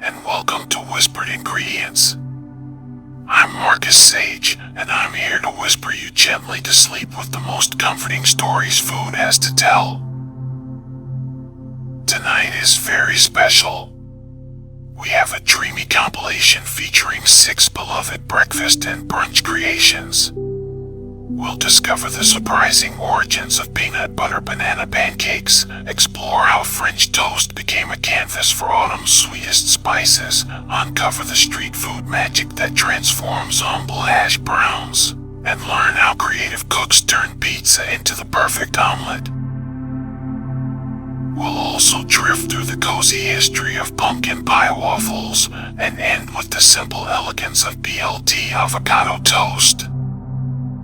and welcome to Whispered Ingredients. I'm Marcus Sage, and I'm here to whisper you gently to sleep with the most comforting stories food has to tell. Tonight is very special. We have a dreamy compilation featuring 6 beloved breakfast and brunch creations. We'll discover the surprising origins of peanut butter banana pancakes, explore how French toast became a canvas for autumn's sweetest spices, uncover the street food magic that transforms humble hash browns, and learn how creative cooks turn pizza into the perfect omelet. We'll also drift through the cozy history of pumpkin pie waffles and end with the simple elegance of BLT Avocado Toast.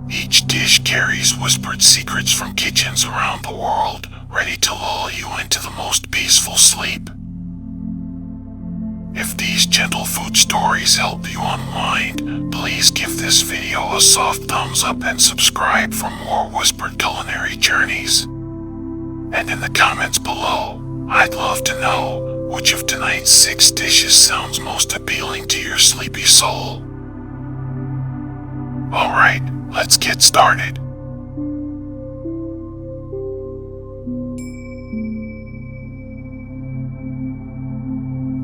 Each dish carries whispered secrets from kitchens around the world, ready to lull you into the most peaceful sleep. If these gentle food stories help you unwind, please give this video a soft thumbs up and subscribe for more whispered culinary journeys. And in the comments below, I'd love to know which of tonight's 6 dishes sounds most appealing to your sleepy soul. Alright, let's get started.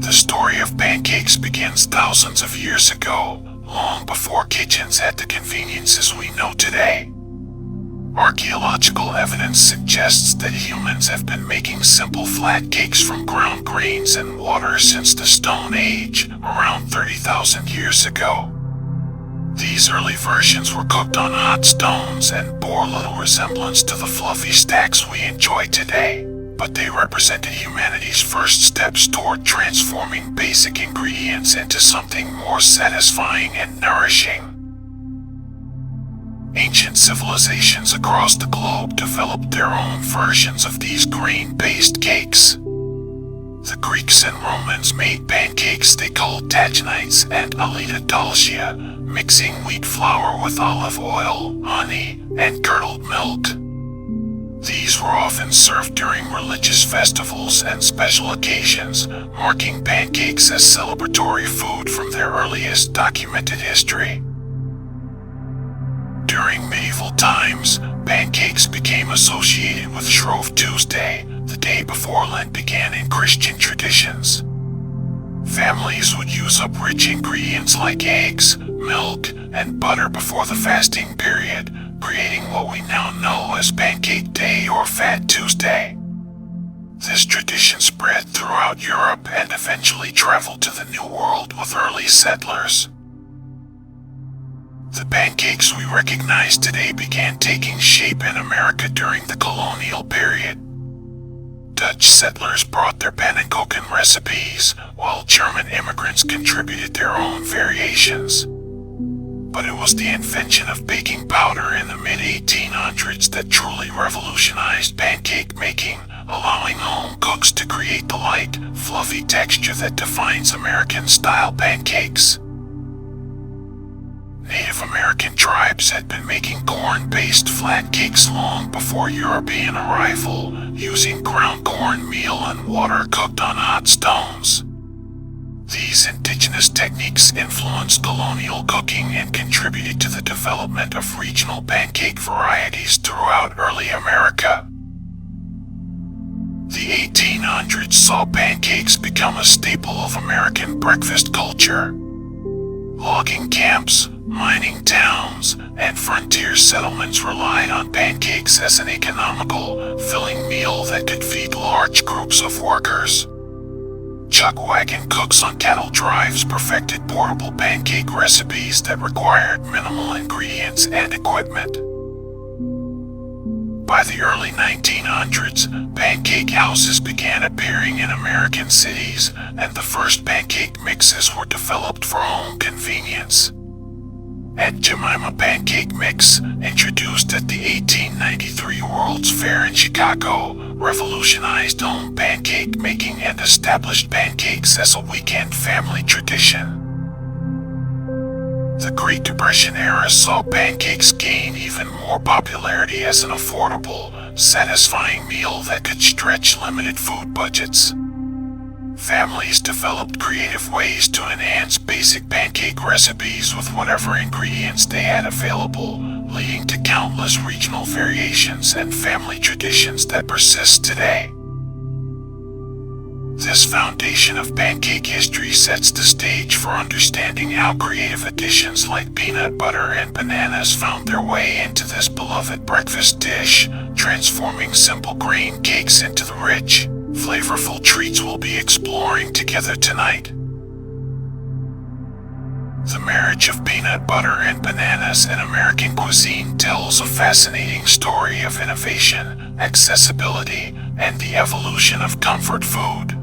The story of pancakes begins thousands of years ago, long before kitchens had the conveniences we know today. Archaeological evidence suggests that humans have been making simple flat cakes from ground grains and water since the Stone Age, around 30,000 years ago. These early versions were cooked on hot stones and bore little resemblance to the fluffy stacks we enjoy today, but they represented humanity's first steps toward transforming basic ingredients into something more satisfying and nourishing. Ancient civilizations across the globe developed their own versions of these grain-based cakes. The Greeks and Romans made pancakes they called taginites and alita, mixing wheat flour with olive oil, honey, and curdled milk. These were often served during religious festivals and special occasions, marking pancakes as celebratory food from their earliest documented history. During medieval times, pancakes became associated with Shrove Tuesday, the day before Lent began in Christian traditions. Families would use up rich ingredients like eggs, milk, and butter before the fasting period, creating what we now know as Pancake Day or Fat Tuesday. This tradition spread throughout Europe and eventually traveled to the New World with early settlers. The pancakes we recognize today began taking shape in America during the colonial period. Dutch settlers brought their pannenkoeken recipes, while German immigrants contributed their own variations. But it was the invention of baking powder in the mid-1800s that truly revolutionized pancake making, allowing home cooks to create the light, fluffy texture that defines American-style pancakes. Native American tribes had been making corn-based flat cakes long before European arrival, using ground corn meal and water cooked on hot stones. These indigenous techniques influenced colonial cooking and contributed to the development of regional pancake varieties throughout early America. The 1800s saw pancakes become a staple of American breakfast culture. Logging camps, mining towns, and frontier settlements relied on pancakes as an economical, filling meal that could feed large groups of workers. Chuck wagon cooks on cattle drives perfected portable pancake recipes that required minimal ingredients and equipment. By the early 1900s, pancake houses began appearing in American cities, and the first pancake mixes were developed for home convenience. Aunt Jemima Pancake Mix, introduced at the 1893 World's Fair in Chicago, revolutionized home pancake making and established pancakes as a weekend family tradition. The Great Depression era saw pancakes gain even more popularity as an affordable, satisfying meal that could stretch limited food budgets. Families developed creative ways to enhance basic pancake recipes with whatever ingredients they had available, leading to countless regional variations and family traditions that persist today. This foundation of pancake history sets the stage for understanding how creative additions like peanut butter and bananas found their way into this beloved breakfast dish, transforming simple grain cakes into the rich, flavorful treats we'll be exploring together tonight. The marriage of peanut butter and bananas in American cuisine tells a fascinating story of innovation, accessibility, and the evolution of comfort food.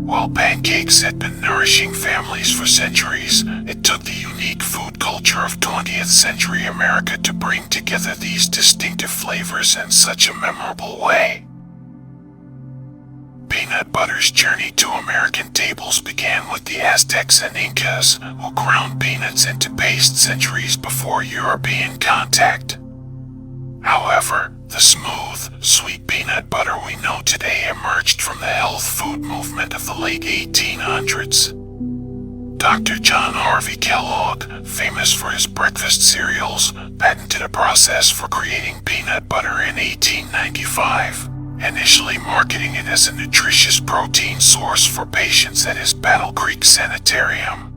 While pancakes had been nourishing families for centuries, it took the unique food culture of 20th century America to bring together these distinctive flavors in such a memorable way. Peanut butter's journey to American tables began with the Aztecs and Incas, who ground peanuts into paste centuries before European contact. However, the smooth, sweet peanut butter we know today emerged from the health food movement of the late 1800s. Dr. John Harvey Kellogg, famous for his breakfast cereals, patented a process for creating peanut butter in 1895, initially marketing it as a nutritious protein source for patients at his Battle Creek Sanitarium.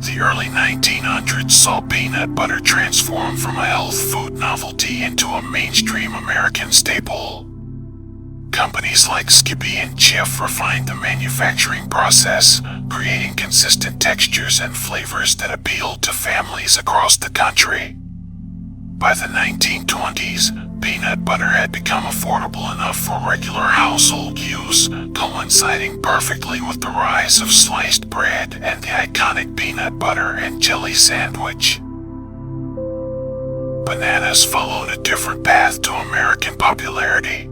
The early 1900s saw peanut butter transform from a health food novelty into a mainstream American staple. Companies like Skippy and Jif refined the manufacturing process, creating consistent textures and flavors that appealed to families across the country. By the 1920s, peanut butter had become affordable enough for regular household use, coinciding perfectly with the rise of sliced bread and the iconic peanut butter and jelly sandwich. Bananas followed a different path to American popularity.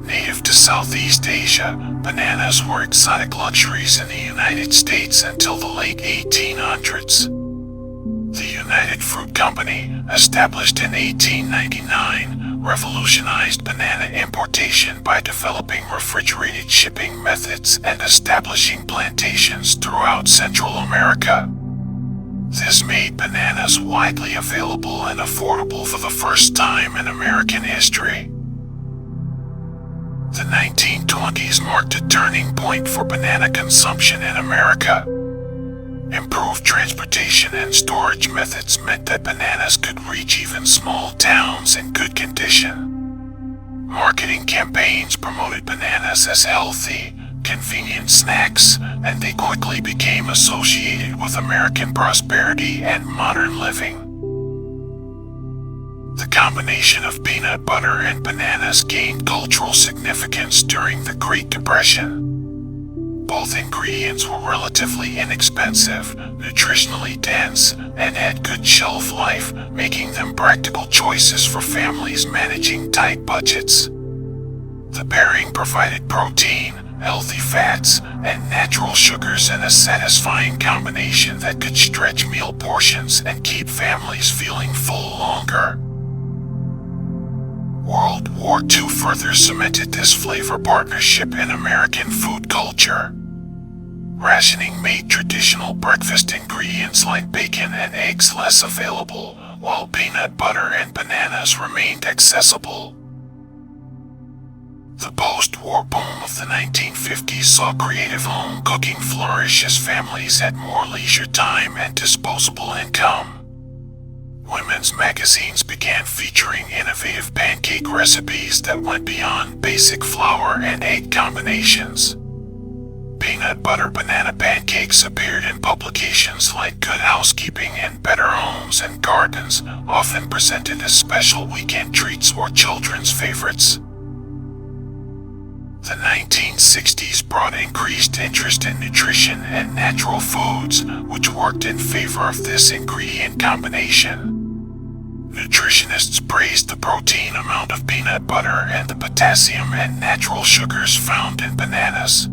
Native to Southeast Asia, bananas were exotic luxuries in the United States until the late 1800s. The United Fruit Company, established in 1899, revolutionized banana importation by developing refrigerated shipping methods and establishing plantations throughout Central America. This made bananas widely available and affordable for the first time in American history. The 1920s marked a turning point for banana consumption in America. Improved transportation and storage methods meant that bananas could reach even small towns in good condition. Marketing campaigns promoted bananas as healthy, convenient snacks, and they quickly became associated with American prosperity and modern living. The combination of peanut butter and bananas gained cultural significance during the Great Depression. Both ingredients were relatively inexpensive, nutritionally dense, and had good shelf life, making them practical choices for families managing tight budgets. The pairing provided protein, healthy fats, and natural sugars in a satisfying combination that could stretch meal portions and keep families feeling full longer. World War II further cemented this flavor partnership in American food culture. Rationing made traditional breakfast ingredients like bacon and eggs less available, while peanut butter and bananas remained accessible. The post-war boom of the 1950s saw creative home cooking flourish as families had more leisure time and disposable income. Women's magazines began featuring innovative pancake recipes that went beyond basic flour and egg combinations. Peanut butter banana pancakes appeared in publications like Good Housekeeping and Better Homes and Gardens, often presented as special weekend treats or children's favorites. The 1960s brought increased interest in nutrition and natural foods, which worked in favor of this ingredient combination. Nutritionists praised the protein amount of peanut butter and the potassium and natural sugars found in bananas.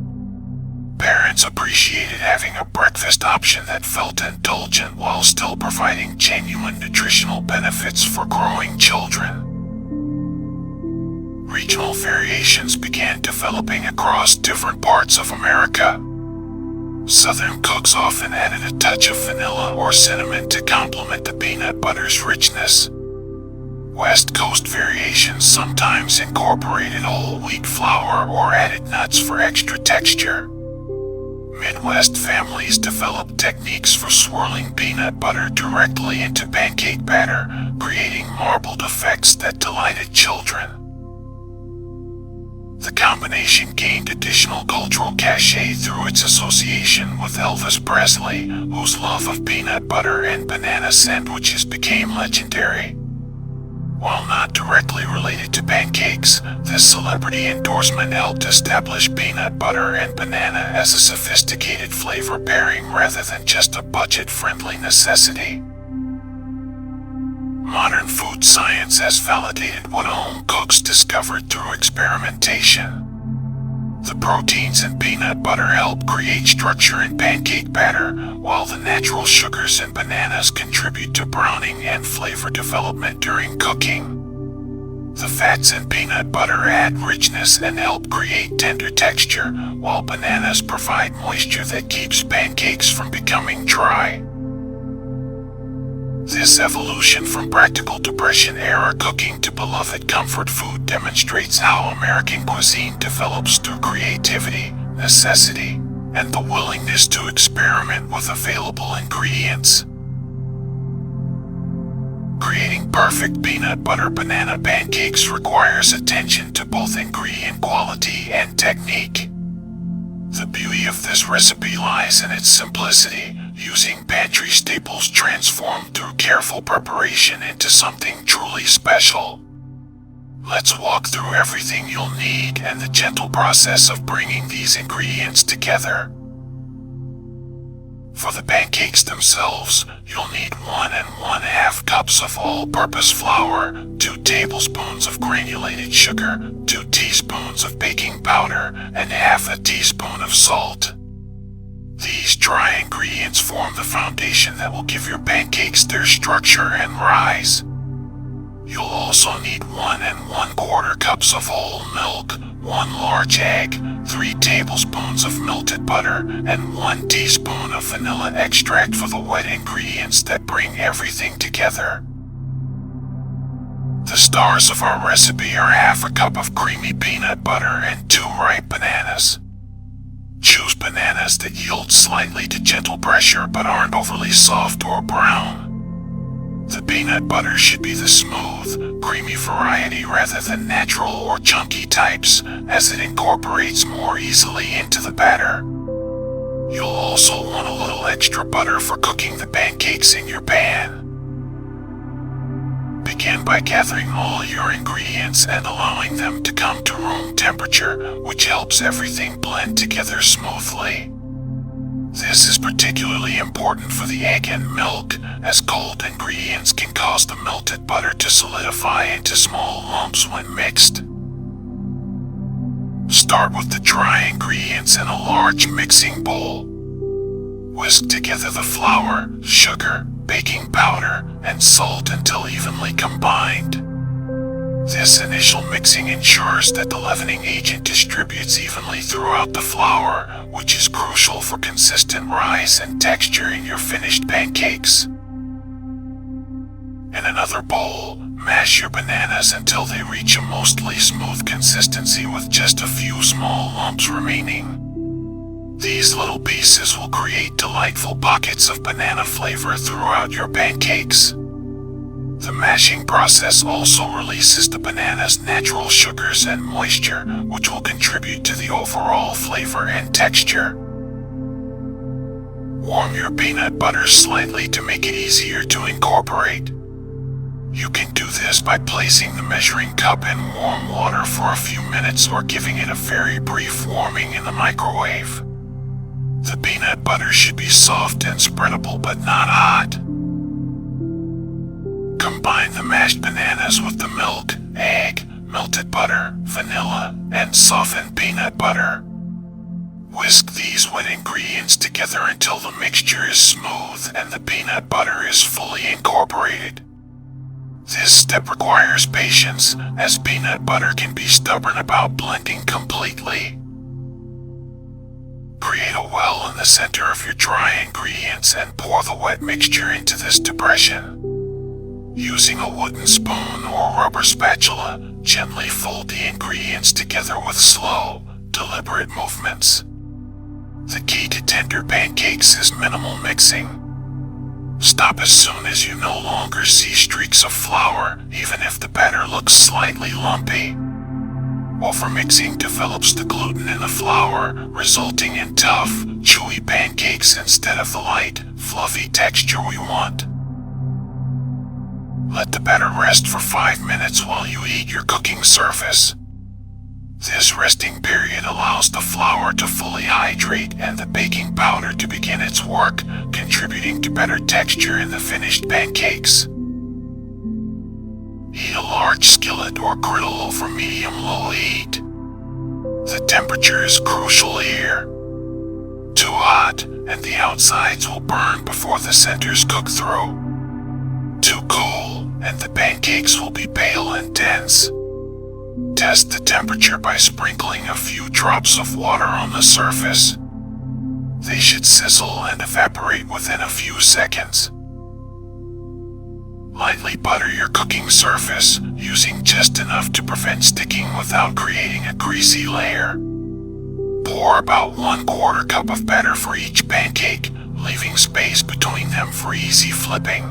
Parents appreciated having a breakfast option that felt indulgent while still providing genuine nutritional benefits for growing children. Regional variations began developing across different parts of America. Southern cooks often added a touch of vanilla or cinnamon to complement the peanut butter's richness. West Coast variations sometimes incorporated whole wheat flour or added nuts for extra texture. Midwest families developed techniques for swirling peanut butter directly into pancake batter, creating marbled effects that delighted children. The combination gained additional cultural cachet through its association with Elvis Presley, whose love of peanut butter and banana sandwiches became legendary. While not directly related to pancakes, this celebrity endorsement helped establish peanut butter and banana as a sophisticated flavor pairing rather than just a budget-friendly necessity. Modern food science has validated what home cooks discovered through experimentation. The proteins in peanut butter help create structure in pancake batter, while the natural sugars in bananas contribute to browning and flavor development during cooking. The fats in peanut butter add richness and help create tender texture, while bananas provide moisture that keeps pancakes from becoming dry. This evolution from practical Depression-era cooking to beloved comfort food demonstrates how American cuisine develops through creativity, necessity, and the willingness to experiment with available ingredients. Creating perfect peanut butter banana pancakes requires attention to both ingredient quality and technique. The beauty of this recipe lies in its simplicity, using pantry staples transformed through careful preparation into something truly special. Let's walk through everything you'll need and the gentle process of bringing these ingredients together. For the pancakes themselves, you'll need 1 1/2 cups of all-purpose flour, 2 tablespoons of granulated sugar, 2 teaspoons of baking powder, and 1/2 teaspoon of salt. These dry ingredients form the foundation that will give your pancakes their structure and rise. You'll also need 1 1/4 cups of whole milk, 1 large egg, 3 tablespoons of melted butter, and 1 teaspoon of vanilla extract for the wet ingredients that bring everything together. The stars of our recipe are 1/2 cup of creamy peanut butter and 2 ripe bananas. Choose bananas that yield slightly to gentle pressure but aren't overly soft or brown. The peanut butter should be the smooth, creamy variety rather than natural or chunky types, as it incorporates more easily into the batter. You'll also want a little extra butter for cooking the pancakes in your pan. Begin by gathering all your ingredients and allowing them to come to room temperature, which helps everything blend together smoothly. This is particularly important for the egg and milk, as cold ingredients can cause the melted butter to solidify into small lumps when mixed. Start with the dry ingredients in a large mixing bowl. Whisk together the flour, sugar, baking powder, and salt until evenly combined. This initial mixing ensures that the leavening agent distributes evenly throughout the flour, which is crucial for consistent rise and texture in your finished pancakes. In another bowl, mash your bananas until they reach a mostly smooth consistency with just a few small lumps remaining. These little pieces will create delightful pockets of banana flavor throughout your pancakes. The mashing process also releases the banana's natural sugars and moisture, which will contribute to the overall flavor and texture. Warm your peanut butter slightly to make it easier to incorporate. You can do this by placing the measuring cup in warm water for a few minutes or giving it a very brief warming in the microwave. The peanut butter should be soft and spreadable but not hot. Combine the mashed bananas with the milk, egg, melted butter, vanilla, and softened peanut butter. Whisk these wet ingredients together until the mixture is smooth and the peanut butter is fully incorporated. This step requires patience, as peanut butter can be stubborn about blending completely. Create a well in the center of your dry ingredients and pour the wet mixture into this depression. Using a wooden spoon or rubber spatula, gently fold the ingredients together with slow, deliberate movements. The key to tender pancakes is minimal mixing. Stop as soon as you no longer see streaks of flour, even if the batter looks slightly lumpy. Overmixing develops the gluten in the flour, resulting in tough, chewy pancakes instead of the light, fluffy texture we want. Let the batter rest for 5 minutes while you heat your cooking surface. This resting period allows the flour to fully hydrate and the baking powder to begin its work, contributing to better texture in the finished pancakes. Heat a large skillet or griddle over medium-low heat. The temperature is crucial here. Too hot, and the outsides will burn before the centers cook through. Too cool, and the pancakes will be pale and dense. Test the temperature by sprinkling a few drops of water on the surface. They should sizzle and evaporate within a few seconds. Lightly butter your cooking surface, using just enough to prevent sticking without creating a greasy layer. Pour about 1/4 cup of batter for each pancake, leaving space between them for easy flipping.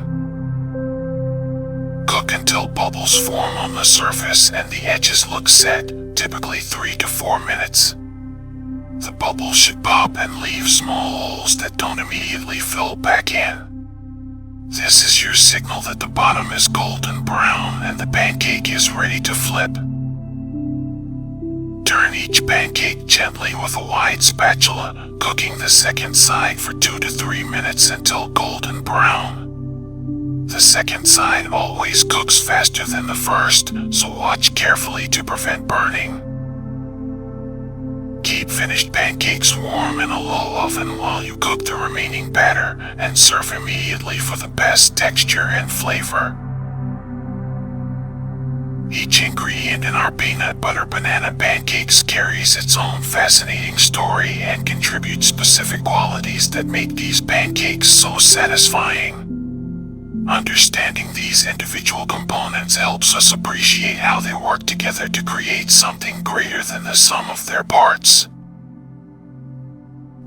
Cook until bubbles form on the surface and the edges look set, typically 3 to 4 minutes. The bubbles should pop and leave small holes that don't immediately fill back in. This is your signal that the bottom is golden brown and the pancake is ready to flip. Turn each pancake gently with a wide spatula, cooking the second side for 2 to 3 minutes until golden brown. The second side always cooks faster than the first, so watch carefully to prevent burning. Keep finished pancakes warm in a low oven while you cook the remaining batter, and serve immediately for the best texture and flavor. Each ingredient in our peanut butter banana pancakes carries its own fascinating story and contributes specific qualities that make these pancakes so satisfying. Understanding these individual components helps us appreciate how they work together to create something greater than the sum of their parts.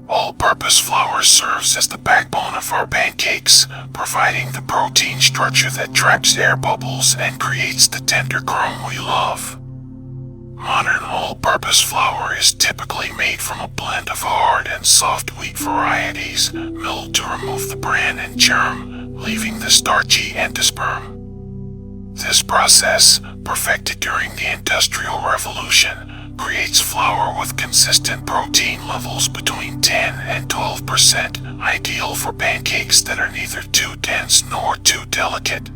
All-purpose flour serves as the backbone of our pancakes, providing the protein structure that traps air bubbles and creates the tender crumb we love. Modern all-purpose flour is typically made from a blend of hard and soft wheat varieties, milled to remove the bran and germ, leaving the starchy endosperm. This process, perfected during the Industrial Revolution, creates flour with consistent protein levels between 10 and 12%, ideal for pancakes that are neither too dense nor too delicate.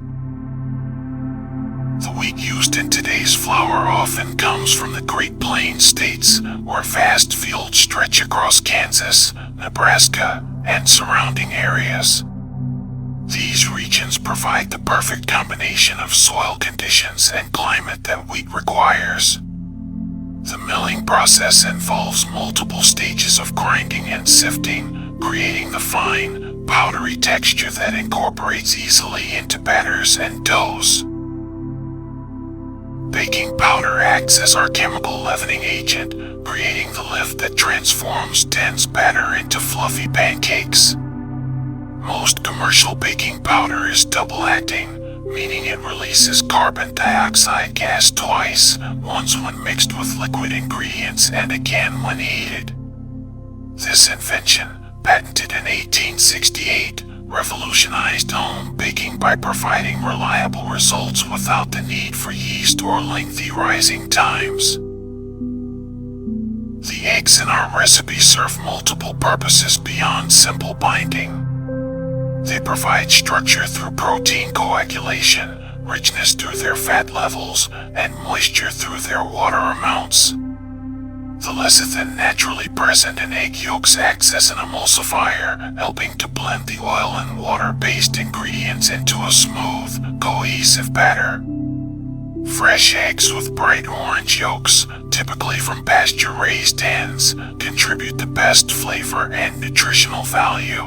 The wheat used in today's flour often comes from the Great Plains states, where vast fields stretch across Kansas, Nebraska, and surrounding areas. These regions provide the perfect combination of soil conditions and climate that wheat requires. The milling process involves multiple stages of grinding and sifting, creating the fine, powdery texture that incorporates easily into batters and doughs. Baking powder acts as our chemical leavening agent, creating the lift that transforms dense batter into fluffy pancakes. Most commercial baking powder is double-acting, meaning it releases carbon dioxide gas twice, once when mixed with liquid ingredients and again when heated. This invention, patented in 1868, revolutionized home baking by providing reliable results without the need for yeast or lengthy rising times. The eggs in our recipe serve multiple purposes beyond simple binding. They provide structure through protein coagulation, richness through their fat levels, and moisture through their water amounts. The lecithin naturally present in egg yolks acts as an emulsifier, helping to blend the oil and water-based ingredients into a smooth, cohesive batter. Fresh eggs with bright orange yolks, typically from pasture-raised hens, contribute the best flavor and nutritional value.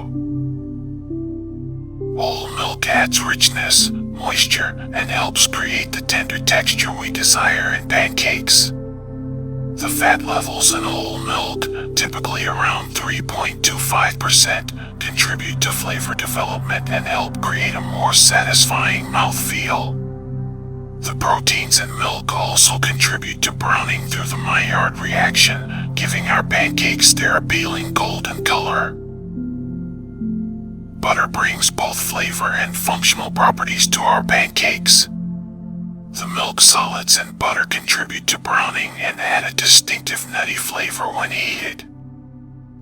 Whole milk adds richness, moisture, and helps create the tender texture we desire in pancakes. The fat levels in whole milk, typically around 3.25%, contribute to flavor development and help create a more satisfying mouthfeel. The proteins in milk also contribute to browning through the Maillard reaction, giving our pancakes their appealing golden color. Butter brings both flavor and functional properties to our pancakes. The milk solids and butter contribute to browning and add a distinctive nutty flavor when heated.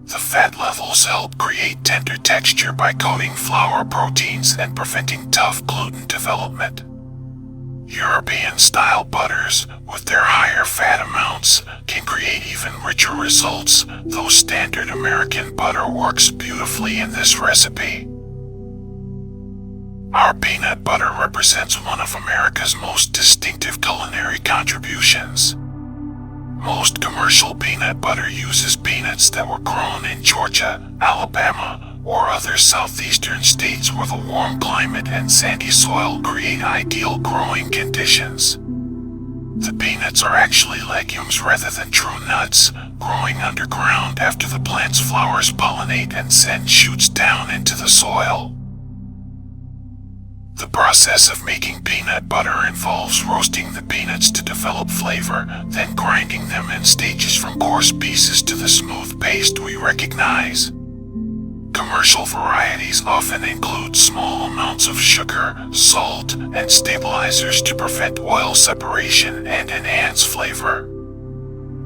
The fat levels help create tender texture by coating flour proteins and preventing tough gluten development. European-style butters, with their higher fat amounts, can create even richer results, though standard American butter works beautifully in this recipe. Our peanut butter represents one of America's most distinctive culinary contributions. Most commercial peanut butter uses peanuts that were grown in Georgia, Alabama, or other southeastern states where the warm climate and sandy soil create ideal growing conditions. The peanuts are actually legumes rather than true nuts, growing underground after the plant's flowers pollinate and send shoots down into the soil. The process of making peanut butter involves roasting the peanuts to develop flavor, then grinding them in stages from coarse pieces to the smooth paste we recognize. Commercial varieties often include small amounts of sugar, salt, and stabilizers to prevent oil separation and enhance flavor.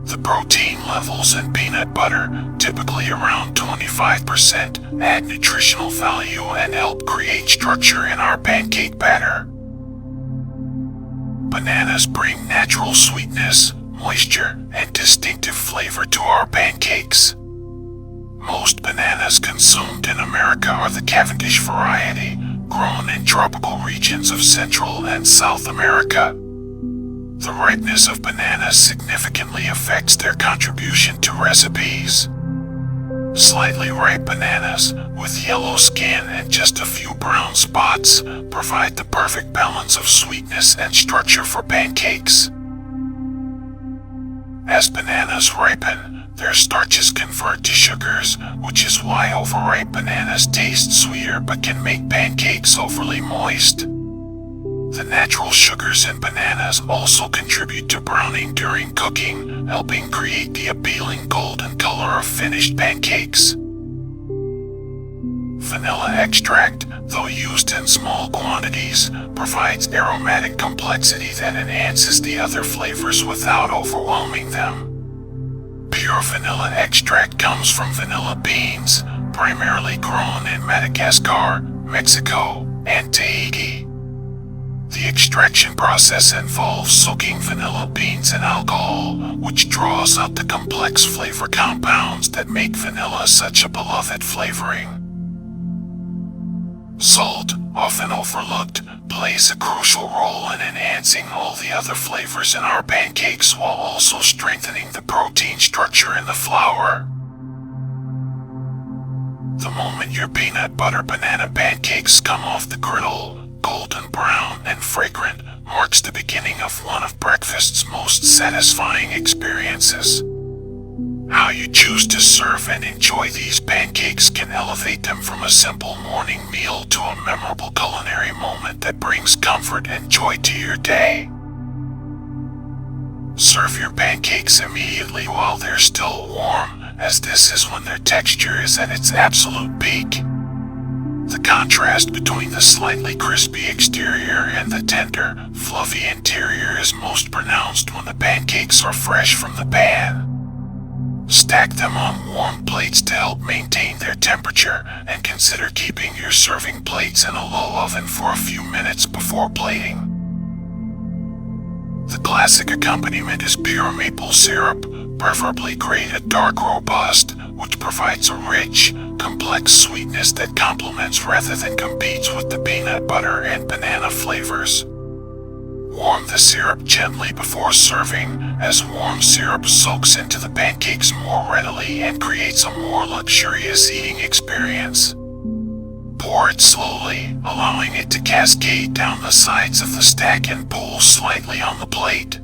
The protein levels in peanut butter, typically around 25%, add nutritional value and help create structure in our pancake batter. Bananas bring natural sweetness, moisture, and distinctive flavor to our pancakes. Most bananas consumed in America are the Cavendish variety, grown in tropical regions of Central and South America. The ripeness of bananas significantly affects their contribution to recipes. Slightly ripe bananas, with yellow skin and just a few brown spots, provide the perfect balance of sweetness and structure for pancakes. As bananas ripen, their starches convert to sugars, which is why overripe bananas taste sweeter but can make pancakes overly moist. The natural sugars in bananas also contribute to browning during cooking, helping create the appealing golden color of finished pancakes. Vanilla extract, though used in small quantities, provides aromatic complexity that enhances the other flavors without overwhelming them. Pure vanilla extract comes from vanilla beans, primarily grown in Madagascar, Mexico, and Tahiti. The extraction process involves soaking vanilla beans in alcohol, which draws out the complex flavor compounds that make vanilla such a beloved flavoring. Salt, often overlooked, plays a crucial role in enhancing all the other flavors in our pancakes while also strengthening the protein structure in the flour. The moment your peanut butter banana pancakes come off the griddle, golden brown and fragrant, marks the beginning of one of breakfast's most satisfying experiences. How you choose to serve and enjoy these pancakes can elevate them from a simple morning meal to a memorable culinary moment that brings comfort and joy to your day. Serve your pancakes immediately while they're still warm, as this is when their texture is at its absolute peak. The contrast between the slightly crispy exterior and the tender, fluffy interior is most pronounced when the pancakes are fresh from the pan. Stack them on warm plates to help maintain their temperature, and consider keeping your serving plates in a low oven for a few minutes before plating. The classic accompaniment is pure maple syrup, preferably grade a dark robust, which provides a rich, complex sweetness that complements rather than competes with the peanut butter and banana flavors. Warm the syrup gently before serving, as warm syrup soaks into the pancakes more readily and creates a more luxurious eating experience. Pour it slowly, allowing it to cascade down the sides of the stack and pool slightly on the plate.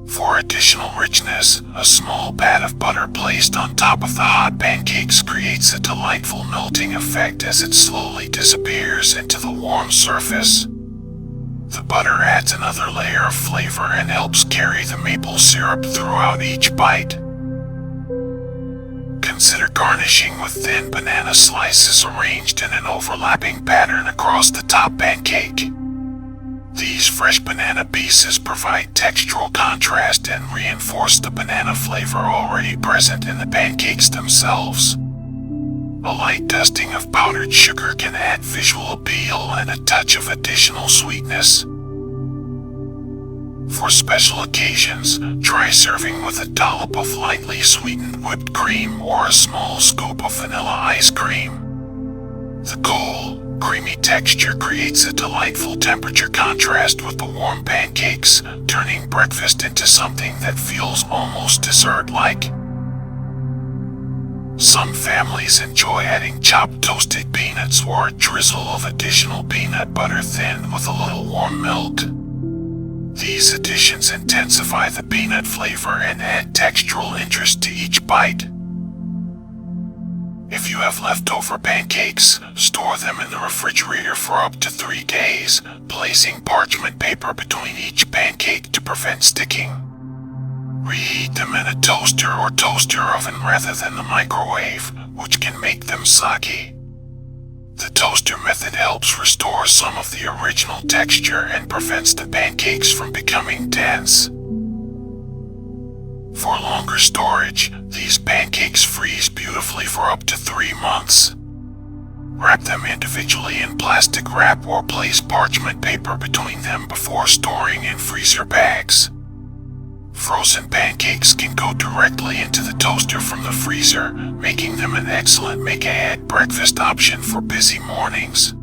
For additional richness, a small pat of butter placed on top of the hot pancakes creates a delightful melting effect as it slowly disappears into the warm surface. The butter adds another layer of flavor and helps carry the maple syrup throughout each bite. Consider garnishing with thin banana slices arranged in an overlapping pattern across the top pancake. These fresh banana pieces provide textural contrast and reinforce the banana flavor already present in the pancakes themselves. A light dusting of powdered sugar can add visual appeal and a touch of additional sweetness. For special occasions, try serving with a dollop of lightly sweetened whipped cream or a small scoop of vanilla ice cream. The cool, creamy texture creates a delightful temperature contrast with the warm pancakes, turning breakfast into something that feels almost dessert-like. Some families enjoy adding chopped toasted peanuts or a drizzle of additional peanut butter thin with a little warm milk. These additions intensify the peanut flavor and add textural interest to each bite. If you have leftover pancakes, store them in the refrigerator for up to 3 days, placing parchment paper between each pancake to prevent sticking. Reheat them in a toaster or toaster oven rather than the microwave, which can make them soggy. The toaster method helps restore some of the original texture and prevents the pancakes from becoming dense. For longer storage, these pancakes freeze beautifully for up to 3 months. Wrap them individually in plastic wrap or place parchment paper between them before storing in freezer bags. Frozen pancakes can go directly into the toaster from the freezer, making them an excellent make-ahead breakfast option for busy mornings.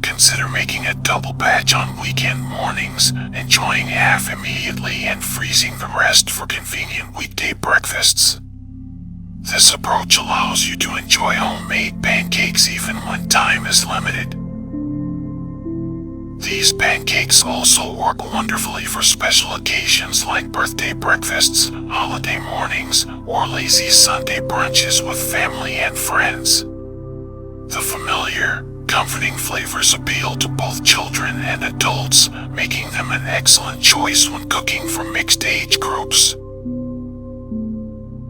Consider making a double batch on weekend mornings, enjoying half immediately and freezing the rest for convenient weekday breakfasts. This approach allows you to enjoy homemade pancakes even when time is limited. These pancakes also work wonderfully for special occasions like birthday breakfasts, holiday mornings, or lazy Sunday brunches with family and friends. The familiar, comforting flavors appeal to both children and adults, making them an excellent choice when cooking for mixed age groups.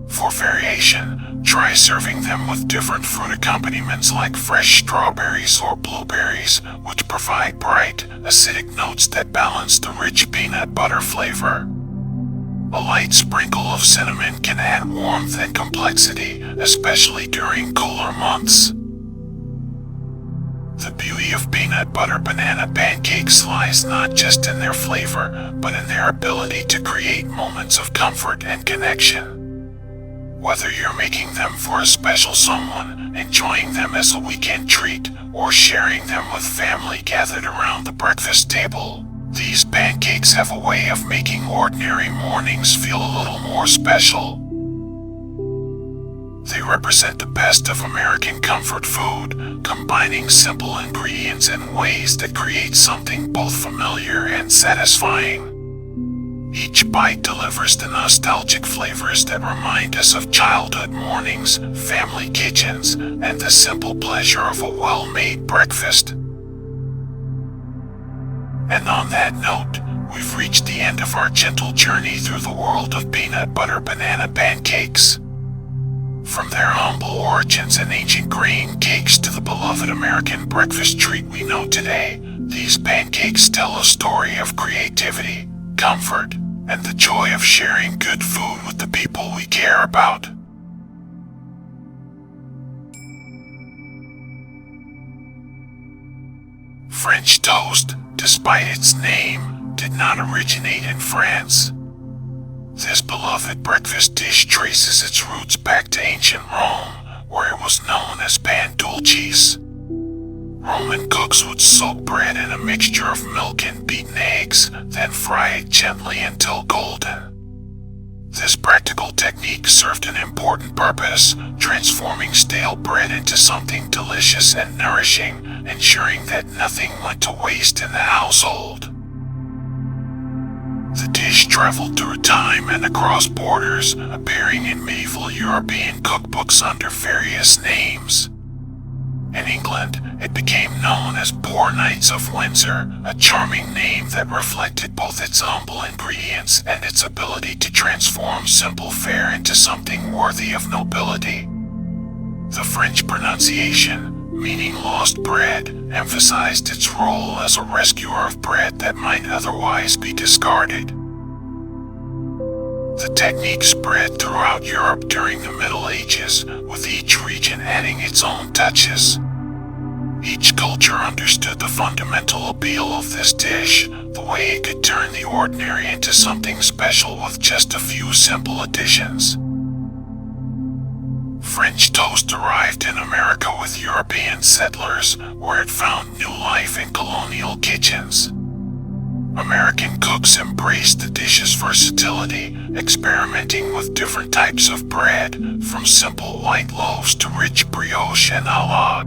For variation, try serving them with different fruit accompaniments like fresh strawberries or blueberries, which provide bright, acidic notes that balance the rich peanut butter flavor. A light sprinkle of cinnamon can add warmth and complexity, especially during cooler months. The beauty of peanut butter banana pancakes lies not just in their flavor, but in their ability to create moments of comfort and connection. Whether you're making them for a special someone, enjoying them as a weekend treat, or sharing them with family gathered around the breakfast table, these pancakes have a way of making ordinary mornings feel a little more special. They represent the best of American comfort food, combining simple ingredients in ways that create something both familiar and satisfying. Each bite delivers the nostalgic flavors that remind us of childhood mornings, family kitchens, and the simple pleasure of a well-made breakfast. And on that note, we've reached the end of our gentle journey through the world of peanut butter banana pancakes. From their humble origins and ancient grain cakes to the beloved American breakfast treat we know today, these pancakes tell a story of creativity, comfort, and the joy of sharing good food with the people we care about. French toast, despite its name, did not originate in France. beloved breakfast dish traces its roots back to ancient Rome, where it was known as pan dulcis. Roman cooks would soak bread in a mixture of milk and beaten eggs, then fry it gently until golden. This practical technique served an important purpose, transforming stale bread into something delicious and nourishing, ensuring that nothing went to waste in the household. The dish traveled through time and across borders, appearing in medieval European cookbooks under various names. In England, it became known as Poor Knights of Windsor, a charming name that reflected both its humble ingredients and its ability to transform simple fare into something worthy of nobility. The French pronunciation, meaning lost bread, emphasized its role as a rescuer of bread that might otherwise be discarded. The technique spread throughout Europe during the Middle Ages, with each region adding its own touches. Each culture understood the fundamental appeal of this dish, the way it could turn the ordinary into something special with just a few simple additions. French toast arrived in America with European settlers, where it found new life in colonial kitchens. American cooks embraced the dish's versatility, experimenting with different types of bread, from simple white loaves to rich brioche and halal.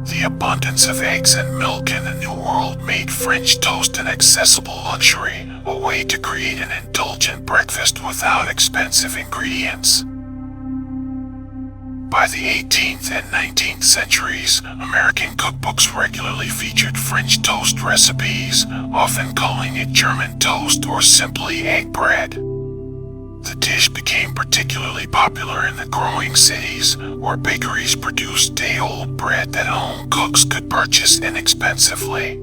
The abundance of eggs and milk in the New World made French toast an accessible luxury, a way to create an indulgent breakfast without expensive ingredients. By the 18th and 19th centuries, American cookbooks regularly featured French toast recipes, often calling it German toast or simply egg bread. The dish became particularly popular in the growing cities, where bakeries produced day-old bread that home cooks could purchase inexpensively.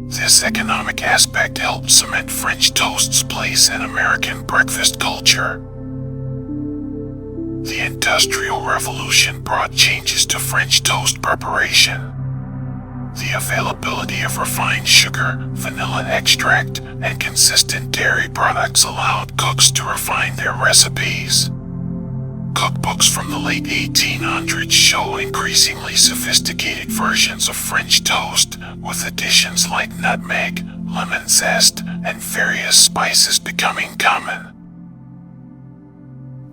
This economic aspect helped cement French toast's place in American breakfast culture. The Industrial Revolution brought changes to French toast preparation. The availability of refined sugar, vanilla extract, and consistent dairy products allowed cooks to refine their recipes. Cookbooks from the late 1800s show increasingly sophisticated versions of French toast, with additions like nutmeg, lemon zest, and various spices becoming common.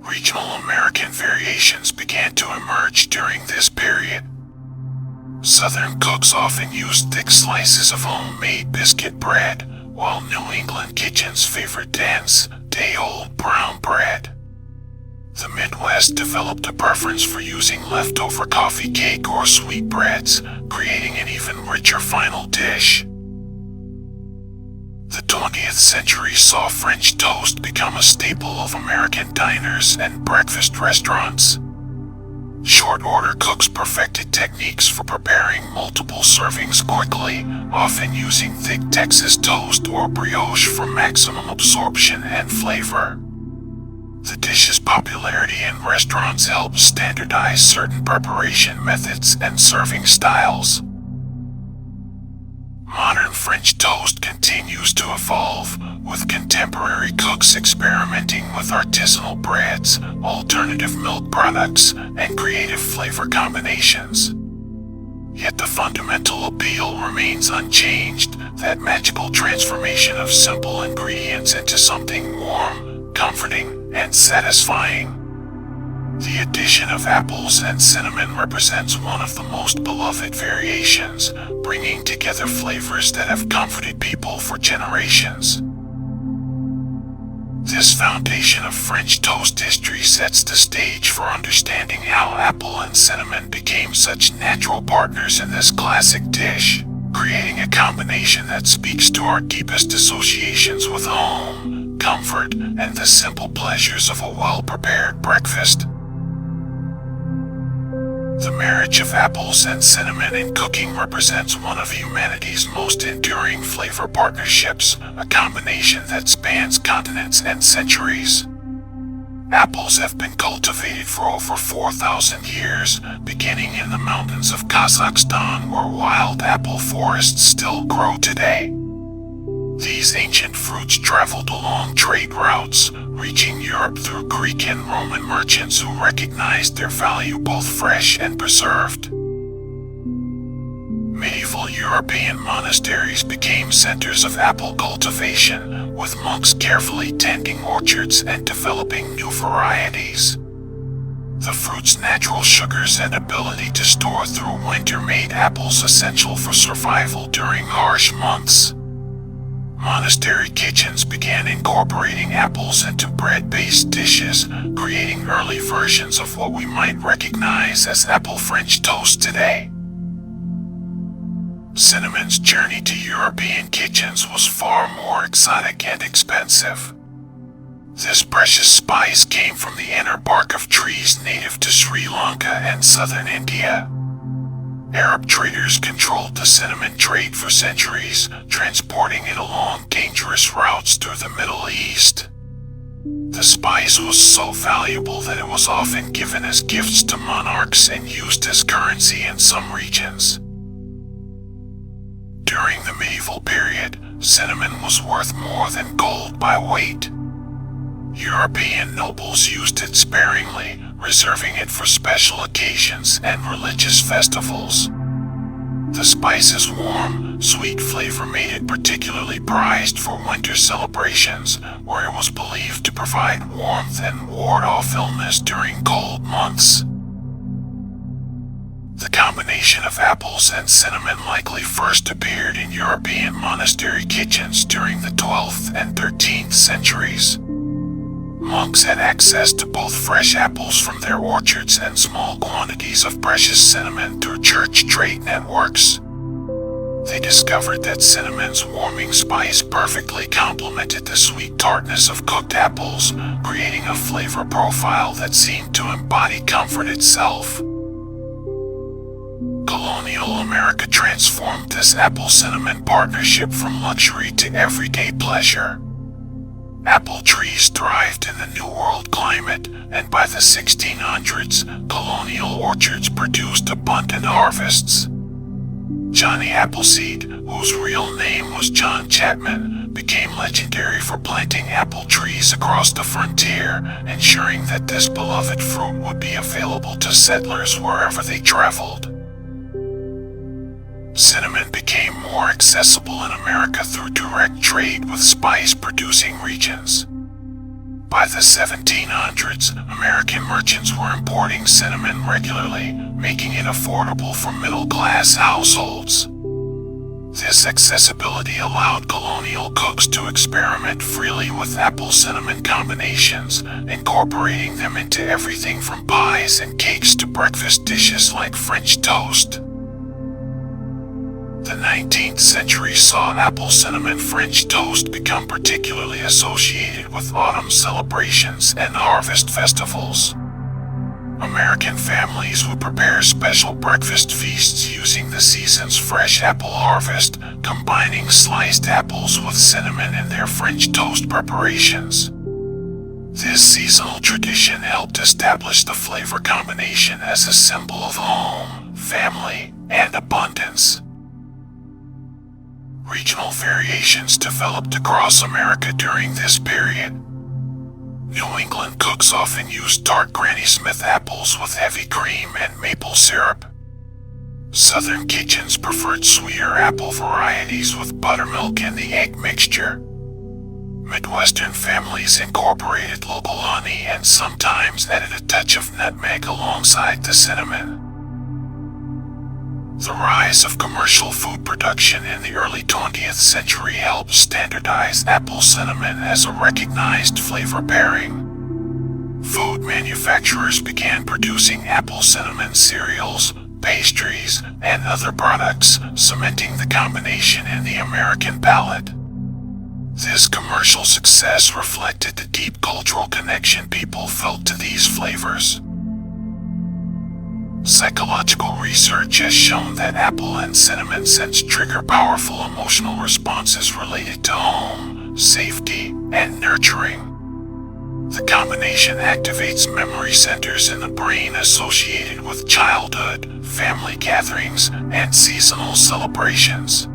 Regional American variations began to emerge during this period. Southern cooks often used thick slices of homemade biscuit bread, while New England kitchens favored dense, day-old brown bread. The Midwest developed a preference for using leftover coffee cake or sweetbreads, creating an even richer final dish. The 20th century saw French toast become a staple of American diners and breakfast restaurants. Short-order cooks perfected techniques for preparing multiple servings quickly, often using thick Texas toast or brioche for maximum absorption and flavor. The dish's popularity in restaurants helped standardize certain preparation methods and serving styles. Modern French toast continues to evolve, with contemporary cooks experimenting with artisanal breads, alternative milk products, and creative flavor combinations. Yet the fundamental appeal remains unchanged, that magical transformation of simple ingredients into something warm, comforting, and satisfying. The addition of apples and cinnamon represents one of the most beloved variations, bringing together flavors that have comforted people for generations. This foundation of French toast history sets the stage for understanding how apple and cinnamon became such natural partners in this classic dish, creating a combination that speaks to our deepest associations with home, comfort, and the simple pleasures of a well-prepared breakfast. The marriage of apples and cinnamon in cooking represents one of humanity's most enduring flavor partnerships, a combination that spans continents and centuries. Apples have been cultivated for over 4,000 years, beginning in the mountains of Kazakhstan, where wild apple forests still grow today. These ancient fruits traveled along trade routes, reaching Europe through Greek and Roman merchants who recognized their value both fresh and preserved. Medieval European monasteries became centers of apple cultivation, with monks carefully tending orchards and developing new varieties. The fruit's natural sugars and ability to store through winter made apples essential for survival during harsh months. Monastery kitchens began incorporating apples into bread-based dishes, creating early versions of what we might recognize as apple French toast today. Cinnamon's journey to European kitchens was far more exotic and expensive. This precious spice came from the inner bark of trees native to Sri Lanka and southern India. Arab traders controlled the cinnamon trade for centuries, transporting it along dangerous routes through the Middle East. The spice was so valuable that it was often given as gifts to monarchs and used as currency in some regions. During the medieval period, cinnamon was worth more than gold by weight. European nobles used it sparingly, reserving it for special occasions and religious festivals. The spice's warm, sweet flavor made it particularly prized for winter celebrations, where it was believed to provide warmth and ward off illness during cold months. The combination of apples and cinnamon likely first appeared in European monastery kitchens during the 12th and 13th centuries. Monks had access to both fresh apples from their orchards and small quantities of precious cinnamon through church trade networks. They discovered that cinnamon's warming spice perfectly complemented the sweet tartness of cooked apples, creating a flavor profile that seemed to embody comfort itself. Colonial America transformed this apple-cinnamon partnership from luxury to everyday pleasure. Apple trees thrived in the New World climate, and by the 1600s, colonial orchards produced abundant harvests. Johnny Appleseed, whose real name was John Chapman, became legendary for planting apple trees across the frontier, ensuring that this beloved fruit would be available to settlers wherever they traveled. Cinnamon became more accessible in America through direct trade with spice-producing regions. By the 1700s, American merchants were importing cinnamon regularly, making it affordable for middle-class households. This accessibility allowed colonial cooks to experiment freely with apple-cinnamon combinations, incorporating them into everything from pies and cakes to breakfast dishes like French toast. The 19th century saw apple-cinnamon French toast become particularly associated with autumn celebrations and harvest festivals. American families would prepare special breakfast feasts using the season's fresh apple harvest, combining sliced apples with cinnamon in their French toast preparations. This seasonal tradition helped establish the flavor combination as a symbol of home, family, and abundance. Regional variations developed across America during this period. New England cooks often used dark Granny Smith apples with heavy cream and maple syrup. Southern kitchens preferred sweeter apple varieties with buttermilk and the egg mixture. Midwestern families incorporated local honey and sometimes added a touch of nutmeg alongside the cinnamon. The rise of commercial food production in the early 20th century helped standardize apple cinnamon as a recognized flavor pairing. Food manufacturers began producing apple cinnamon cereals, pastries, and other products, cementing the combination in the American palate. This commercial success reflected the deep cultural connection people felt to these flavors. Psychological research has shown that apple and cinnamon scents trigger powerful emotional responses related to home, safety, and nurturing. The combination activates memory centers in the brain associated with childhood, family gatherings, and seasonal celebrations.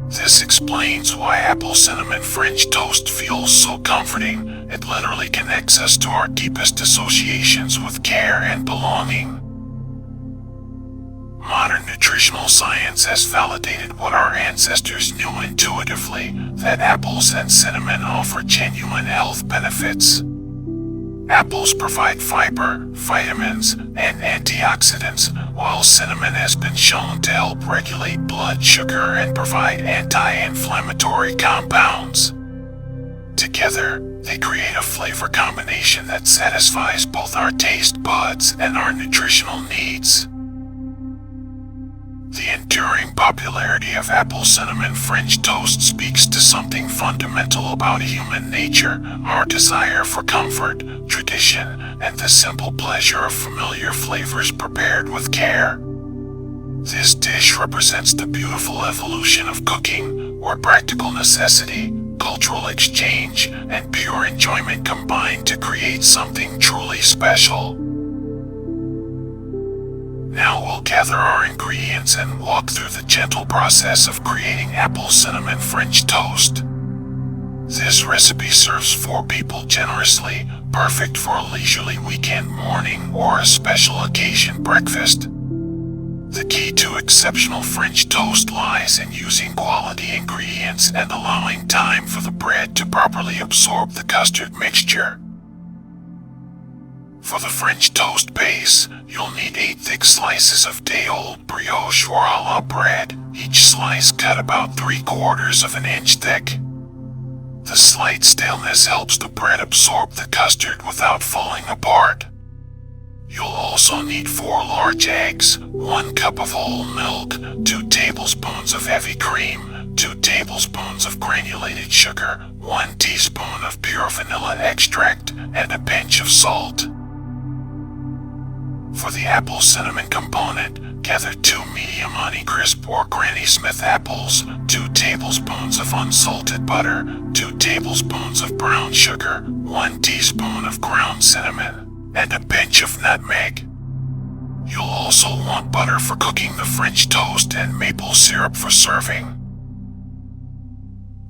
This explains why apple cinnamon French toast feels so comforting. It literally connects us to our deepest associations with care and belonging. Modern nutritional science has validated what our ancestors knew intuitively, that apples and cinnamon offer genuine health benefits. Apples provide fiber, vitamins, and antioxidants, while cinnamon has been shown to help regulate blood sugar and provide anti-inflammatory compounds. Together, they create a flavor combination that satisfies both our taste buds and our nutritional needs. The enduring popularity of apple cinnamon French toast speaks to something fundamental about human nature, our desire for comfort, tradition, and the simple pleasure of familiar flavors prepared with care. This dish represents the beautiful evolution of cooking, where practical necessity, cultural exchange, and pure enjoyment combine to create something truly special. Now we'll gather our ingredients and walk through the gentle process of creating apple cinnamon French toast. This recipe serves 4 people generously, perfect for a leisurely weekend morning or a special occasion breakfast. The key to exceptional French toast lies in using quality ingredients and allowing time for the bread to properly absorb the custard mixture. For the French toast base, you'll need 8 thick slices of day-old brioche or a la bread, each slice cut about 3/4 of an inch thick. The slight staleness helps the bread absorb the custard without falling apart. You'll also need 4 large eggs, 1 cup of whole milk, 2 tablespoons of heavy cream, 2 tablespoons of granulated sugar, 1 teaspoon of pure vanilla extract, and a pinch of salt. For the apple cinnamon component, gather 2 medium Honeycrisp or Granny Smith apples, 2 tablespoons of unsalted butter, 2 tablespoons of brown sugar, 1 teaspoon of ground cinnamon, and a pinch of nutmeg. You'll also want butter for cooking the French toast and maple syrup for serving.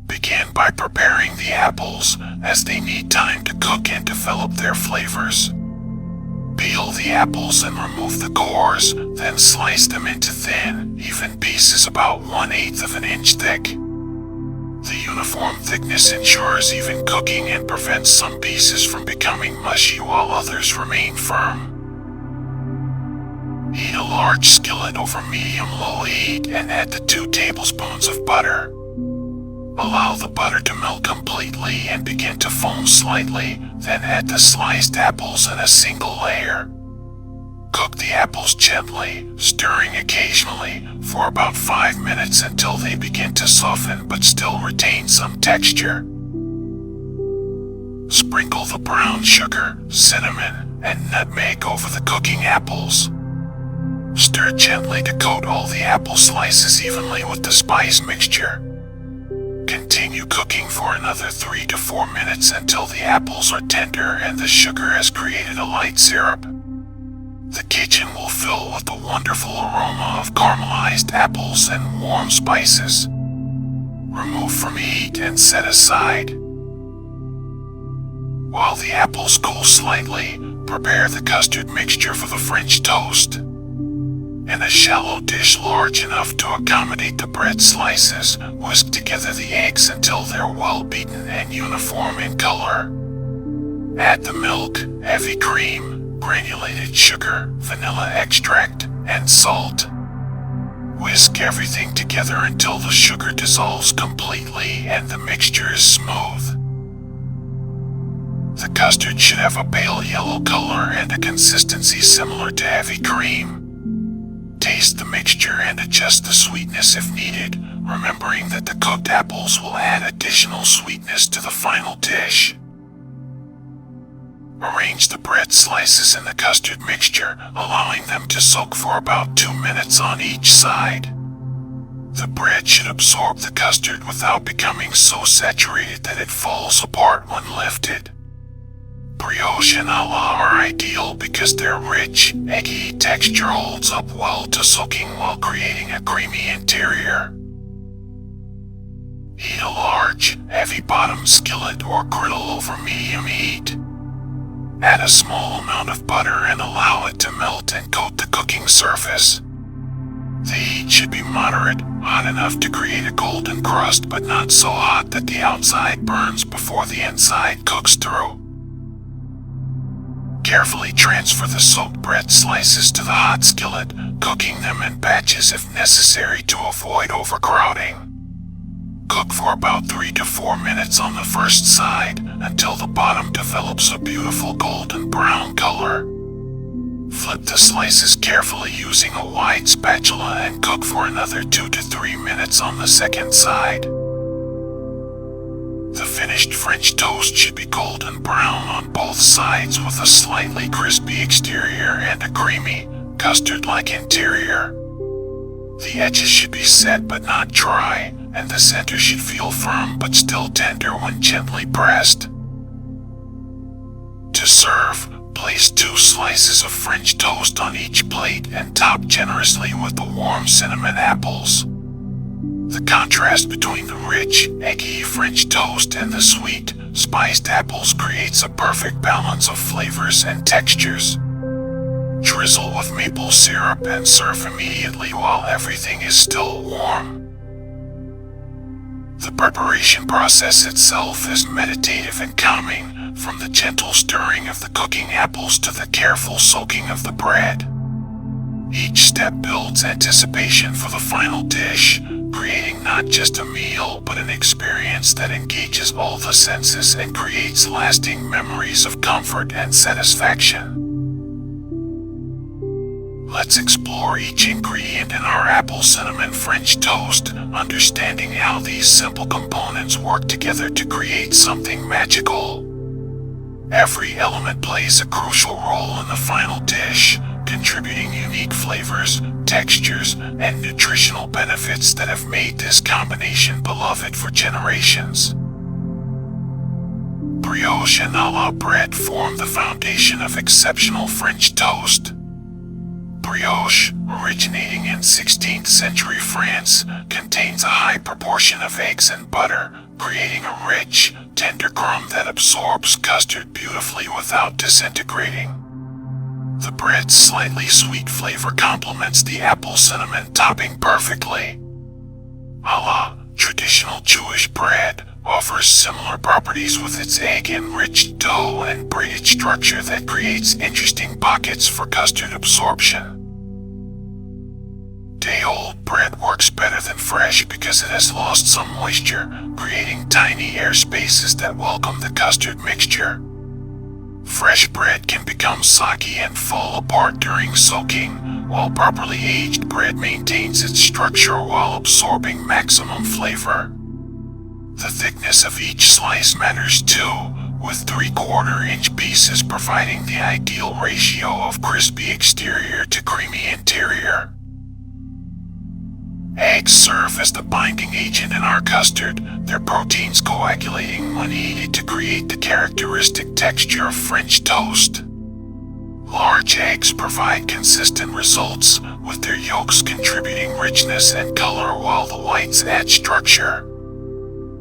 Begin by preparing the apples, as they need time to cook and develop their flavors. Peel the apples and remove the cores, then slice them into thin, even pieces about 1/8 of an inch thick. The uniform thickness ensures even cooking and prevents some pieces from becoming mushy while others remain firm. Heat a large skillet over medium-low heat and add the 2 tablespoons of butter. Allow the butter to melt completely and begin to foam slightly, then add the sliced apples in a single layer. Cook the apples gently, stirring occasionally, for about 5 minutes until they begin to soften but still retain some texture. Sprinkle the brown sugar, cinnamon, and nutmeg over the cooking apples. Stir gently to coat all the apple slices evenly with the spice mixture. Continue cooking for another 3 to 4 minutes until the apples are tender and the sugar has created a light syrup. The kitchen will fill with the wonderful aroma of caramelized apples and warm spices. Remove from heat and set aside. While the apples cool slightly, prepare the custard mixture for the French toast. In a shallow dish large enough to accommodate the bread slices, whisk together the eggs until they're well beaten and uniform in color. Add the milk, heavy cream, granulated sugar, vanilla extract, and salt. Whisk everything together until the sugar dissolves completely and the mixture is smooth. The custard should have a pale yellow color and a consistency similar to heavy cream. Taste the mixture and adjust the sweetness if needed, remembering that the cooked apples will add additional sweetness to the final dish. Arrange the bread slices in the custard mixture, allowing them to soak for about 2 minutes on each side. The bread should absorb the custard without becoming so saturated that it falls apart when lifted. Brioche and a la are ideal because their rich, eggy texture holds up well to soaking while creating a creamy interior. Heat a large, heavy-bottomed skillet or griddle over medium heat. Add a small amount of butter and allow it to melt and coat the cooking surface. The heat should be moderate, hot enough to create a golden crust but not so hot that the outside burns before the inside cooks through. Carefully transfer the soaked bread slices to the hot skillet, cooking them in batches if necessary to avoid overcrowding. Cook for about 3 to 4 minutes on the first side until the bottom develops a beautiful golden brown color. Flip the slices carefully using a wide spatula and cook for another 2 to 3 minutes on the second side. The finished French toast should be golden brown on both sides with a slightly crispy exterior and a creamy, custard-like interior. The edges should be set but not dry, and the center should feel firm but still tender when gently pressed. To serve, place 2 slices of French toast on each plate and top generously with the warm cinnamon apples. The contrast between the rich, eggy French toast and the sweet, spiced apples creates a perfect balance of flavors and textures. Drizzle with maple syrup and serve immediately while everything is still warm. The preparation process itself is meditative and calming, from the gentle stirring of the cooking apples to the careful soaking of the bread. Each step builds anticipation for the final dish, creating not just a meal but an experience that engages all the senses and creates lasting memories of comfort and satisfaction. Let's explore each ingredient in our apple cinnamon French toast, understanding how these simple components work together to create something magical. Every element plays a crucial role in the final dish, contributing unique flavors, textures, and nutritional benefits that have made this combination beloved for generations. Brioche and a la bread form the foundation of exceptional French toast. Brioche, originating in 16th century France, contains a high proportion of eggs and butter, creating a rich, tender crumb that absorbs custard beautifully without disintegrating. The bread's slightly sweet flavor complements the apple cinnamon topping perfectly. A la traditional Jewish bread offers similar properties with its egg-enriched dough and braided structure that creates interesting pockets for custard absorption. Day-old bread works better than fresh because it has lost some moisture, creating tiny air spaces that welcome the custard mixture. Fresh bread can become soggy and fall apart during soaking, while properly aged bread maintains its structure while absorbing maximum flavor. The thickness of each slice matters too, with 3/4-inch pieces providing the ideal ratio of crispy exterior to creamy interior. Eggs serve as the binding agent in our custard, their proteins coagulating when heated to create the characteristic texture of French toast. Large eggs provide consistent results, with their yolks contributing richness and color while the whites add structure.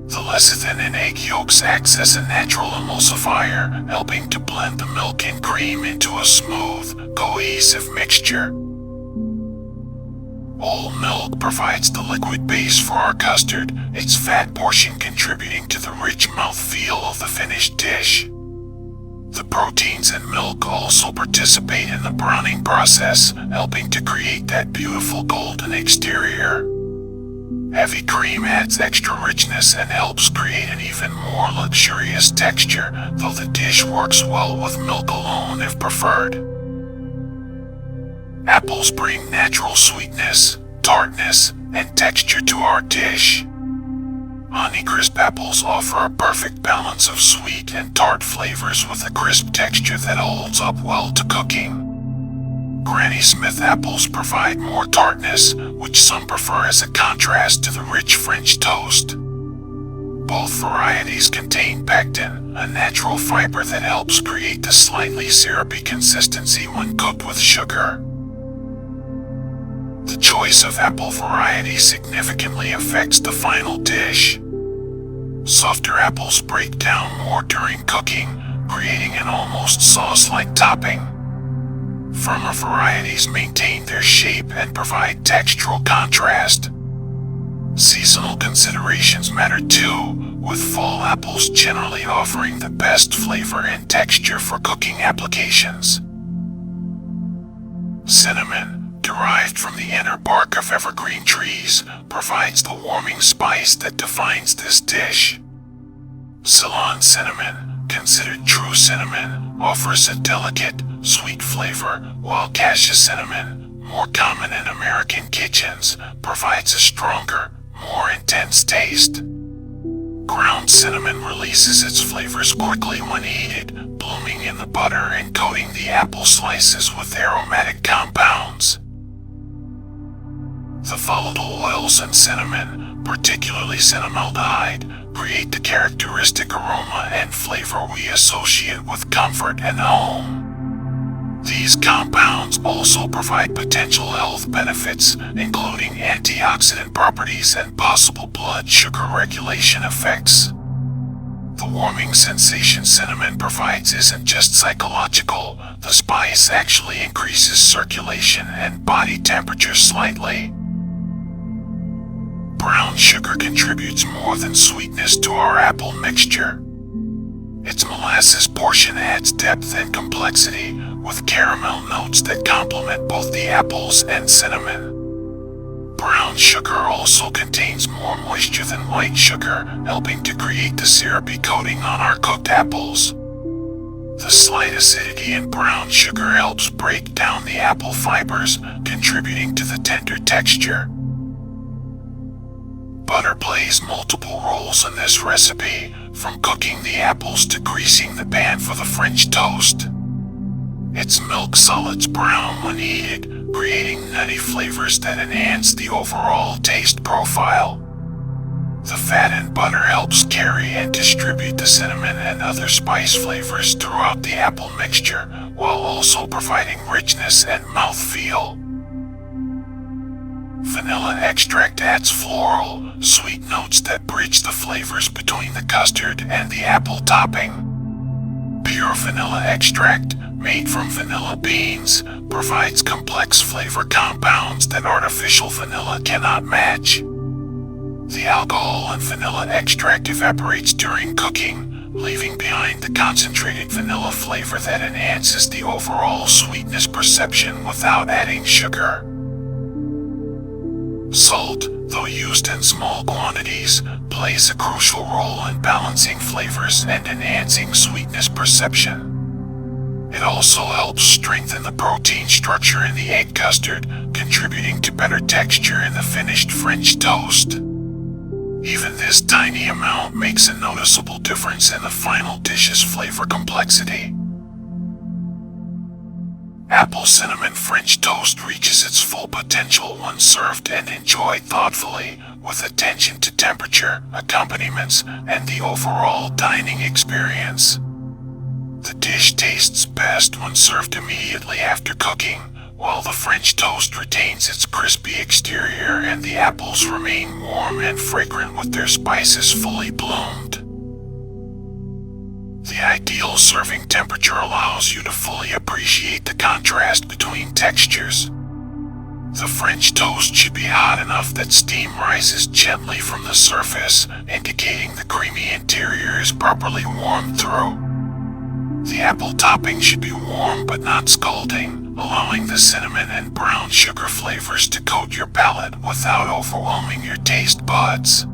The lecithin in egg yolks acts as a natural emulsifier, helping to blend the milk and cream into a smooth, cohesive mixture. Whole milk provides the liquid base for our custard, its fat portion contributing to the rich mouthfeel of the finished dish. The proteins in milk also participate in the browning process, helping to create that beautiful golden exterior. Heavy cream adds extra richness and helps create an even more luxurious texture, though the dish works well with milk alone if preferred. Apples bring natural sweetness, tartness, and texture to our dish. Honeycrisp apples offer a perfect balance of sweet and tart flavors with a crisp texture that holds up well to cooking. Granny Smith apples provide more tartness, which some prefer as a contrast to the rich French toast. Both varieties contain pectin, a natural fiber that helps create the slightly syrupy consistency when cooked with sugar. The choice of apple variety significantly affects the final dish. Softer apples break down more during cooking, creating an almost sauce-like topping. Firmer varieties maintain their shape and provide textural contrast. Seasonal considerations matter too, with fall apples generally offering the best flavor and texture for cooking applications. Cinnamon, derived from the inner bark of evergreen trees, provides the warming spice that defines this dish. Ceylon cinnamon, considered true cinnamon, offers a delicate, sweet flavor, while cassia cinnamon, more common in American kitchens, provides a stronger, more intense taste. Ground cinnamon releases its flavors quickly when heated, blooming in the butter and coating the apple slices with aromatic compounds. The volatile oils in cinnamon, particularly cinnamaldehyde, create the characteristic aroma and flavor we associate with comfort and home. These compounds also provide potential health benefits, including antioxidant properties and possible blood sugar regulation effects. The warming sensation cinnamon provides isn't just psychological, the spice actually increases circulation and body temperature slightly. Brown sugar contributes more than sweetness to our apple mixture. Its molasses portion adds depth and complexity, with caramel notes that complement both the apples and cinnamon. Brown sugar also contains more moisture than white sugar, helping to create the syrupy coating on our cooked apples. The slight acidity in brown sugar helps break down the apple fibers, contributing to the tender texture. Butter plays multiple roles in this recipe, from cooking the apples to greasing the pan for the French toast. Its milk solids brown when heated, creating nutty flavors that enhance the overall taste profile. The fat in butter helps carry and distribute the cinnamon and other spice flavors throughout the apple mixture, while also providing richness and mouthfeel. Vanilla extract adds floral, sweet notes that bridge the flavors between the custard and the apple topping. Pure vanilla extract, made from vanilla beans, provides complex flavor compounds that artificial vanilla cannot match. The alcohol in vanilla extract evaporates during cooking, leaving behind the concentrated vanilla flavor that enhances the overall sweetness perception without adding sugar. Salt, though used in small quantities, plays a crucial role in balancing flavors and enhancing sweetness perception. It also helps strengthen the protein structure in the egg custard, contributing to better texture in the finished French toast. Even this tiny amount makes a noticeable difference in the final dish's flavor complexity. Apple cinnamon French toast reaches its full potential when served and enjoyed thoughtfully, with attention to temperature, accompaniments, and the overall dining experience. The dish tastes best when served immediately after cooking, while the French toast retains its crispy exterior and the apples remain warm and fragrant with their spices fully bloomed. The ideal serving temperature allows you to fully appreciate the contrast between textures. The French toast should be hot enough that steam rises gently from the surface, indicating the creamy interior is properly warmed through. The apple topping should be warm but not scalding, allowing the cinnamon and brown sugar flavors to coat your palate without overwhelming your taste buds.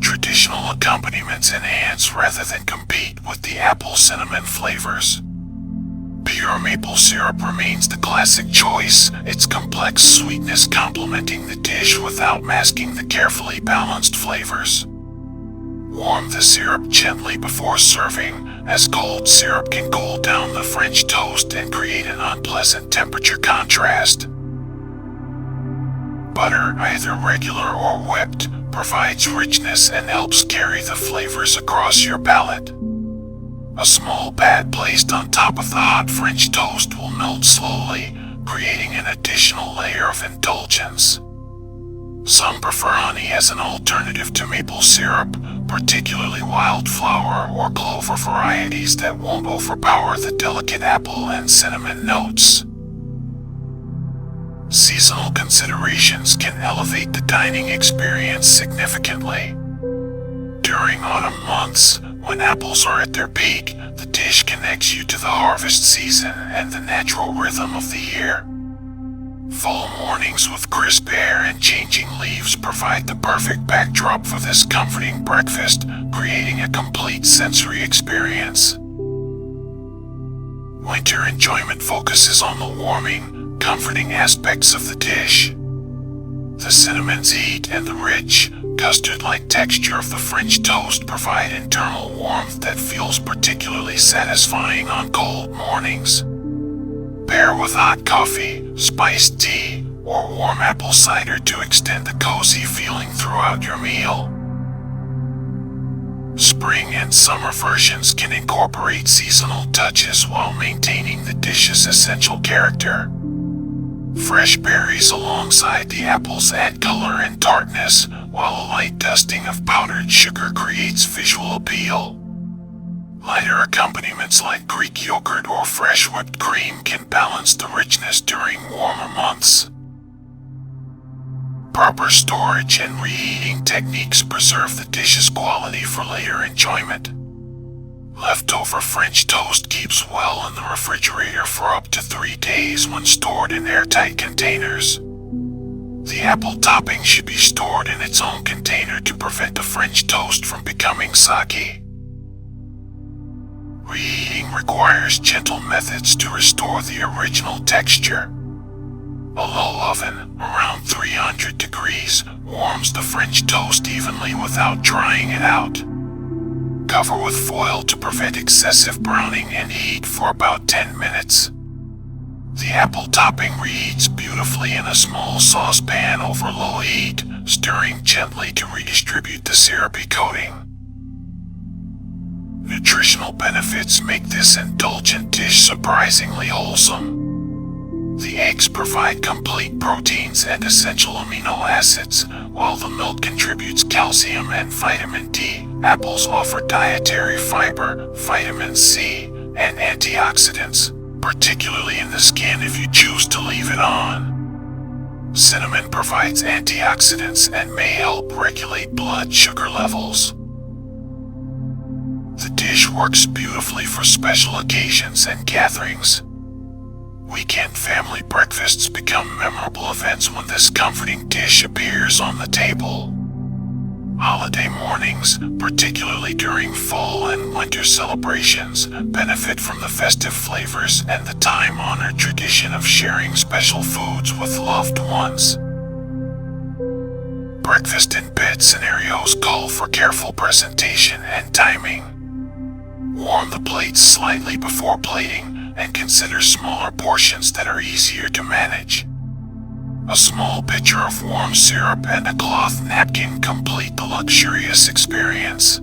Traditional accompaniments enhance rather than compete with the apple cinnamon flavors. Pure maple syrup remains the classic choice, its complex sweetness complementing the dish without masking the carefully balanced flavors. Warm the syrup gently before serving, as cold syrup can cool down the French toast and create an unpleasant temperature contrast. Butter, either regular or whipped, provides richness and helps carry the flavors across your palate. A small pad placed on top of the hot French toast will melt slowly, creating an additional layer of indulgence. Some prefer honey as an alternative to maple syrup, particularly wildflower or clover varieties that won't overpower the delicate apple and cinnamon notes. Seasonal considerations can elevate the dining experience significantly. During autumn months, when apples are at their peak, the dish connects you to the harvest season and the natural rhythm of the year. Fall mornings with crisp air and changing leaves provide the perfect backdrop for this comforting breakfast, creating a complete sensory experience. Winter enjoyment focuses on the warming, comforting aspects of the dish. The cinnamon's heat and the rich, custard-like texture of the French toast provide internal warmth that feels particularly satisfying on cold mornings. Pair with hot coffee, spiced tea, or warm apple cider to extend the cozy feeling throughout your meal. Spring and summer versions can incorporate seasonal touches while maintaining the dish's essential character. Fresh berries alongside the apples add color and tartness, while a light dusting of powdered sugar creates visual appeal. Lighter accompaniments like Greek yogurt or fresh whipped cream can balance the richness during warmer months. Proper storage and reheating techniques preserve the dish's quality for later enjoyment. Leftover French toast keeps well in the refrigerator for up to 3 days when stored in airtight containers. The apple topping should be stored in its own container to prevent the French toast from becoming soggy. Reheating requires gentle methods to restore the original texture. A low oven, around 300 degrees, warms the French toast evenly without drying it out. Cover with foil to prevent excessive browning and heat for about 10 minutes. The apple topping reheats beautifully in a small saucepan over low heat, stirring gently to redistribute the syrupy coating. Nutritional benefits make this indulgent dish surprisingly wholesome. The eggs provide complete proteins and essential amino acids, while the milk contributes calcium and vitamin D. Apples offer dietary fiber, vitamin C, and antioxidants, particularly in the skin if you choose to leave it on. Cinnamon provides antioxidants and may help regulate blood sugar levels. The dish works beautifully for special occasions and gatherings. Weekend family breakfasts become memorable events when this comforting dish appears on the table. Holiday mornings, particularly during fall and winter celebrations, benefit from the festive flavors and the time-honored tradition of sharing special foods with loved ones. Breakfast in bed scenarios call for careful presentation and timing. Warm the plates slightly before plating and consider smaller portions that are easier to manage. A small pitcher of warm syrup and a cloth napkin complete the luxurious experience.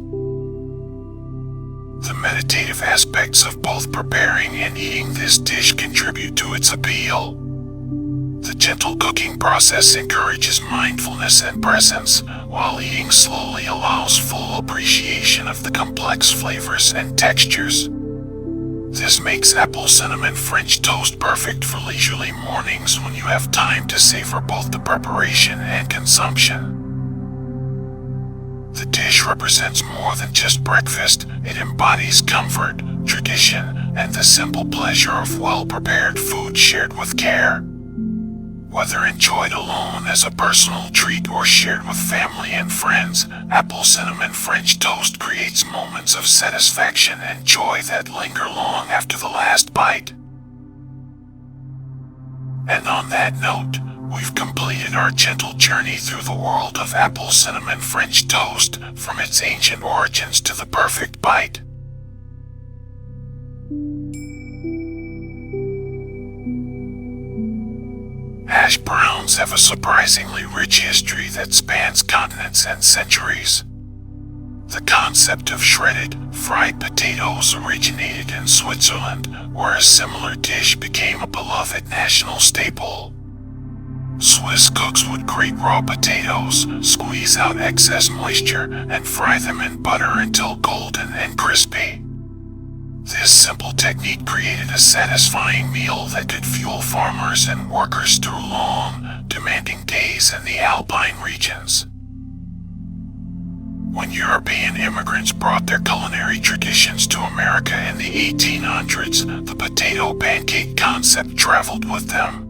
The meditative aspects of both preparing and eating this dish contribute to its appeal. The gentle cooking process encourages mindfulness and presence, while eating slowly allows full appreciation of the complex flavors and textures. This makes apple cinnamon French toast perfect for leisurely mornings when you have time to savor both the preparation and consumption. The dish represents more than just breakfast. It embodies comfort, tradition, and the simple pleasure of well-prepared food shared with care. Whether enjoyed alone as a personal treat or shared with family and friends, apple cinnamon French toast creates moments of satisfaction and joy that linger long after the last bite. And on that note, we've completed our gentle journey through the world of apple cinnamon French toast, from its ancient origins to the perfect bite. Hash browns have a surprisingly rich history that spans continents and centuries. The concept of shredded, fried potatoes originated in Switzerland, where a similar dish became a beloved national staple. Swiss cooks would grate raw potatoes, squeeze out excess moisture, and fry them in butter until golden and crispy. This simple technique created a satisfying meal that could fuel farmers and workers through long, demanding days in the alpine regions. When European immigrants brought their culinary traditions to America in the 1800s, the potato pancake concept traveled with them.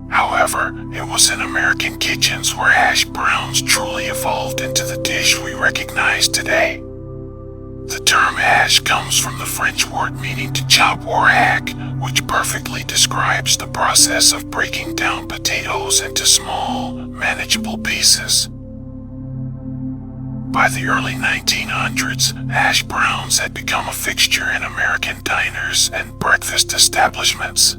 However, it was in American kitchens where hash browns truly evolved into the dish we recognize today. The term hash comes from the French word meaning to chop or hack, which perfectly describes the process of breaking down potatoes into small, manageable pieces. By the early 1900s, hash browns had become a fixture in American diners and breakfast establishments.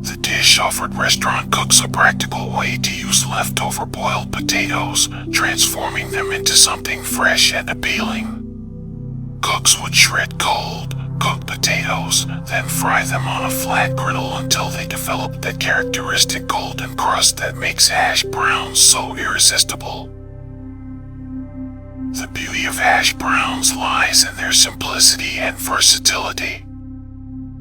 The dish offered restaurant cooks a practical way to use leftover boiled potatoes, transforming them into something fresh and appealing. Cooks would shred cold, cooked potatoes, then fry them on a flat griddle until they developed that characteristic golden crust that makes hash browns so irresistible. The beauty of hash browns lies in their simplicity and versatility.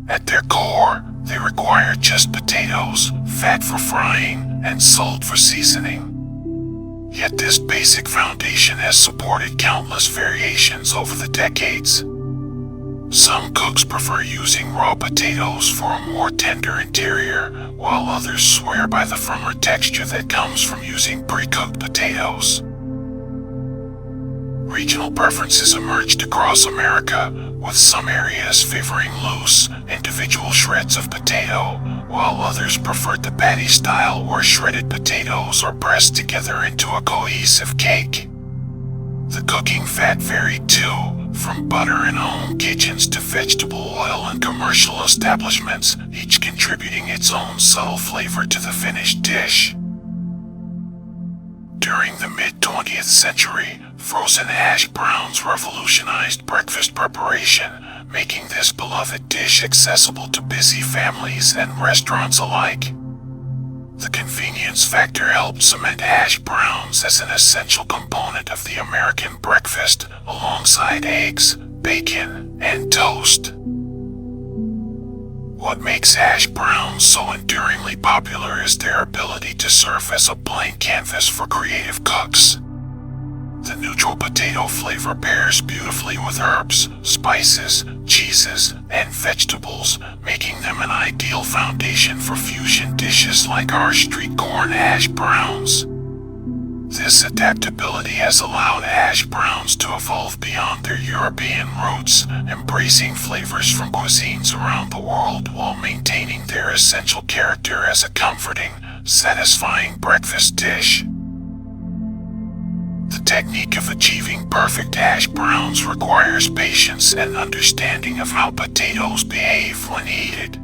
At their core, they require just potatoes, fat for frying, and salt for seasoning. Yet this basic foundation has supported countless variations over the decades. Some cooks prefer using raw potatoes for a more tender interior, while others swear by the firmer texture that comes from using pre-cooked potatoes. Regional preferences emerged across America, with some areas favoring loose, individual shreds of potato, while others preferred the patty style where shredded potatoes are pressed together into a cohesive cake. The cooking fat varied too, from butter in home kitchens to vegetable oil in commercial establishments, each contributing its own subtle flavor to the finished dish. During the mid-20th century, frozen hash browns revolutionized breakfast preparation, making this beloved dish accessible to busy families and restaurants alike. The convenience factor helped cement hash browns as an essential component of the American breakfast, alongside eggs, bacon, and toast. What makes hash browns so enduringly popular is their ability to serve as a blank canvas for creative cooks. The neutral potato flavor pairs beautifully with herbs, spices, cheeses, and vegetables, making them an ideal foundation for fusion dishes like our street corn hash browns. This adaptability has allowed hash browns to evolve beyond their European roots, embracing flavors from cuisines around the world while maintaining their essential character as a comforting, satisfying breakfast dish. The technique of achieving perfect hash browns requires patience and understanding of how potatoes behave when heated.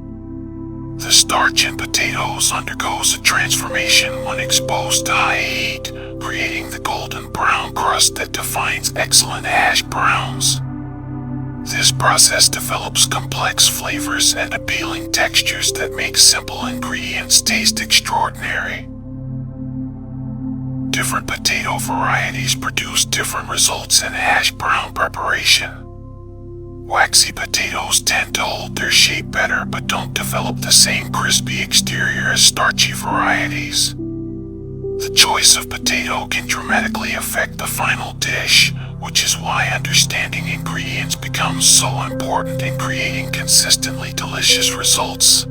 The starch in potatoes undergoes a transformation when exposed to high heat, creating the golden brown crust that defines excellent hash browns. This process develops complex flavors and appealing textures that make simple ingredients taste extraordinary. Different potato varieties produce different results in hash brown preparation. Waxy potatoes tend to hold their shape better but don't develop the same crispy exterior as starchy varieties. The choice of potato can dramatically affect the final dish, which is why understanding ingredients becomes so important in creating consistently delicious results.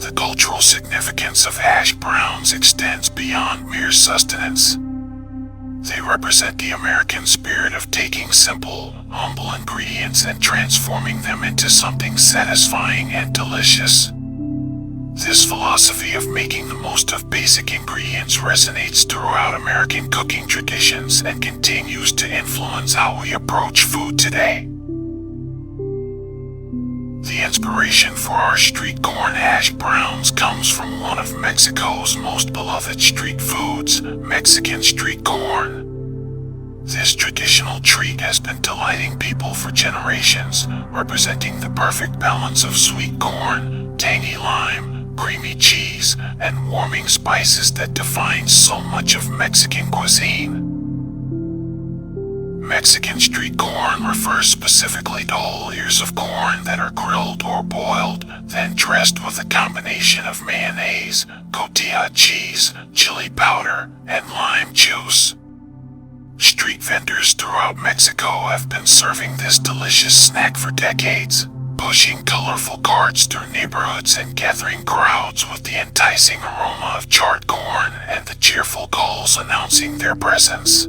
The cultural significance of hash browns extends beyond mere sustenance. They represent the American spirit of taking simple, humble ingredients and transforming them into something satisfying and delicious. This philosophy of making the most of basic ingredients resonates throughout American cooking traditions and continues to influence how we approach food today. The inspiration for our street corn hash browns comes from one of Mexico's most beloved street foods, Mexican street corn. This traditional treat has been delighting people for generations, representing the perfect balance of sweet corn, tangy lime, creamy cheese, and warming spices that define so much of Mexican cuisine. Mexican street corn refers specifically to whole ears of corn that are grilled or boiled, then dressed with a combination of mayonnaise, cotija cheese, chili powder, and lime juice. Street vendors throughout Mexico have been serving this delicious snack for decades, pushing colorful carts through neighborhoods and gathering crowds with the enticing aroma of charred corn and the cheerful calls announcing their presence.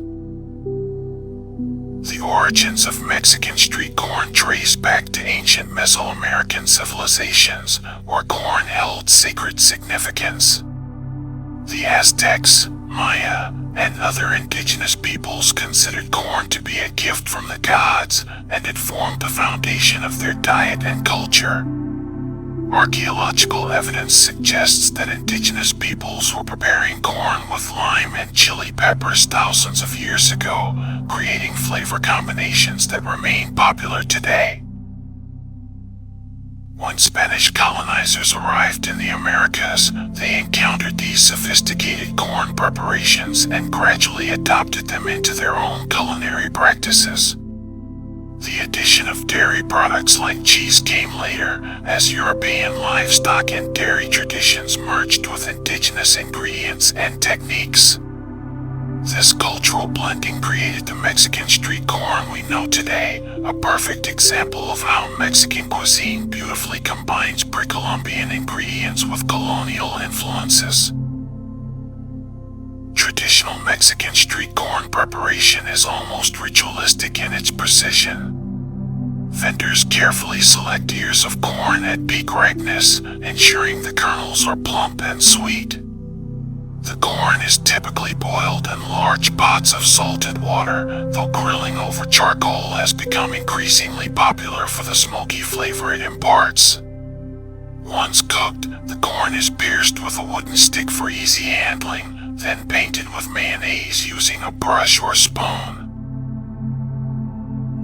The origins of Mexican street corn trace back to ancient Mesoamerican civilizations, where corn held sacred significance. The Aztecs, Maya, and other indigenous peoples considered corn to be a gift from the gods, and it formed the foundation of their diet and culture. Archaeological evidence suggests that indigenous peoples were preparing corn with lime and chili peppers thousands of years ago, creating flavor combinations that remain popular today. When Spanish colonizers arrived in the Americas, they encountered these sophisticated corn preparations and gradually adopted them into their own culinary practices. The addition of dairy products like cheese came later, as European livestock and dairy traditions merged with indigenous ingredients and techniques. This cultural blending created the Mexican street corn we know today, a perfect example of how Mexican cuisine beautifully combines pre-Columbian ingredients with colonial influences. Traditional Mexican street corn preparation is almost ritualistic in its precision. Vendors carefully select ears of corn at peak ripeness, ensuring the kernels are plump and sweet. The corn is typically boiled in large pots of salted water, though grilling over charcoal has become increasingly popular for the smoky flavor it imparts. Once cooked, the corn is pierced with a wooden stick for easy handling, then painted with mayonnaise using a brush or spoon.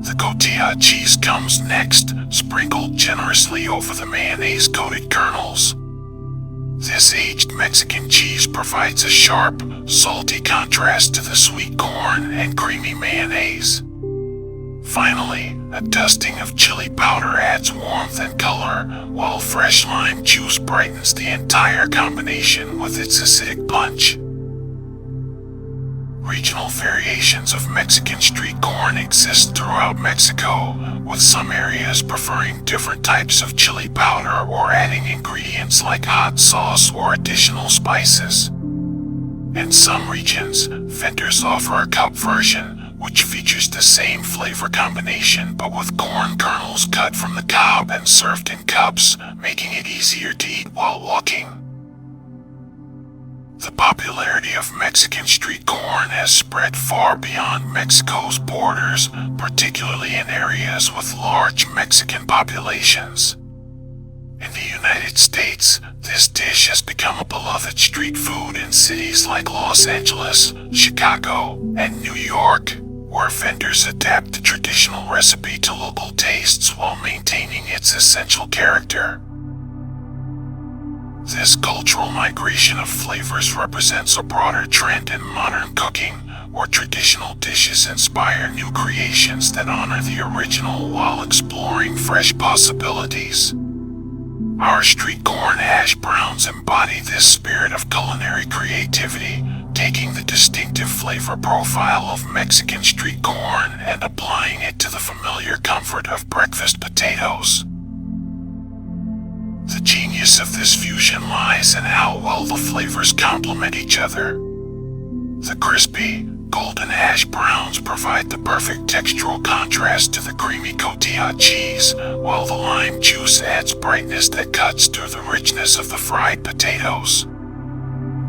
The cotija cheese comes next, sprinkled generously over the mayonnaise-coated kernels. This aged Mexican cheese provides a sharp, salty contrast to the sweet corn and creamy mayonnaise. Finally, a dusting of chili powder adds warmth and color, while fresh lime juice brightens the entire combination with its acidic punch. Regional variations of Mexican street corn exist throughout Mexico, with some areas preferring different types of chili powder or adding ingredients like hot sauce or additional spices. In some regions, vendors offer a cup version, which features the same flavor combination but with corn kernels cut from the cob and served in cups, making it easier to eat while walking. The popularity of Mexican street corn has spread far beyond Mexico's borders, particularly in areas with large Mexican populations. In the United States, this dish has become a beloved street food in cities like Los Angeles, Chicago, and New York, where vendors adapt the traditional recipe to local tastes while maintaining its essential character. This cultural migration of flavors represents a broader trend in modern cooking, where traditional dishes inspire new creations that honor the original while exploring fresh possibilities. Our street corn hash browns embody this spirit of culinary creativity, taking the distinctive flavor profile of Mexican street corn and applying it to the familiar comfort of breakfast potatoes. The genius of this fusion lies in how well the flavors complement each other. The crispy, golden hash browns provide the perfect textural contrast to the creamy cotija cheese, while the lime juice adds brightness that cuts through the richness of the fried potatoes.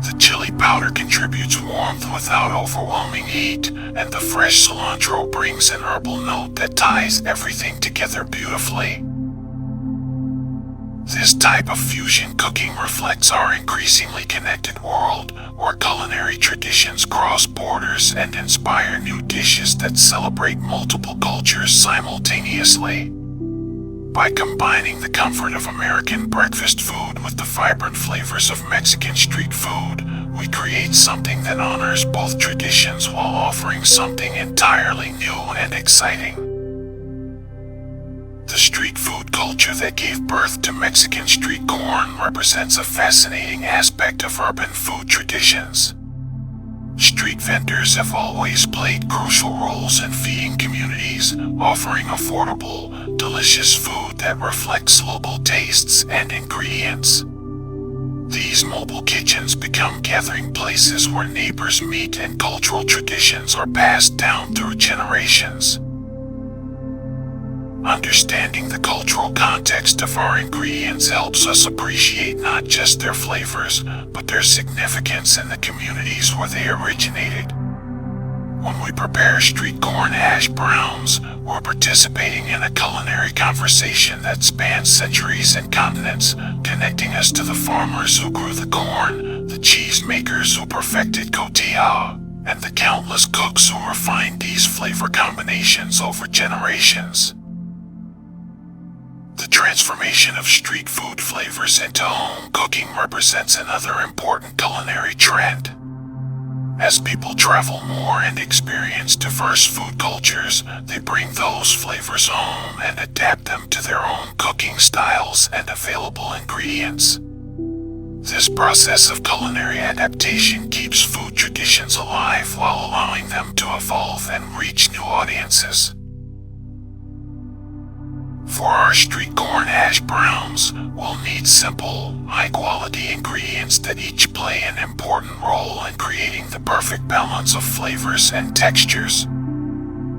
The chili powder contributes warmth without overwhelming heat, and the fresh cilantro brings an herbal note that ties everything together beautifully. This type of fusion cooking reflects our increasingly connected world, where culinary traditions cross borders and inspire new dishes that celebrate multiple cultures simultaneously. By combining the comfort of American breakfast food with the vibrant flavors of Mexican street food, we create something that honors both traditions while offering something entirely new and exciting. The street food culture that gave birth to Mexican street corn represents a fascinating aspect of urban food traditions. Street vendors have always played crucial roles in feeding communities, offering affordable, delicious food that reflects local tastes and ingredients. These mobile kitchens become gathering places where neighbors meet and cultural traditions are passed down through generations. Understanding the cultural context of our ingredients helps us appreciate not just their flavors, but their significance in the communities where they originated. When we prepare street corn hash browns, we're participating in a culinary conversation that spans centuries and continents, connecting us to the farmers who grew the corn, the cheese makers who perfected cotija, and the countless cooks who refined these flavor combinations over generations. The transformation of street food flavors into home cooking represents another important culinary trend. As people travel more and experience diverse food cultures, they bring those flavors home and adapt them to their own cooking styles and available ingredients. This process of culinary adaptation keeps food traditions alive while allowing them to evolve and reach new audiences. For our street corn hash browns, we'll need simple, high-quality ingredients that each play an important role in creating the perfect balance of flavors and textures.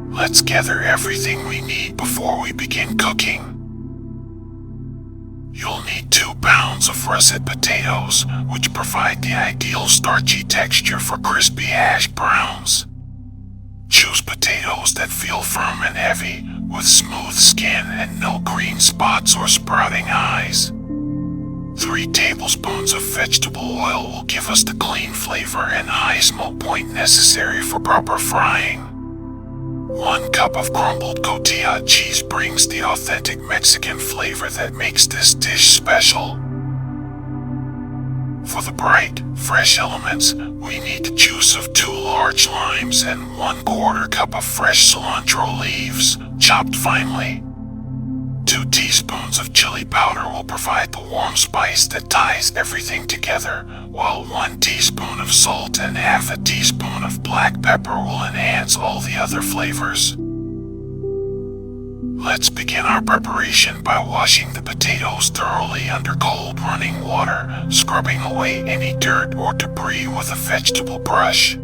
Let's gather everything we need before we begin cooking. You'll need 2 pounds of russet potatoes, which provide the ideal starchy texture for crispy hash browns. Choose potatoes that feel firm and heavy, with smooth skin and no green spots or sprouting eyes. 3 tablespoons of vegetable oil will give us the clean flavor and high smoke point necessary for proper frying. 1 cup of crumbled cotija cheese brings the authentic Mexican flavor that makes this dish special. For the bright, fresh elements, we need the juice of 2 large limes and 1/4 cup of fresh cilantro leaves, chopped finely. 2 teaspoons of chili powder will provide the warm spice that ties everything together, while 1 teaspoon of salt and half a teaspoon of black pepper will enhance all the other flavors. Let's begin our preparation by washing the potatoes thoroughly under cold running water, scrubbing away any dirt or debris with a vegetable brush.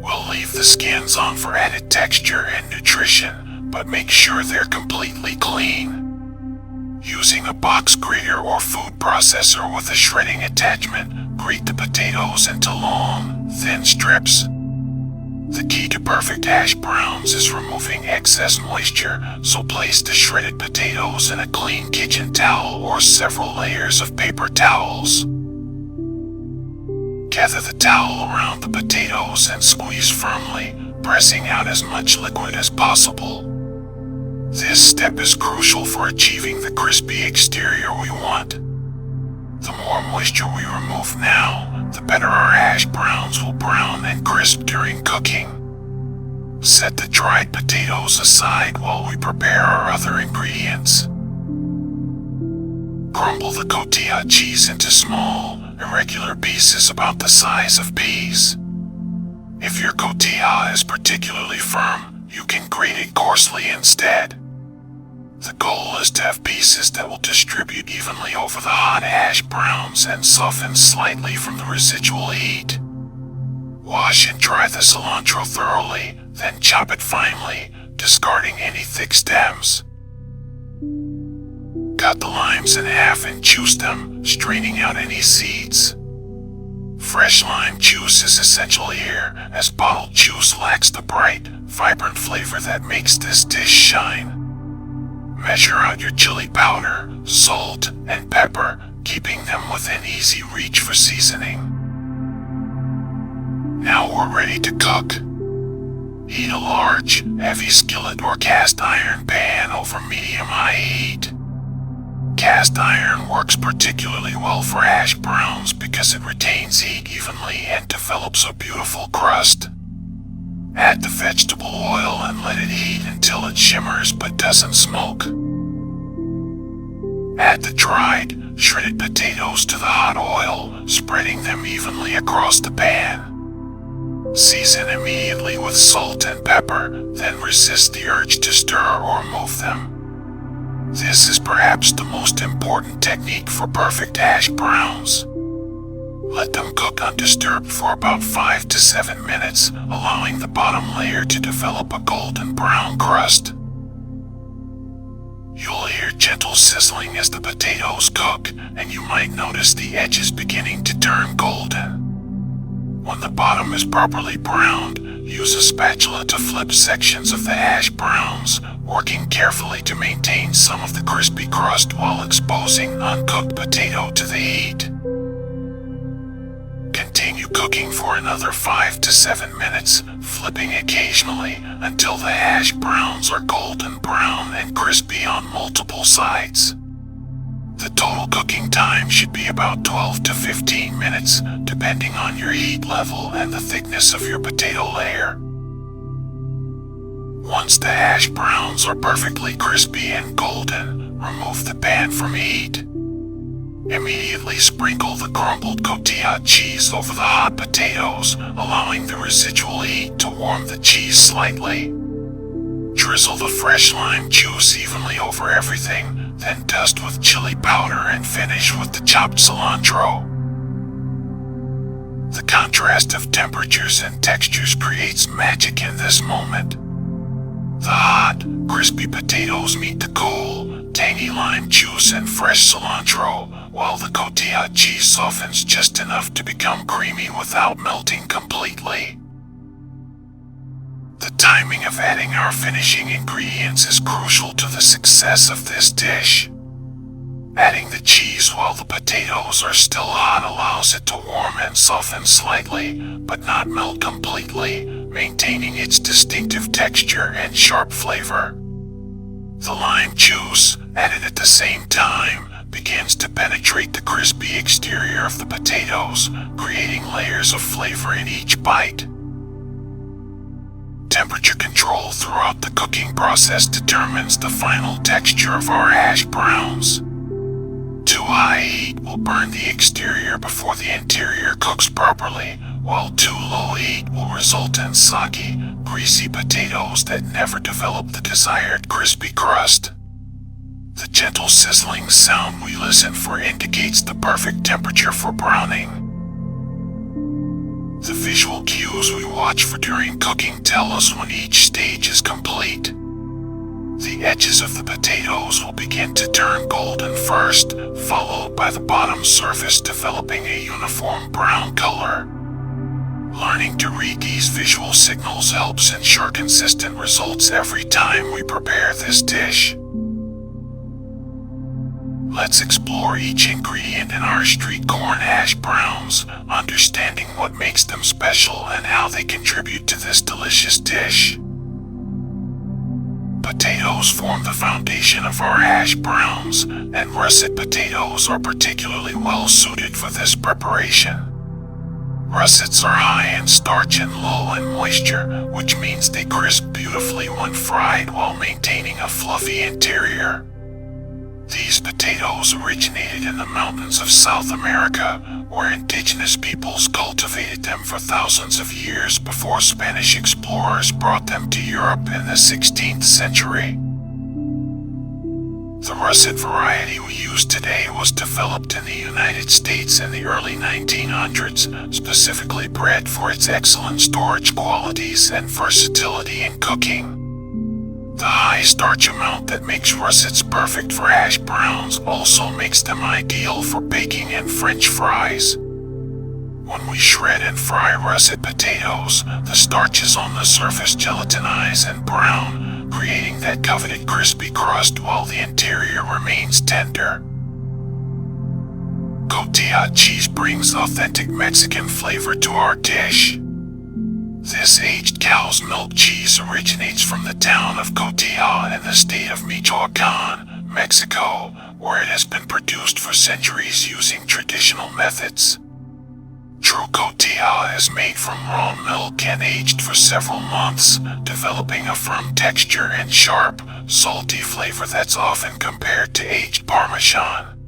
We'll leave the skins on for added texture and nutrition, but make sure they're completely clean. Using a box grater or food processor with a shredding attachment, grate the potatoes into long, thin strips. The key to perfect hash browns is removing excess moisture, so place the shredded potatoes in a clean kitchen towel or several layers of paper towels. Gather the towel around the potatoes and squeeze firmly, pressing out as much liquid as possible. This step is crucial for achieving the crispy exterior we want. The more moisture we remove now, the better our hash browns will brown and crisp during cooking. Set the dried potatoes aside while we prepare our other ingredients. Crumble the cotija cheese into small, irregular pieces about the size of peas. If your cotija is particularly firm, you can grate it coarsely instead. The goal is to have pieces that will distribute evenly over the hot hash browns and soften slightly from the residual heat. Wash and dry the cilantro thoroughly, then chop it finely, discarding any thick stems. Cut the limes in half and juice them, straining out any seeds. Fresh lime juice is essential here, as bottled juice lacks the bright, vibrant flavor that makes this dish shine. Measure out your chili powder, salt, and pepper, keeping them within easy reach for seasoning. Now we're ready to cook. Heat a large, heavy skillet or cast iron pan over medium-high heat. cast iron works particularly well for hash browns because it retains heat evenly and develops a beautiful crust. Add the vegetable oil and let it heat until it shimmers but doesn't smoke. Add the dried, shredded potatoes to the hot oil, spreading them evenly across the pan. Season immediately with salt and pepper, then resist the urge to stir or move them. This is perhaps the most important technique for perfect hash browns. Let them cook undisturbed for about 5 to 7 minutes, allowing the bottom layer to develop a golden brown crust. You'll hear gentle sizzling as the potatoes cook, and you might notice the edges beginning to turn golden. When the bottom is properly browned, use a spatula to flip sections of the hash browns, working carefully to maintain some of the crispy crust while exposing uncooked potato to the heat. Continue cooking for another 5 to 7 minutes, flipping occasionally until the hash browns are golden brown and crispy on multiple sides. The total cooking time should be about 12 to 15 minutes, depending on your heat level and the thickness of your potato layer. Once the hash browns are perfectly crispy and golden, remove the pan from heat. Immediately sprinkle the crumbled cotija cheese over the hot potatoes, allowing the residual heat to warm the cheese slightly. Drizzle the fresh lime juice evenly over everything, then dust with chili powder and finish with the chopped cilantro. The contrast of temperatures and textures creates magic in this moment. The hot, crispy potatoes meet the cool, tangy lime juice and fresh cilantro, while the cotija cheese softens just enough to become creamy without melting completely. The timing of adding our finishing ingredients is crucial to the success of this dish. Adding the cheese while the potatoes are still hot allows it to warm and soften slightly, but not melt completely, maintaining its distinctive texture and sharp flavor. The lime juice, added at the same time, begins to penetrate the crispy exterior of the potatoes, creating layers of flavor in each bite. Temperature control throughout the cooking process determines the final texture of our hash browns. Too high heat will burn the exterior before the interior cooks properly, while too low heat will result in soggy, greasy potatoes that never develop the desired crispy crust. The gentle sizzling sound we listen for indicates the perfect temperature for browning. The visual cues we watch for during cooking tell us when each stage is complete. The edges of the potatoes will begin to turn golden first, followed by the bottom surface developing a uniform brown color. Learning to read these visual signals helps ensure consistent results every time we prepare this dish. Let's explore each ingredient in our street corn hash browns, understanding what makes them special and how they contribute to this delicious dish. Potatoes form the foundation of our hash browns, and russet potatoes are particularly well suited for this preparation. Russets are high in starch and low in moisture, which means they crisp beautifully when fried while maintaining a fluffy interior. These potatoes originated in the mountains of South America, where indigenous peoples cultivated them for thousands of years before Spanish explorers brought them to Europe in the 16th century. The russet variety we use today was developed in the United States in the early 1900s, specifically bred for its excellent storage qualities and versatility in cooking. The high starch amount that makes russets perfect for hash browns also makes them ideal for baking and French fries. When we shred and fry russet potatoes, the starches on the surface gelatinize and brown, creating that coveted crispy crust while the interior remains tender. Cotija cheese brings authentic Mexican flavor to our dish. This aged cow's milk cheese originates from the town of Cotija in the state of Michoacan, Mexico, where it has been produced for centuries using traditional methods. True cotija is made from raw milk and aged for several months, developing a firm texture and sharp, salty flavor that's often compared to aged Parmesan.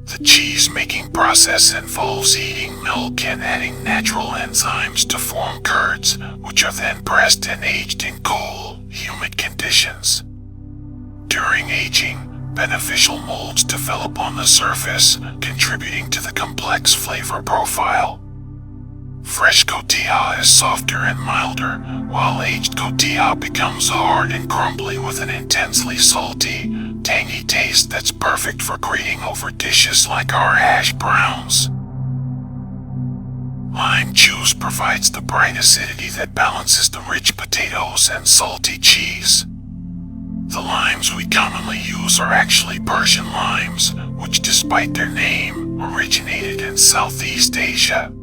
The cheese-making process involves heating milk and adding natural enzymes to form curds, which are then pressed and aged in cool, humid conditions. During aging, beneficial molds develop on the surface, contributing to the complex flavor profile. Fresh cotija is softer and milder, while aged cotija becomes hard and crumbly with an intensely salty, tangy taste that's perfect for grating over dishes like our hash browns. Lime juice provides the bright acidity that balances the rich potatoes and salty cheese. The limes we commonly use are actually Persian limes, which despite their name, originated in Southeast Asia.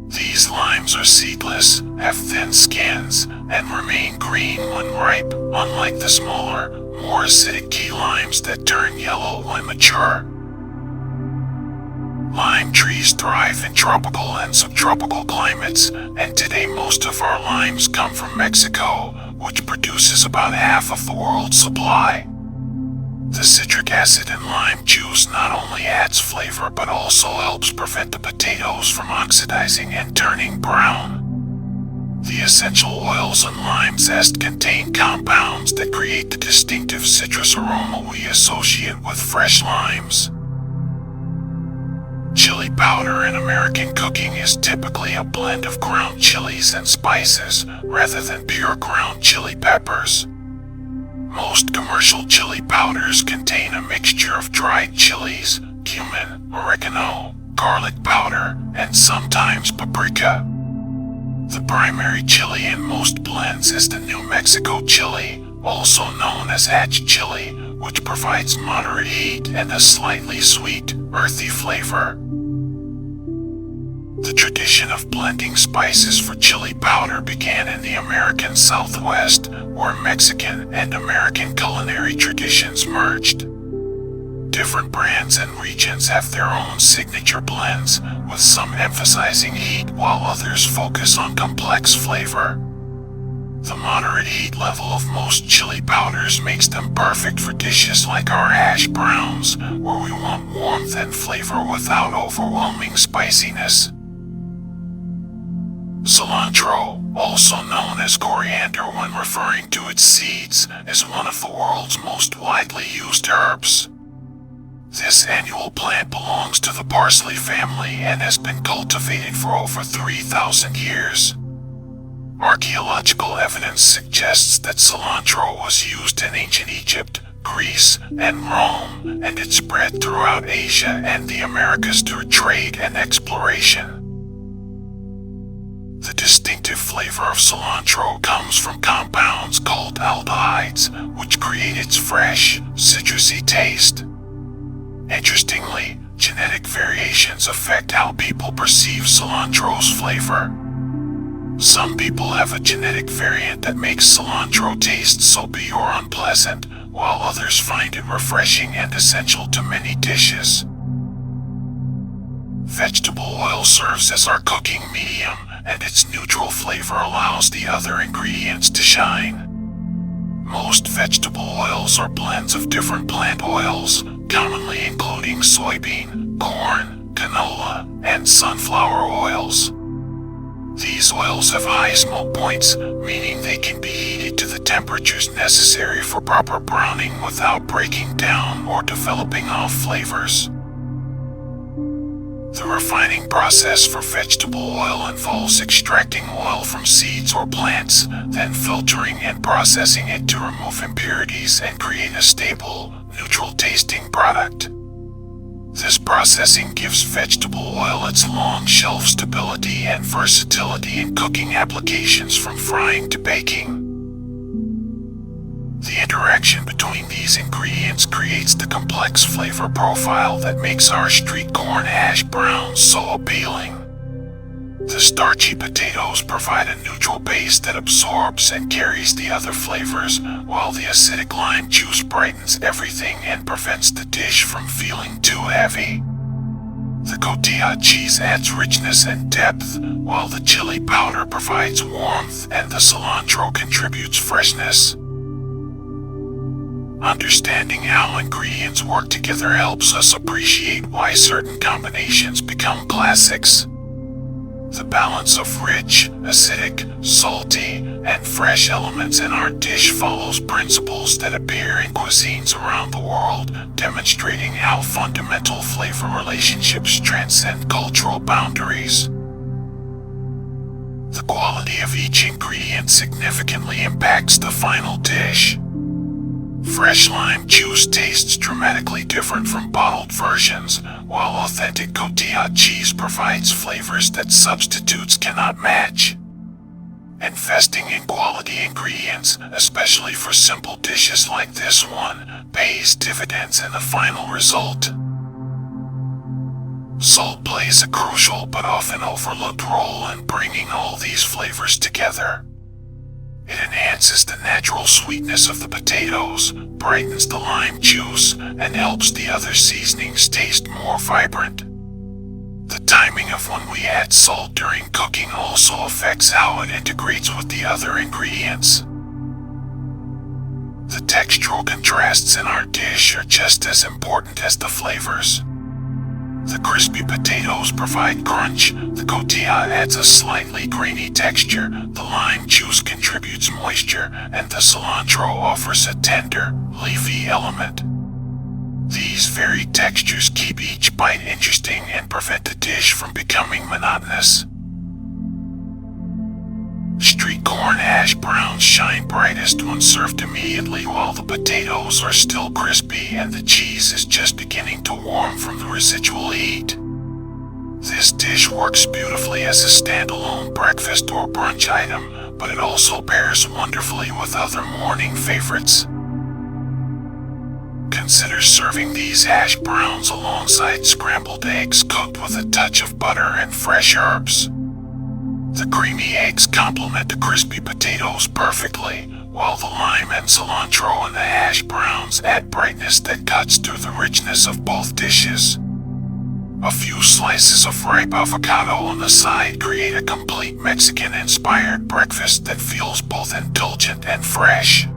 These limes are seedless, have thin skins, and remain green when ripe, unlike the smaller, more acidic key limes that turn yellow when mature. Lime trees thrive in tropical and subtropical climates, and today most of our limes come from Mexico, which produces about half of the world's supply. The citric acid in lime juice not only adds flavor but also helps prevent the potatoes from oxidizing and turning brown. The essential oils in lime zest contain compounds that create the distinctive citrus aroma we associate with fresh limes. Chili powder in American cooking is typically a blend of ground chilies and spices rather than pure ground chili peppers. Most commercial chili powders contain a mixture of dried chilies, cumin, oregano, garlic powder, and sometimes paprika. The primary chili in most blends is the New Mexico chili, also known as hatch chili, which provides moderate heat and a slightly sweet, earthy flavor. The tradition of blending spices for chili powder began in the American Southwest, where Mexican and American culinary traditions merged. Different brands and regions have their own signature blends, with some emphasizing heat while others focus on complex flavor. The moderate heat level of most chili powders makes them perfect for dishes like our hash browns, where we want warmth and flavor without overwhelming spiciness. Cilantro, also known as coriander when referring to its seeds, is one of the world's most widely used herbs. This annual plant belongs to the parsley family and has been cultivated for over 3,000 years. Archaeological evidence suggests that cilantro was used in ancient Egypt, Greece, and Rome, and it spread throughout Asia and the Americas through trade and exploration. The distinctive flavor of cilantro comes from compounds called aldehydes, which create its fresh, citrusy taste. Interestingly, genetic variations affect how people perceive cilantro's flavor. Some people have a genetic variant that makes cilantro taste soapy or unpleasant, while others find it refreshing and essential to many dishes. Vegetable oil serves as our cooking medium, and its neutral flavor allows the other ingredients to shine. Most vegetable oils are blends of different plant oils, commonly including soybean, corn, canola, and sunflower oils. These oils have high smoke points, meaning they can be heated to the temperatures necessary for proper browning without breaking down or developing off flavors. The refining process for vegetable oil involves extracting oil from seeds or plants, then filtering and processing it to remove impurities and create a stable, neutral-tasting product. This processing gives vegetable oil its long shelf stability and versatility in cooking applications from frying to baking. The interaction between these ingredients creates the complex flavor profile that makes our street corn hash browns so appealing. The starchy potatoes provide a neutral base that absorbs and carries the other flavors, while the acidic lime juice brightens everything and prevents the dish from feeling too heavy. The cotija cheese adds richness and depth, while the chili powder provides warmth and the cilantro contributes freshness. Understanding how ingredients work together helps us appreciate why certain combinations become classics. The balance of rich, acidic, salty, and fresh elements in our dish follows principles that appear in cuisines around the world, demonstrating how fundamental flavor relationships transcend cultural boundaries. The quality of each ingredient significantly impacts the final dish. Fresh lime juice tastes dramatically different from bottled versions, while authentic cotija cheese provides flavors that substitutes cannot match. Investing in quality ingredients, especially for simple dishes like this one, pays dividends in the final result. Salt plays a crucial but often overlooked role in bringing all these flavors together. It enhances the natural sweetness of the potatoes, brightens the lime juice, and helps the other seasonings taste more vibrant. The timing of when we add salt during cooking also affects how it integrates with the other ingredients. The textural contrasts in our dish are just as important as the flavors. The crispy potatoes provide crunch, the cotija adds a slightly grainy texture, the lime juice contributes moisture, and the cilantro offers a tender, leafy element. These varied textures keep each bite interesting and prevent the dish from becoming monotonous. Street corn hash browns shine brightest when served immediately while the potatoes are still crispy and the cheese is just beginning to warm from the residual heat. This dish works beautifully as a standalone breakfast or brunch item, but it also pairs wonderfully with other morning favorites. Consider serving these hash browns alongside scrambled eggs cooked with a touch of butter and fresh herbs. The creamy eggs complement the crispy potatoes perfectly, while the lime and cilantro in the hash browns add brightness that cuts through the richness of both dishes. A few slices of ripe avocado on the side create a complete Mexican-inspired breakfast that feels both indulgent and fresh.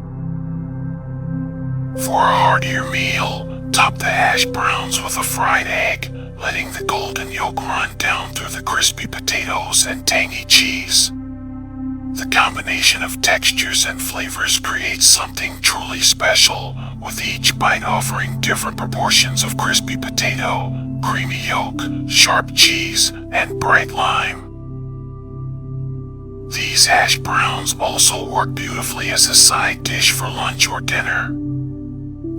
For a heartier meal, top the hash browns with a fried egg, letting the golden yolk run down through the crispy potatoes and tangy cheese. The combination of textures and flavors creates something truly special, with each bite offering different proportions of crispy potato, creamy yolk, sharp cheese, and bright lime. These hash browns also work beautifully as a side dish for lunch or dinner.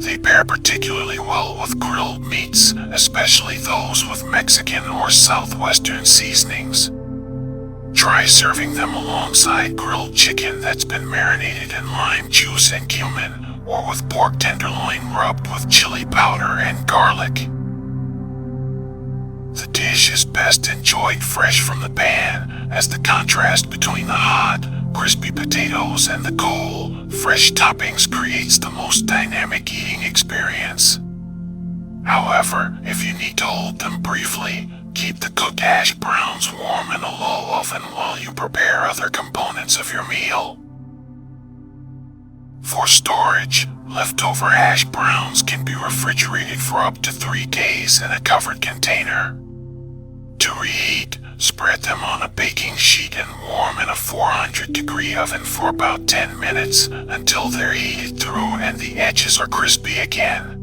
They pair particularly well with grilled meats, especially those with Mexican or Southwestern seasonings. Try serving them alongside grilled chicken that's been marinated in lime juice and cumin, or with pork tenderloin rubbed with chili powder and garlic. The dish is best enjoyed fresh from the pan, as the contrast between the hot, crispy potatoes and the cold, fresh toppings creates the most dynamic eating experience. However, if you need to hold them briefly, keep the cooked hash browns warm in a low oven while you prepare other components of your meal. For storage, leftover hash browns can be refrigerated for up to 3 days in a covered container. To reheat, spread them on a baking sheet and warm in a 400-degree oven for about 10 minutes until they're heated through and the edges are crispy again.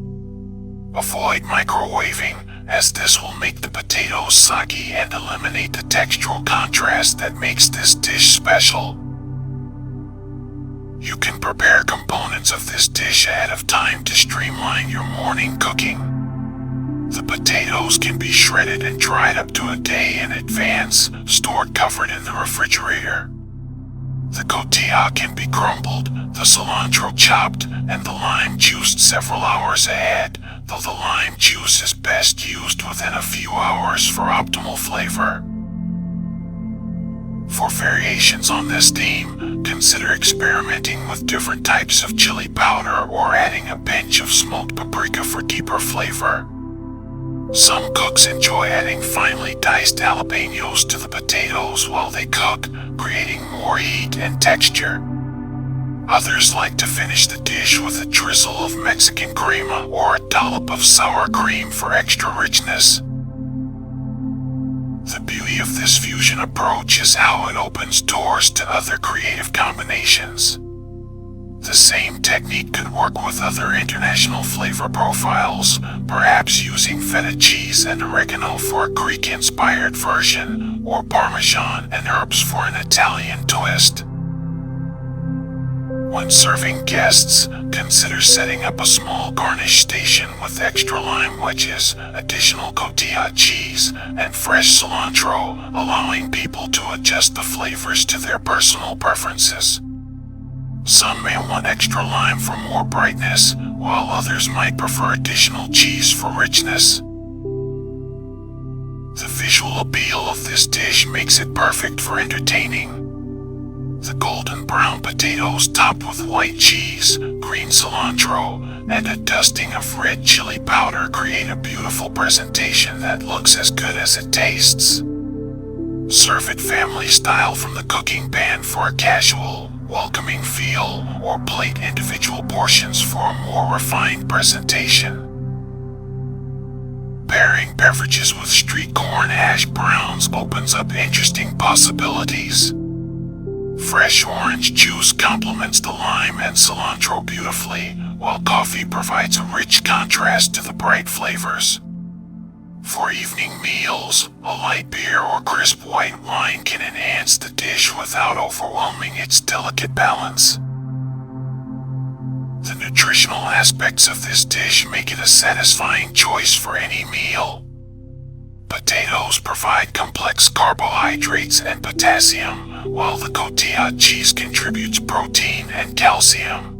Avoid microwaving, as this will make the potatoes soggy and eliminate the textural contrast that makes this dish special. You can prepare components of this dish ahead of time to streamline your morning cooking. The potatoes can be shredded and dried up to a day in advance, stored covered in the refrigerator. The cotija can be crumbled, the cilantro chopped, and the lime juiced several hours ahead, though the lime juice is best used within a few hours for optimal flavor. For variations on this theme, consider experimenting with different types of chili powder or adding a pinch of smoked paprika for deeper flavor. Some cooks enjoy adding finely diced jalapenos to the potatoes while they cook, creating more heat and texture. Others like to finish the dish with a drizzle of Mexican crema or a dollop of sour cream for extra richness. The beauty of this fusion approach is how it opens doors to other creative combinations. The same technique could work with other international flavor profiles, perhaps using feta cheese and oregano for a Greek-inspired version, or Parmesan and herbs for an Italian twist. When serving guests, consider setting up a small garnish station with extra lime wedges, additional cotija cheese, and fresh cilantro, allowing people to adjust the flavors to their personal preferences. Some may want extra lime for more brightness, while others might prefer additional cheese for richness. The visual appeal of this dish makes it perfect for entertaining. The golden brown potatoes topped with white cheese, green cilantro, and a dusting of red chili powder create a beautiful presentation that looks as good as it tastes. Serve it family style from the cooking pan for a casual, welcoming feel, or plate individual portions for a more refined presentation. Pairing beverages with street corn hash browns opens up interesting possibilities. Fresh orange juice complements the lime and cilantro beautifully, while coffee provides a rich contrast to the bright flavors. For evening meals, a light beer or crisp white wine can enhance the dish without overwhelming its delicate balance. The nutritional aspects of this dish make it a satisfying choice for any meal. Potatoes provide complex carbohydrates and potassium, while the cotija cheese contributes protein and calcium.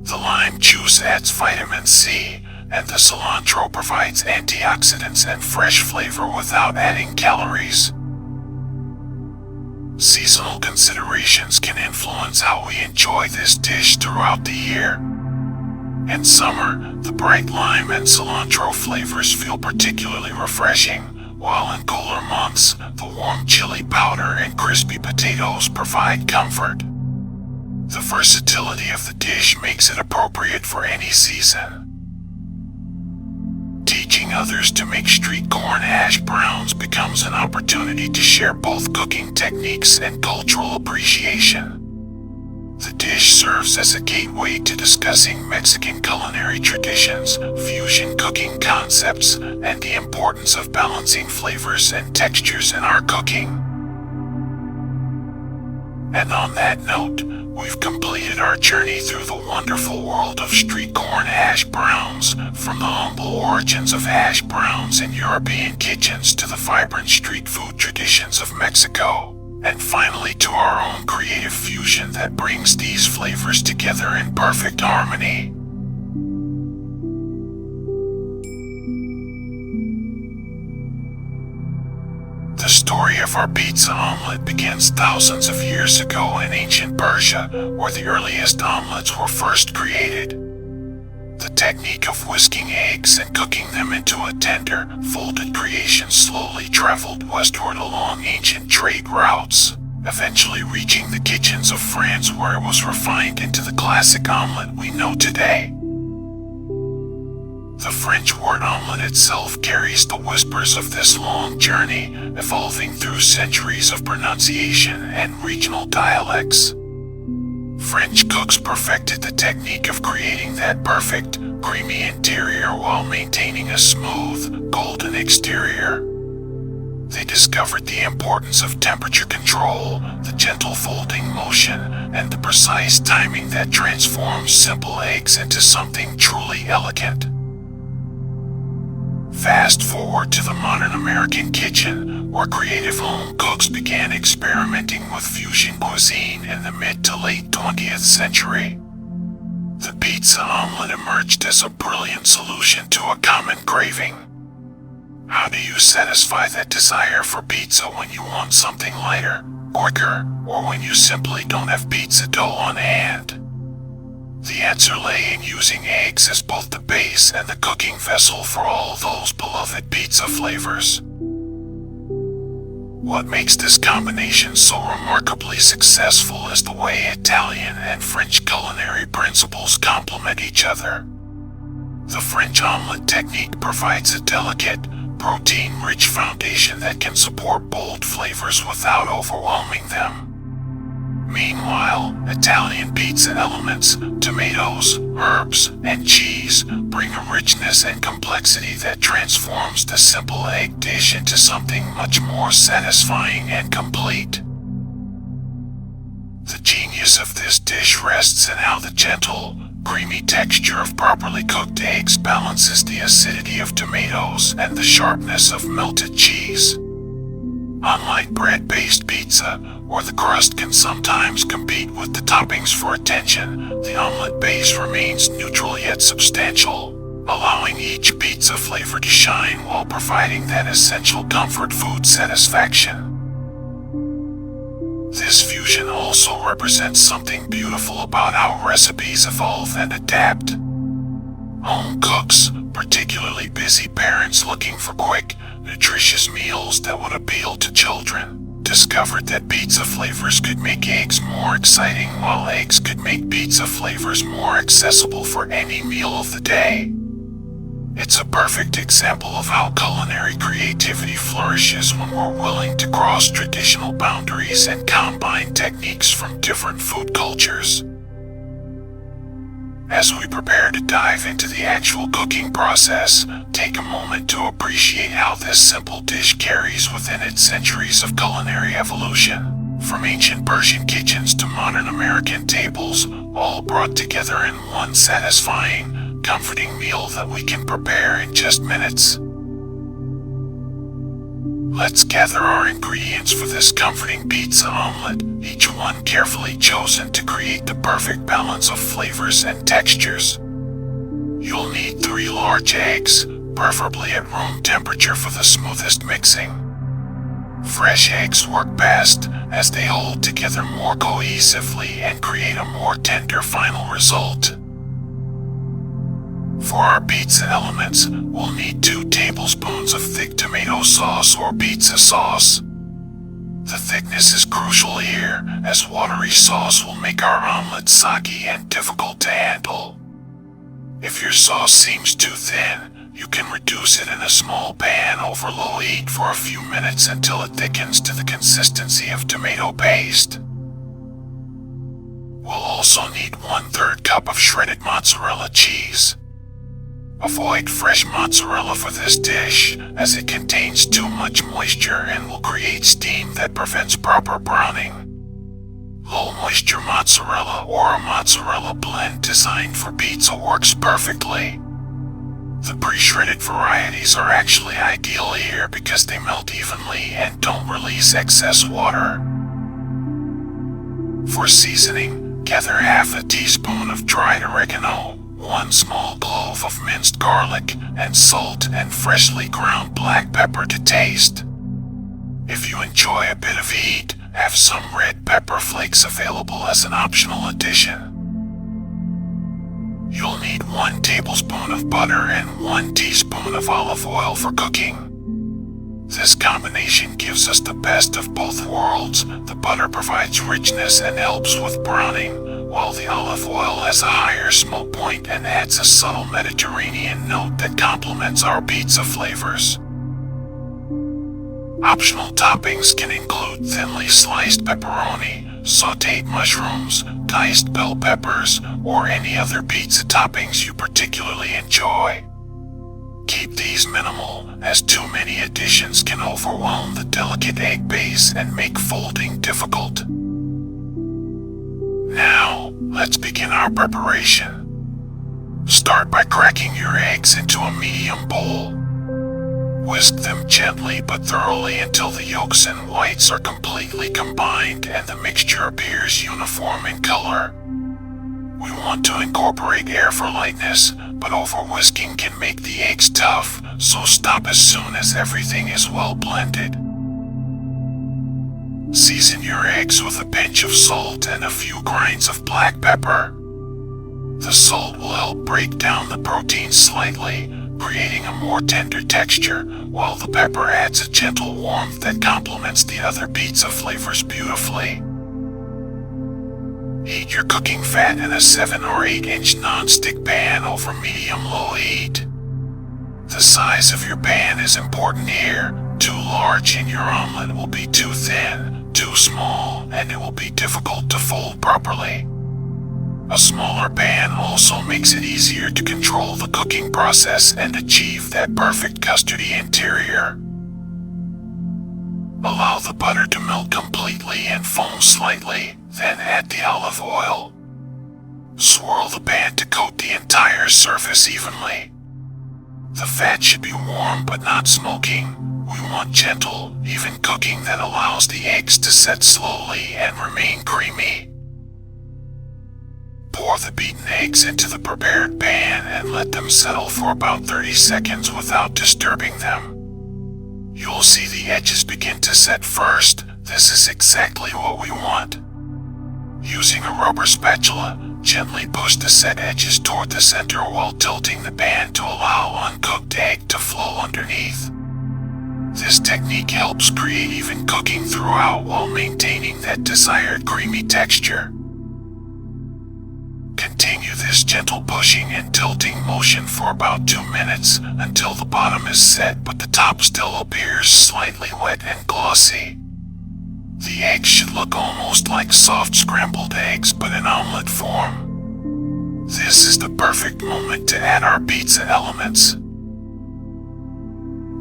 The lime juice adds vitamin C, and the cilantro provides antioxidants and fresh flavor without adding calories. Seasonal considerations can influence how we enjoy this dish throughout the year. In summer, the bright lime and cilantro flavors feel particularly refreshing, while in cooler months, the warm chili powder and crispy potatoes provide comfort. The versatility of the dish makes it appropriate for any season. Teaching others to make street corn hash browns becomes an opportunity to share both cooking techniques and cultural appreciation. The dish serves as a gateway to discussing Mexican culinary traditions, fusion cooking concepts, and the importance of balancing flavors and textures in our cooking. And on that note, we've completed our journey through the wonderful world of street corn hash browns, from the humble origins of hash browns in European kitchens to the vibrant street food traditions of Mexico, and finally to our own creative fusion that brings these flavors together in perfect harmony. The story of our pizza omelet begins thousands of years ago in ancient Persia, where the earliest omelets were first created. The technique of whisking eggs and cooking them into a tender, folded creation slowly traveled westward along ancient trade routes, eventually reaching the kitchens of France, where it was refined into the classic omelet we know today. The French word omelet itself carries the whispers of this long journey, evolving through centuries of pronunciation and regional dialects. French cooks perfected the technique of creating that perfect, creamy interior while maintaining a smooth, golden exterior. They discovered the importance of temperature control, the gentle folding motion, and the precise timing that transforms simple eggs into something truly elegant. Fast forward to the modern American kitchen, where creative home cooks began experimenting with fusion cuisine in the mid to late 20th century. The pizza omelet emerged as a brilliant solution to a common craving. How do you satisfy that desire for pizza when you want something lighter, quicker, or when you simply don't have pizza dough on hand? The answer lay in using eggs as both the base and the cooking vessel for all those beloved pizza flavors. What makes this combination so remarkably successful is the way Italian and French culinary principles complement each other. The French omelet technique provides a delicate, protein-rich foundation that can support bold flavors without overwhelming them. Meanwhile, Italian pizza elements, tomatoes, herbs, and cheese bring a richness and complexity that transforms the simple egg dish into something much more satisfying and complete. The genius of this dish rests in how the gentle, creamy texture of properly cooked eggs balances the acidity of tomatoes and the sharpness of melted cheese. Unlike bread-based pizza, where the crust can sometimes compete with the toppings for attention, the omelet base remains neutral yet substantial, allowing each pizza flavor to shine while providing that essential comfort food satisfaction. This fusion also represents something beautiful about how recipes evolve and adapt. Home cooks, particularly busy parents looking for quick, nutritious meals that would appeal to children, discovered that pizza flavors could make eggs more exciting while eggs could make pizza flavors more accessible for any meal of the day. It's a perfect example of how culinary creativity flourishes when we're willing to cross traditional boundaries and combine techniques from different food cultures. As we prepare to dive into the actual cooking process, take a moment to appreciate how this simple dish carries within it centuries of culinary evolution. From ancient Persian kitchens to modern American tables, all brought together in one satisfying, comforting meal that we can prepare in just minutes. Let's gather our ingredients for this comforting pizza omelet, each one carefully chosen to create the perfect balance of flavors and textures. You'll need 3 large eggs, preferably at room temperature for the smoothest mixing. Fresh eggs work best, as they hold together more cohesively and create a more tender final result. For our pizza elements, we'll need 2 tablespoons of thick tomato sauce or pizza sauce. The thickness is crucial here, as watery sauce will make our omelet soggy and difficult to handle. If your sauce seems too thin, you can reduce it in a small pan over low heat for a few minutes until it thickens to the consistency of tomato paste. We'll also need 1/3 cup of shredded mozzarella cheese. Avoid fresh mozzarella for this dish, as it contains too much moisture and will create steam that prevents proper browning. Low moisture mozzarella or a mozzarella blend designed for pizza works perfectly. The pre-shredded varieties are actually ideal here because they melt evenly and don't release excess water. For seasoning, gather half a teaspoon of dried oregano, 1 small clove of minced garlic, and salt and freshly ground black pepper to taste. If you enjoy a bit of heat, have some red pepper flakes available as an optional addition. You'll need 1 tablespoon of butter and 1 teaspoon of olive oil for cooking. This combination gives us the best of both worlds. The butter provides richness and helps with browning, while the olive oil has a higher smoke point and adds a subtle Mediterranean note that complements our pizza flavors. Optional toppings can include thinly sliced pepperoni, sautéed mushrooms, diced bell peppers, or any other pizza toppings you particularly enjoy. Keep these minimal, as too many additions can overwhelm the delicate egg base and make folding difficult. Now, let's begin our preparation. Start by cracking your eggs into a medium bowl. Whisk them gently but thoroughly until the yolks and whites are completely combined and the mixture appears uniform in color. We want to incorporate air for lightness, but over-whisking can make the eggs tough, so stop as soon as everything is well blended. Season your eggs with a pinch of salt and a few grinds of black pepper. The salt will help break down the protein slightly, creating a more tender texture, while the pepper adds a gentle warmth that complements the other pizza flavors beautifully. Heat your cooking fat in a 7 or 8 inch non-stick pan over medium-low heat. The size of your pan is important here. Too large and your omelet will be too thin, too small, and it will be difficult to fold properly. A smaller pan also makes it easier to control the cooking process and achieve that perfect custardy interior. Allow the butter to melt completely and foam slightly, then add the olive oil. Swirl the pan to coat the entire surface evenly. The fat should be warm but not smoking. We want gentle, even cooking that allows the eggs to set slowly and remain creamy. Pour the beaten eggs into the prepared pan and let them settle for about 30 seconds without disturbing them. You'll see the edges begin to set first. This is exactly what we want. Using a rubber spatula, gently push the set edges toward the center while tilting the pan to allow uncooked egg to flow underneath. This technique helps create even cooking throughout while maintaining that desired creamy texture. Continue this gentle pushing and tilting motion for about 2 minutes until the bottom is set but the top still appears slightly wet and glossy. The eggs should look almost like soft scrambled eggs but in omelet form. This is the perfect moment to add our pizza elements.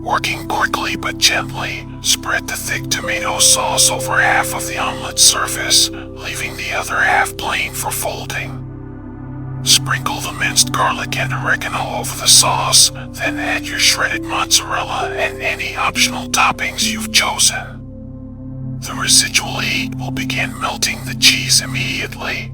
Working quickly but gently, spread the thick tomato sauce over half of the omelet surface, leaving the other half plain for folding. Sprinkle the minced garlic and oregano over the sauce, then add your shredded mozzarella and any optional toppings you've chosen. The residual heat will begin melting the cheese immediately.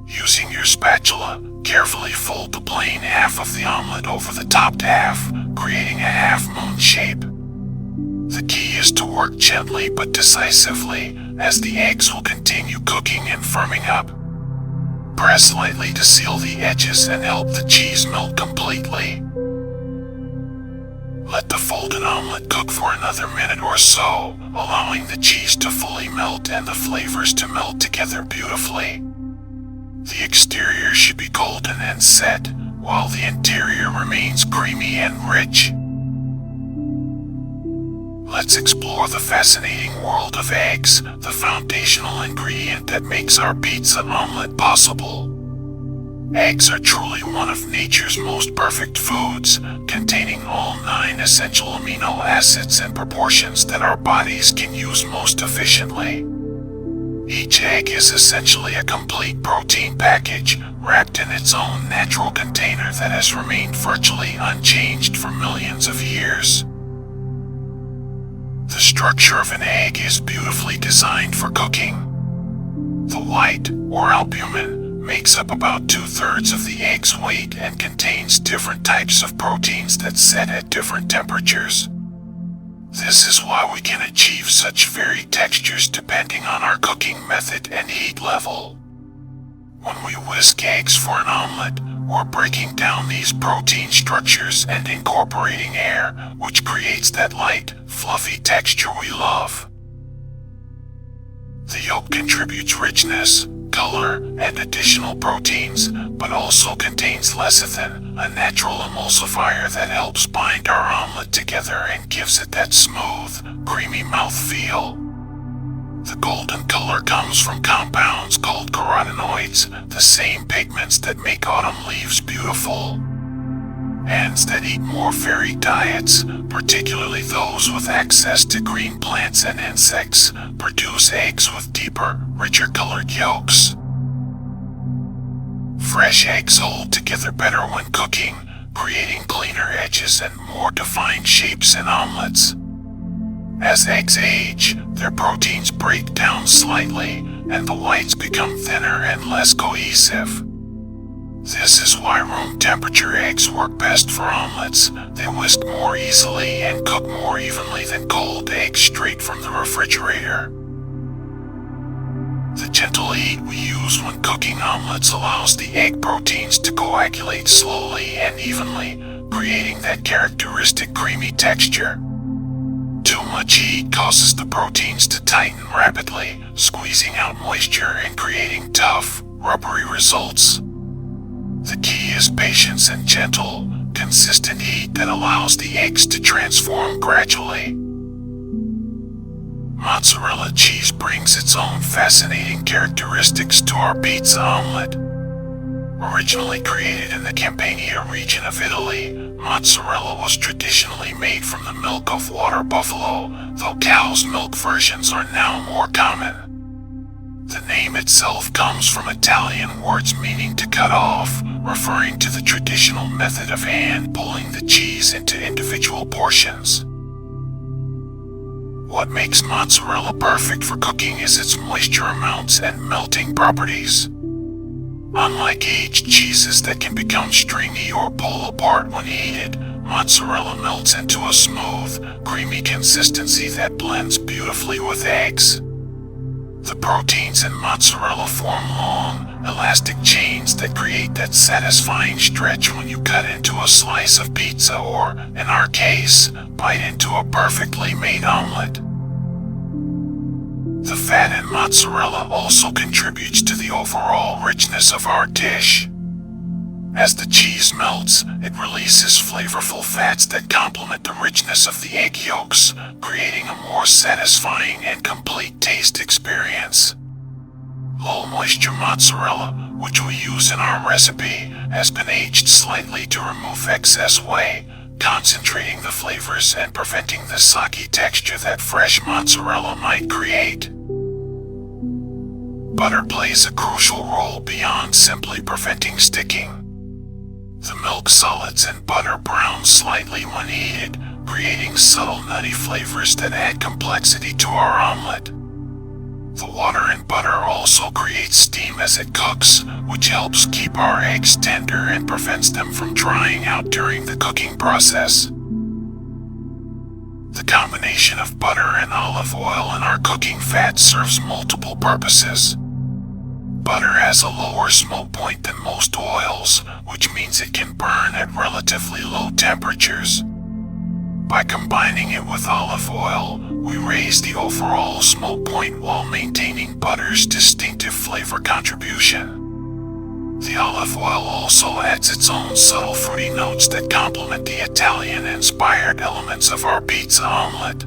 Using your spatula, carefully fold the plain half of the omelet over the topped half, creating a half-moon shape. The key is to work gently but decisively, as the eggs will continue cooking and firming up. Press lightly to seal the edges and help the cheese melt completely. Let the folded omelet cook for another minute or so, allowing the cheese to fully melt and the flavors to melt together beautifully. The exterior should be golden and set, while the interior remains creamy and rich. Let's explore the fascinating world of eggs, the foundational ingredient that makes our pizza omelet possible. Eggs are truly one of nature's most perfect foods, containing all 9 essential amino acids in proportions that our bodies can use most efficiently. Each egg is essentially a complete protein package, wrapped in its own natural container that has remained virtually unchanged for millions of years. The structure of an egg is beautifully designed for cooking. The white, or albumin, makes up about 2/3 of the egg's weight and contains different types of proteins that set at different temperatures. This is why we can achieve such varied textures depending on our cooking method and heat level. When we whisk eggs for an omelet, we're breaking down these protein structures and incorporating air, which creates that light, fluffy texture we love. The yolk contributes richness, color, and additional proteins, but also contains lecithin, a natural emulsifier that helps bind our omelet together and gives it that smooth, creamy mouthfeel. The golden color comes from compounds called carotenoids, the same pigments that make autumn leaves beautiful. Hens that eat more varied diets, particularly those with access to green plants and insects, produce eggs with deeper, richer colored yolks. Fresh eggs hold together better when cooking, creating cleaner edges and more defined shapes in omelets. As eggs age, their proteins break down slightly, and the whites become thinner and less cohesive. This is why room temperature eggs work best for omelets. They whisk more easily and cook more evenly than cold eggs straight from the refrigerator. The gentle heat we use when cooking omelets allows the egg proteins to coagulate slowly and evenly, creating that characteristic creamy texture. Too much heat causes the proteins to tighten rapidly, squeezing out moisture and creating tough, rubbery results. The key is patience and gentle, consistent heat that allows the eggs to transform gradually. Mozzarella cheese brings its own fascinating characteristics to our pizza omelet. Originally created in the Campania region of Italy, mozzarella was traditionally made from the milk of water buffalo, though cow's milk versions are now more common. The name itself comes from Italian words meaning to cut off, referring to the traditional method of hand pulling the cheese into individual portions. What makes mozzarella perfect for cooking is its moisture amounts and melting properties. Unlike aged cheeses that can become stringy or pull apart when heated, mozzarella melts into a smooth, creamy consistency that blends beautifully with eggs. The proteins in mozzarella form long, elastic chains that create that satisfying stretch when you cut into a slice of pizza or, in our case, bite into a perfectly made omelet. The fat in mozzarella also contributes to the overall richness of our dish. As the cheese melts, it releases flavorful fats that complement the richness of the egg yolks, creating a more satisfying and complete taste experience. Low-moisture mozzarella, which we use in our recipe, has been aged slightly to remove excess whey, concentrating the flavors and preventing the soggy texture that fresh mozzarella might create. Butter plays a crucial role beyond simply preventing sticking. The milk solids in butter brown slightly when heated, creating subtle nutty flavors that add complexity to our omelet. The water in butter also creates steam as it cooks, which helps keep our eggs tender and prevents them from drying out during the cooking process. The combination of butter and olive oil in our cooking fat serves multiple purposes. Butter has a lower smoke point than most oils, which means it can burn at relatively low temperatures. By combining it with olive oil, we raise the overall smoke point while maintaining butter's distinctive flavor contribution. The olive oil also adds its own subtle fruity notes that complement the Italian-inspired elements of our pizza omelet.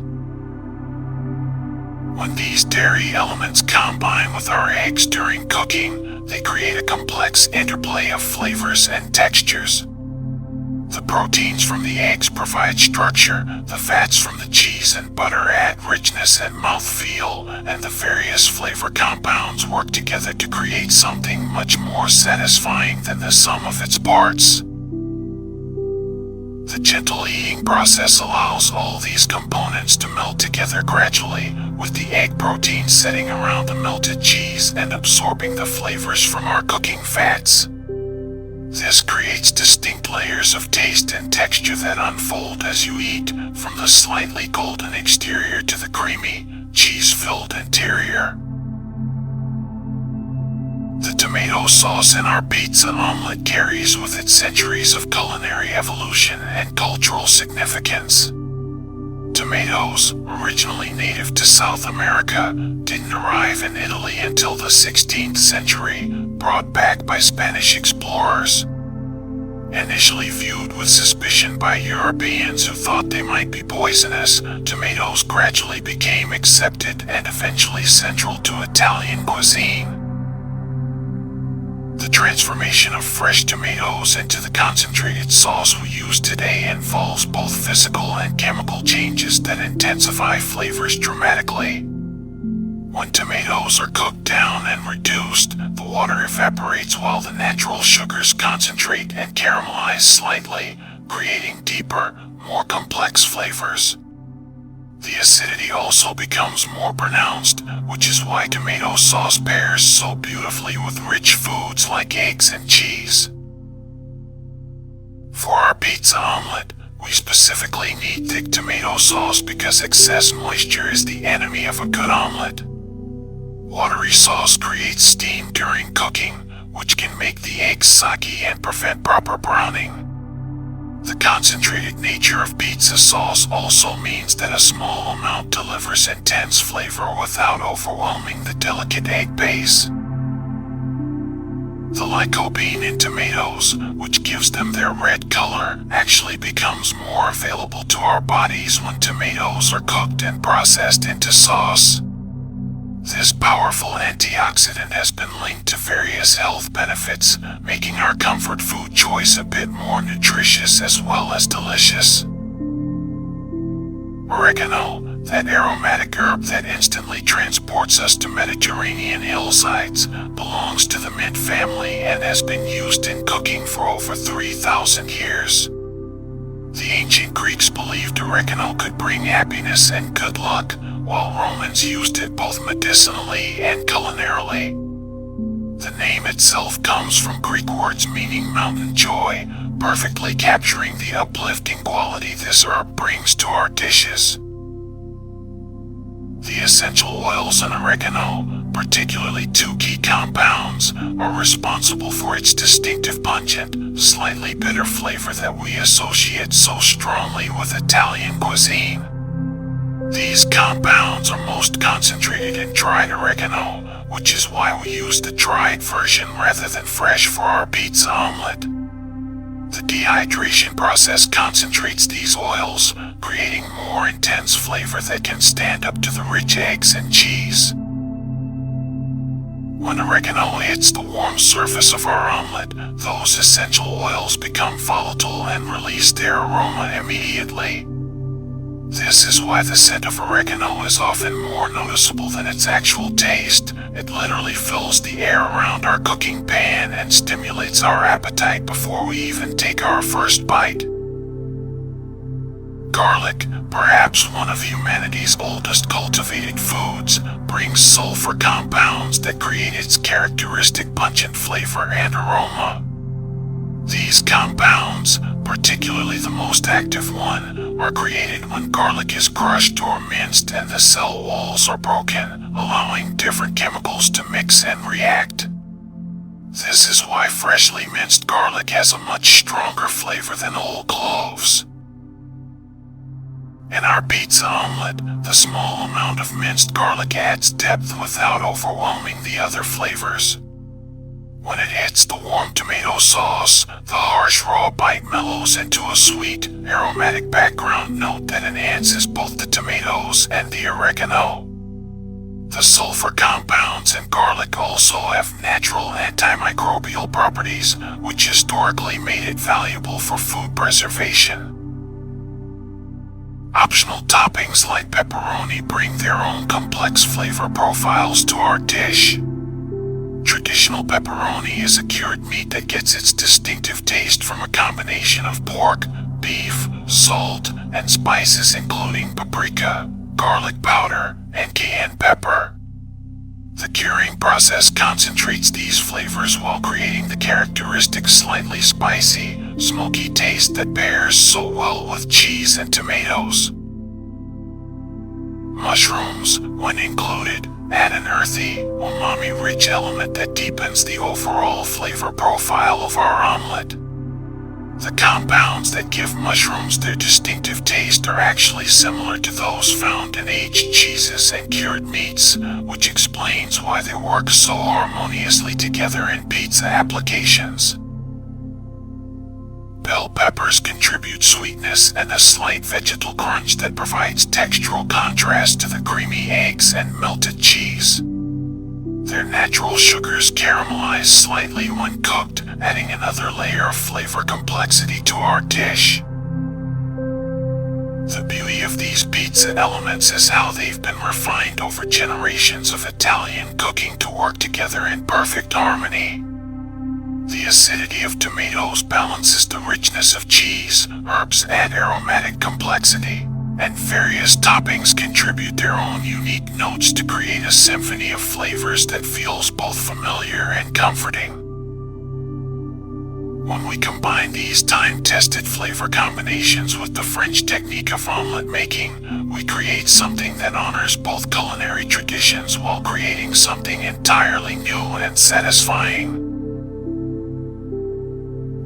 When these dairy elements combine with our eggs during cooking, they create a complex interplay of flavors and textures. The proteins from the eggs provide structure, the fats from the cheese and butter add richness and mouthfeel, and the various flavor compounds work together to create something much more satisfying than the sum of its parts. The gentle heating process allows all these components to melt together gradually, with the egg protein setting around the melted cheese and absorbing the flavors from our cooking fats. This creates distinct layers of taste and texture that unfold as you eat, from the slightly golden exterior to the creamy, cheese-filled interior. The tomato sauce in our pizza omelet carries with it centuries of culinary evolution and cultural significance. Tomatoes, originally native to South America, didn't arrive in Italy until the 16th century, brought back by Spanish explorers. Initially viewed with suspicion by Europeans who thought they might be poisonous, tomatoes gradually became accepted and eventually central to Italian cuisine. The transformation of fresh tomatoes into the concentrated sauce we use today involves both physical and chemical changes that intensify flavors dramatically. When tomatoes are cooked down and reduced, the water evaporates while the natural sugars concentrate and caramelize slightly, creating deeper, more complex flavors. The acidity also becomes more pronounced, which is why tomato sauce pairs so beautifully with rich foods like eggs and cheese. For our pizza omelet, we specifically need thick tomato sauce because excess moisture is the enemy of a good omelet. Watery sauce creates steam during cooking, which can make the eggs soggy and prevent proper browning. The concentrated nature of pizza sauce also means that a small amount delivers intense flavor without overwhelming the delicate egg base. The lycopene in tomatoes, which gives them their red color, actually becomes more available to our bodies when tomatoes are cooked and processed into sauce. This powerful antioxidant has been linked to various health benefits, making our comfort food choice a bit more nutritious as well as delicious. Oregano, that aromatic herb that instantly transports us to Mediterranean hillsides, belongs to the mint family and has been used in cooking for over 3,000 years. The ancient Greeks believed oregano could bring happiness and good luck, while Romans used it both medicinally and culinarily. The name itself comes from Greek words meaning mountain joy, perfectly capturing the uplifting quality this herb brings to our dishes. The essential oils in oregano, particularly two key compounds, are responsible for its distinctive pungent, slightly bitter flavor that we associate so strongly with Italian cuisine. These compounds are most concentrated in dried oregano, which is why we use the dried version rather than fresh for our pizza omelet. The dehydration process concentrates these oils, creating more intense flavor that can stand up to the rich eggs and cheese. When oregano hits the warm surface of our omelet, those essential oils become volatile and release their aroma immediately. This is why the scent of oregano is often more noticeable than its actual taste. It literally fills the air around our cooking pan and stimulates our appetite before we even take our first bite. Garlic, perhaps one of humanity's oldest cultivated foods, brings sulfur compounds that create its characteristic pungent flavor and aroma. These compounds, particularly the most active one, are created when garlic is crushed or minced and the cell walls are broken, allowing different chemicals to mix and react. This is why freshly minced garlic has a much stronger flavor than whole cloves. In our pizza omelet, the small amount of minced garlic adds depth without overwhelming the other flavors. When it hits the warm tomato sauce, the harsh raw bite mellows into a sweet, aromatic background note that enhances both the tomatoes and the oregano. The sulfur compounds in garlic also have natural antimicrobial properties, which historically made it valuable for food preservation. Optional toppings like pepperoni bring their own complex flavor profiles to our dish. Traditional pepperoni is a cured meat that gets its distinctive taste from a combination of pork, beef, salt, and spices including paprika, garlic powder, and cayenne pepper. The curing process concentrates these flavors while creating the characteristic slightly spicy, smoky taste that pairs so well with cheese and tomatoes. Mushrooms, when included, add an earthy, umami-rich element that deepens the overall flavor profile of our omelet. The compounds that give mushrooms their distinctive taste are actually similar to those found in aged cheeses and cured meats, which explains why they work so harmoniously together in pizza applications. Bell peppers contribute sweetness and a slight vegetal crunch that provides textural contrast to the creamy eggs and melted cheese. Their natural sugars caramelize slightly when cooked, adding another layer of flavor complexity to our dish. The beauty of these pizza elements is how they've been refined over generations of Italian cooking to work together in perfect harmony. The acidity of tomatoes balances the richness of cheese, herbs add aromatic complexity, and various toppings contribute their own unique notes to create a symphony of flavors that feels both familiar and comforting. When we combine these time-tested flavor combinations with the French technique of omelet making, we create something that honors both culinary traditions while creating something entirely new and satisfying.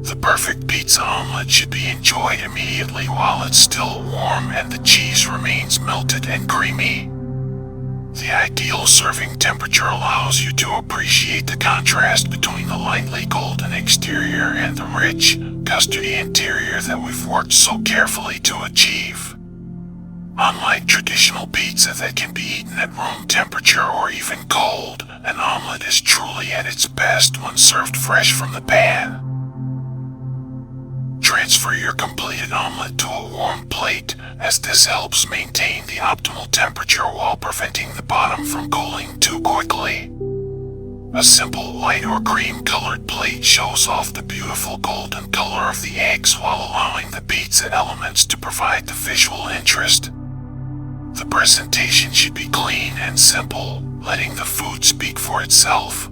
The perfect pizza omelet should be enjoyed immediately while it's still warm and the cheese remains melted and creamy. The ideal serving temperature allows you to appreciate the contrast between the lightly golden exterior and the rich, custardy interior that we've worked so carefully to achieve. Unlike traditional pizza that can be eaten at room temperature or even cold, an omelet is truly at its best when served fresh from the pan. Transfer your completed omelet to a warm plate, as this helps maintain the optimal temperature while preventing the bottom from cooling too quickly. A simple white or cream-colored plate shows off the beautiful golden color of the eggs while allowing the pizza elements to provide the visual interest. The presentation should be clean and simple, letting the food speak for itself.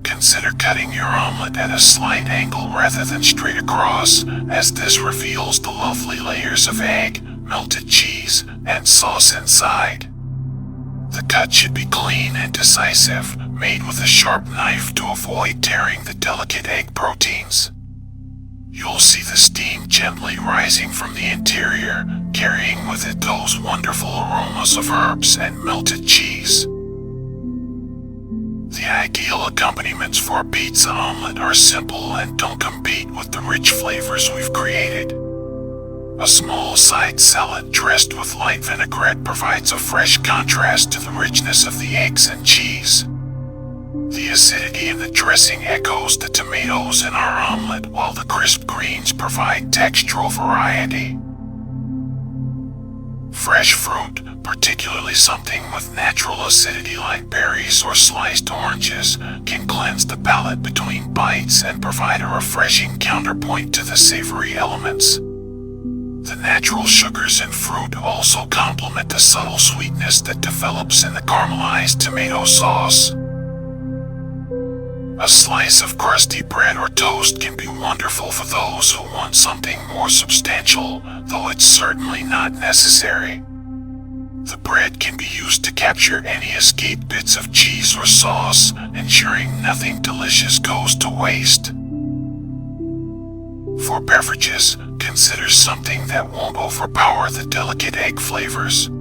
Consider cutting your omelet at a slight angle rather than straight across, as this reveals the lovely layers of egg, melted cheese, and sauce inside. The cut should be clean and decisive, made with a sharp knife to avoid tearing the delicate egg proteins. You'll see the steam gently rising from the interior, carrying with it those wonderful aromas of herbs and melted cheese. The ideal accompaniments for a pizza omelet are simple and don't compete with the rich flavors we've created. A small side salad dressed with light vinaigrette provides a fresh contrast to the richness of the eggs and cheese. The acidity in the dressing echoes the tomatoes in our omelet, while the crisp greens provide textural variety. Fresh fruit, particularly something with natural acidity like berries or sliced oranges, can cleanse the palate between bites and provide a refreshing counterpoint to the savory elements. The natural sugars in fruit also complement the subtle sweetness that develops in the caramelized tomato sauce. A slice of crusty bread or toast can be wonderful for those who want something more substantial, though it's certainly not necessary. The bread can be used to capture any escaped bits of cheese or sauce, ensuring nothing delicious goes to waste. For beverages, consider something that won't overpower the delicate egg flavors.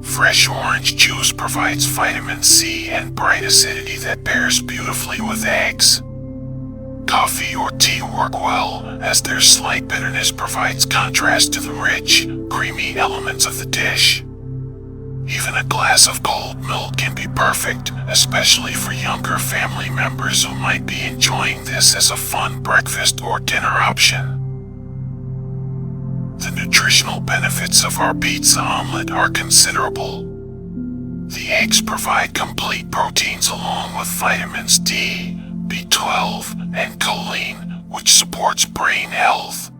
Fresh orange juice provides vitamin C and bright acidity that pairs beautifully with eggs. Coffee or tea work well, as their slight bitterness provides contrast to the rich, creamy elements of the dish. Even a glass of cold milk can be perfect, especially for younger family members who might be enjoying this as a fun breakfast or dinner option. The nutritional benefits of our pizza omelet are considerable. The eggs provide complete proteins along with vitamins D, B12, and choline, which supports brain health.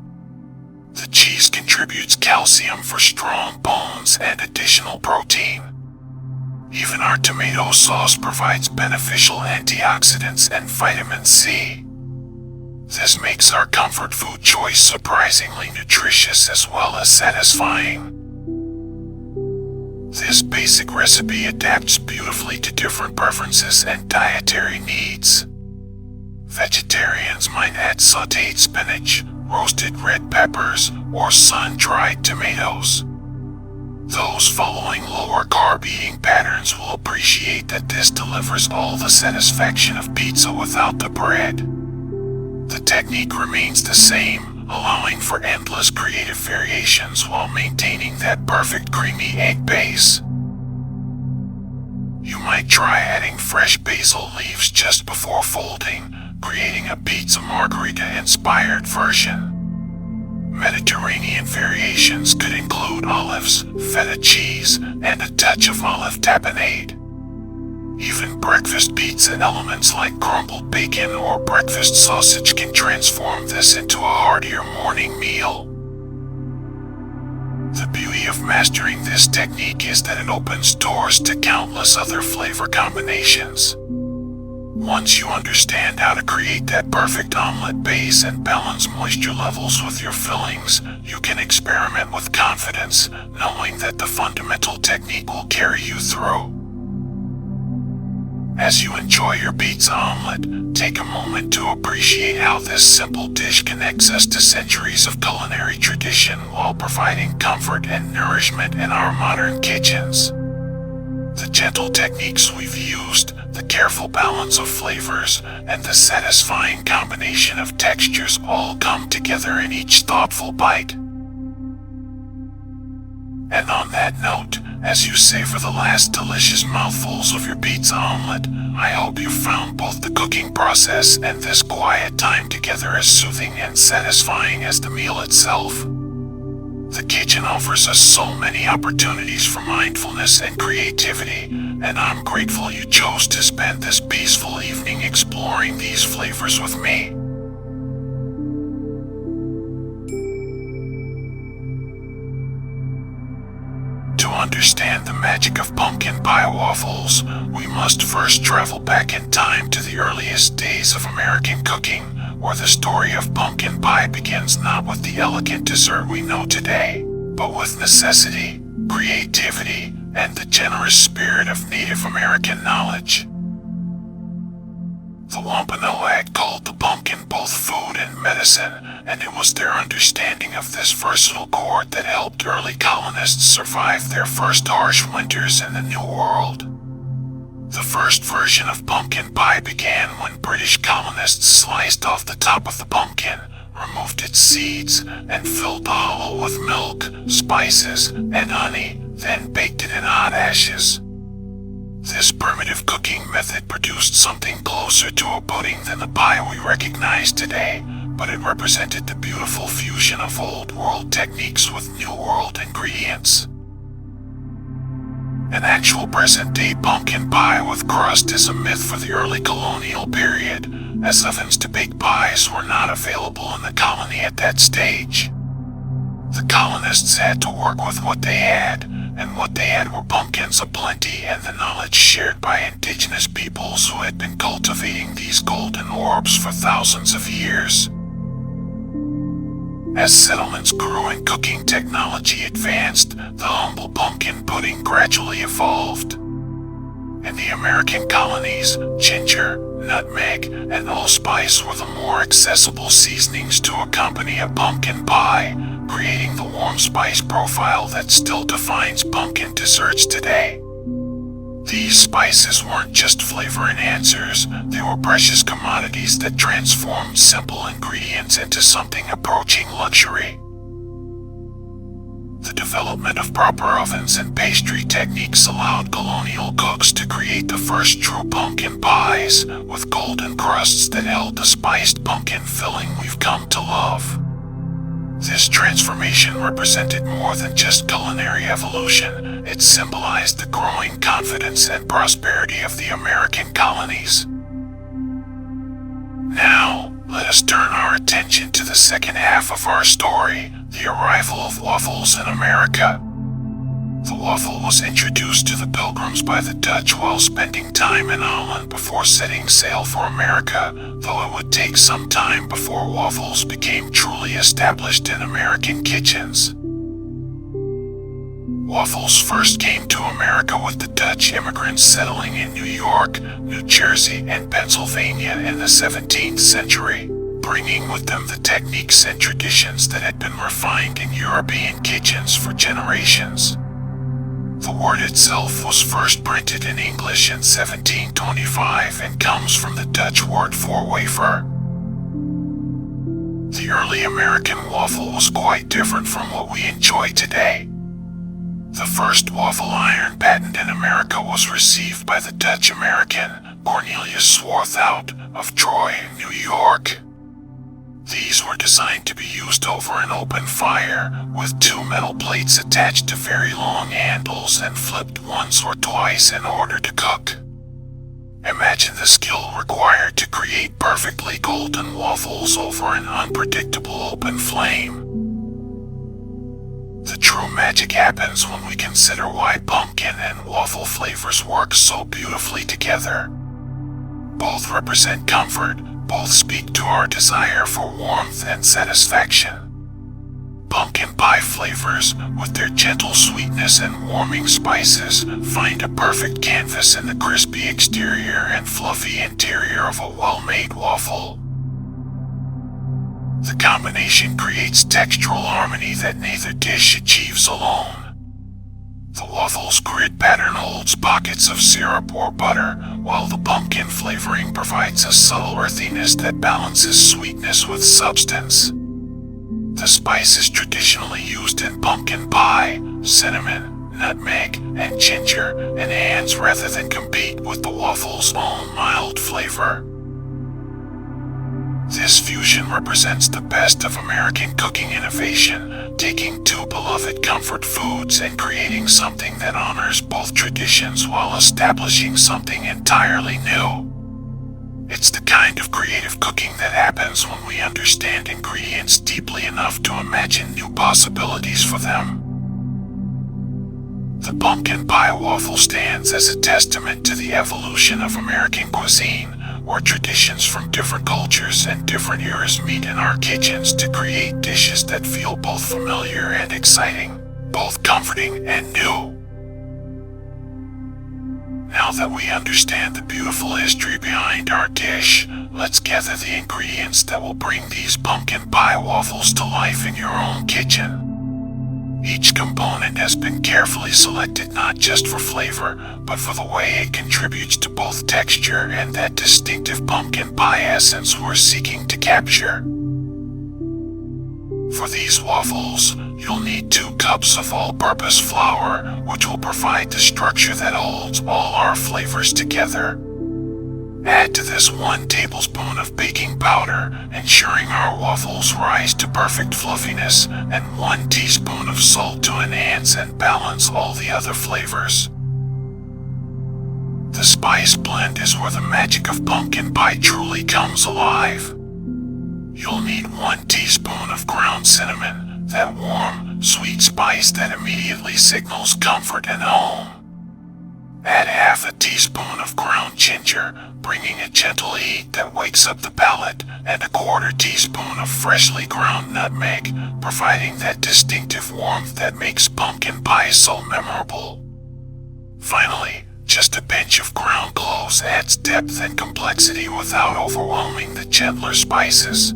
The cheese contributes calcium for strong bones and additional protein. Even our tomato sauce provides beneficial antioxidants and vitamin C. This makes our comfort food choice surprisingly nutritious as well as satisfying. This basic recipe adapts beautifully to different preferences and dietary needs. Vegetarians might add sautéed spinach, roasted red peppers, or sun-dried tomatoes. Those following lower carb eating patterns will appreciate that this delivers all the satisfaction of pizza without the bread. The technique remains the same, allowing for endless creative variations while maintaining that perfect creamy egg base. You might try adding fresh basil leaves just before folding, creating a pizza margherita-inspired version. Mediterranean variations could include olives, feta cheese, and a touch of olive tapenade. Even breakfast pizza elements like crumbled bacon or breakfast sausage can transform this into a heartier morning meal. The beauty of mastering this technique is that it opens doors to countless other flavor combinations. Once you understand how to create that perfect omelet base and balance moisture levels with your fillings, you can experiment with confidence, knowing that the fundamental technique will carry you through. As you enjoy your pizza omelet, take a moment to appreciate how this simple dish connects us to centuries of culinary tradition while providing comfort and nourishment in our modern kitchens. The gentle techniques we've used, the careful balance of flavors, and the satisfying combination of textures all come together in each thoughtful bite. And on that note, as you savor the last delicious mouthfuls of your pizza omelet, I hope you found both the cooking process and this quiet time together as soothing and satisfying as the meal itself. The kitchen offers us so many opportunities for mindfulness and creativity, and I'm grateful you chose to spend this peaceful evening exploring these flavors with me. To understand the magic of pumpkin pie waffles, we must first travel back in time to the earliest days of American cooking, where the story of pumpkin pie begins not with the elegant dessert we know today, but with necessity, creativity, and the generous spirit of Native American knowledge. The Wampanoag called the pumpkin both food and medicine, and it was their understanding of this versatile gourd that helped early colonists survive their first harsh winters in the New World. The first version of pumpkin pie began when British colonists sliced off the top of the pumpkin, removed its seeds, and filled the hollow with milk, spices, and honey, then baked it in hot ashes. This primitive cooking method produced something closer to a pudding than the pie we recognize today, but it represented the beautiful fusion of old world techniques with new world ingredients. An actual present-day pumpkin pie with crust is a myth for the early colonial period, as ovens to bake pies were not available in the colony at that stage. The colonists had to work with what they had, and what they had were pumpkins aplenty and the knowledge shared by indigenous peoples who had been cultivating these golden orbs for thousands of years. As settlements grew and cooking technology advanced, the humble pumpkin pudding gradually evolved. In the American colonies, ginger, nutmeg, and allspice were the more accessible seasonings to accompany a pumpkin pie, creating the warm spice profile that still defines pumpkin desserts today. These spices weren't just flavor enhancers, they were precious commodities that transformed simple ingredients into something approaching luxury. The development of proper ovens and pastry techniques allowed colonial cooks to create the first true pumpkin pies, with golden crusts that held the spiced pumpkin filling we've come to love. This transformation represented more than just culinary evolution, it symbolized the growing confidence and prosperity of the American colonies. Now, let us turn our attention to the second half of our story, the arrival of waffles in America. The waffle was introduced to the Pilgrims by the Dutch while spending time in Holland before setting sail for America, though it would take some time before waffles became truly established in American kitchens. Waffles first came to America with the Dutch immigrants settling in New York, New Jersey, and Pennsylvania in the 17th century, bringing with them the techniques and traditions that had been refined in European kitchens for generations. The word itself was first printed in English in 1725 and comes from the Dutch word for wafer. The early American waffle was quite different from what we enjoy today. The first waffle iron patent in America was received by the Dutch American Cornelius Swarthout of Troy, New York. These were designed to be used over an open fire, with two metal plates attached to very long handles and flipped once or twice in order to cook. Imagine the skill required to create perfectly golden waffles over an unpredictable open flame. The true magic happens when we consider why pumpkin and waffle flavors work so beautifully together. Both represent comfort, both speak to our desire for warmth and satisfaction. Pumpkin pie flavors, with their gentle sweetness and warming spices, find a perfect canvas in the crispy exterior and fluffy interior of a well-made waffle. The combination creates textural harmony that neither dish achieves alone. The waffle's grid pattern holds pockets of syrup or butter, while the pumpkin flavoring provides a subtle earthiness that balances sweetness with substance. The spices traditionally used in pumpkin pie, cinnamon, nutmeg, and ginger, enhance rather than compete with the waffle's own mild flavor. This fusion represents the best of American cooking innovation, taking two beloved comfort foods and creating something that honors both traditions while establishing something entirely new. It's the kind of creative cooking that happens when we understand ingredients deeply enough to imagine new possibilities for them. The pumpkin pie waffle stands as a testament to the evolution of American cuisine, where traditions from different cultures and different eras meet in our kitchens to create dishes that feel both familiar and exciting, both comforting and new. Now that we understand the beautiful history behind our dish, let's gather the ingredients that will bring these pumpkin pie waffles to life in your own kitchen. Each component has been carefully selected not just for flavor, but for the way it contributes to both texture and that distinctive pumpkin pie essence we're seeking to capture. For these waffles, you'll need 2 cups of all-purpose flour, which will provide the structure that holds all our flavors together. Add to this 1 tablespoon of baking powder, ensuring our waffles rise to perfect fluffiness, and 1 teaspoon of salt to enhance and balance all the other flavors. The spice blend is where the magic of pumpkin pie truly comes alive. You'll need 1 teaspoon of ground cinnamon, that warm, sweet spice that immediately signals comfort and home. Add half a teaspoon of ground ginger, bringing a gentle heat that wakes up the palate, and a 1/4 teaspoon of freshly ground nutmeg, providing that distinctive warmth that makes pumpkin pie so memorable. Finally, just a pinch of ground cloves adds depth and complexity without overwhelming the gentler spices.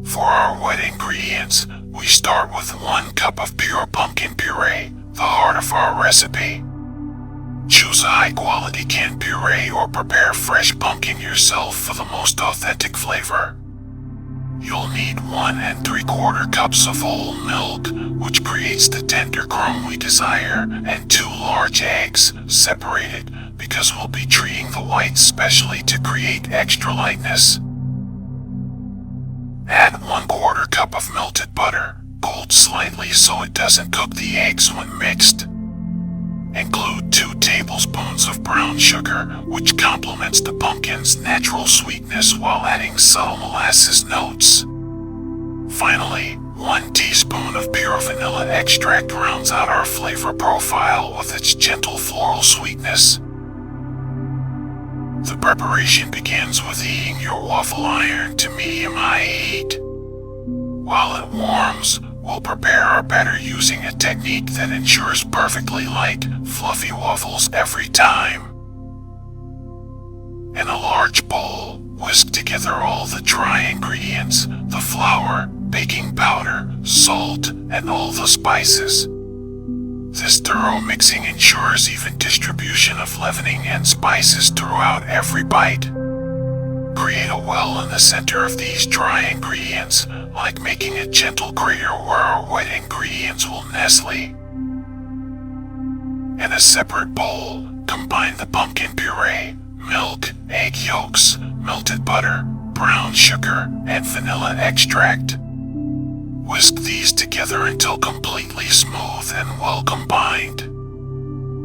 For our wet ingredients, we start with 1 cup of pure pumpkin puree, the heart of our recipe. Choose a high-quality canned puree or prepare fresh pumpkin yourself for the most authentic flavor. You'll need 1 3/4 cups of whole milk, which creates the tender crumb we desire, and 2 large eggs, separated because we'll be treating the whites specially to create extra lightness. Add 1/4 cup of melted butter, cooled slightly so it doesn't cook the eggs when mixed. Include 2 tablespoons of brown sugar, which complements the pumpkin's natural sweetness while adding subtle molasses notes. Finally, 1 teaspoon of pure vanilla extract rounds out our flavor profile with its gentle floral sweetness. The preparation begins with heating your waffle iron to medium-high heat. While it warms, we'll prepare our batter using a technique that ensures perfectly light, fluffy waffles every time. In a large bowl, whisk together all the dry ingredients, the flour, baking powder, salt, and all the spices. This thorough mixing ensures even distribution of leavening and spices throughout every bite. Create a well in the center of these dry ingredients, like making a gentle crater where our wet ingredients will nestle. In a separate bowl, combine the pumpkin puree, milk, egg yolks, melted butter, brown sugar, and vanilla extract. Whisk these together until completely smooth and well combined.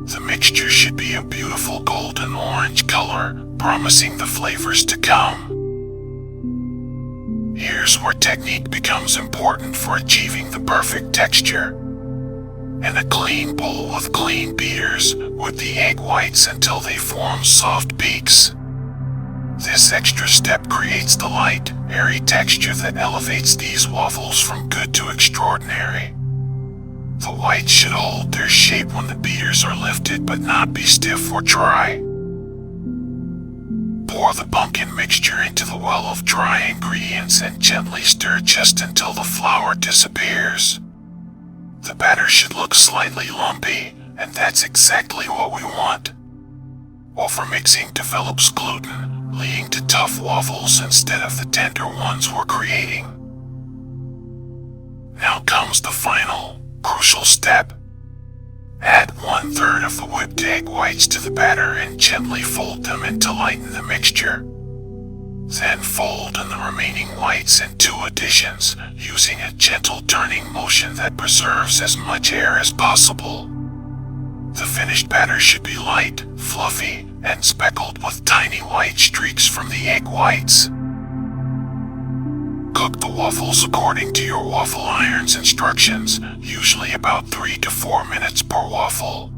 The mixture should be a beautiful golden orange color, promising the flavors to come. Here's where technique becomes important for achieving the perfect texture. In a clean bowl with clean beaters, whip the egg whites until they form soft peaks. This extra step creates the light, airy texture that elevates these waffles from good to extraordinary. The whites should hold their shape when the beaters are lifted but not be stiff or dry. Pour the pumpkin mixture into the well of dry ingredients and gently stir just until the flour disappears. The batter should look slightly lumpy, and that's exactly what we want. Overmixing develops gluten, leading to tough waffles instead of the tender ones we're creating. Now comes the final, crucial step. Add 1/3 of the whipped egg whites to the batter and gently fold them in to lighten the mixture. Then fold in the remaining whites in 2 additions, using a gentle turning motion that preserves as much air as possible. The finished batter should be light, fluffy, and speckled with tiny white streaks from the egg whites. Cook the waffles according to your waffle iron's instructions, usually about 3 to 4 minutes per waffle.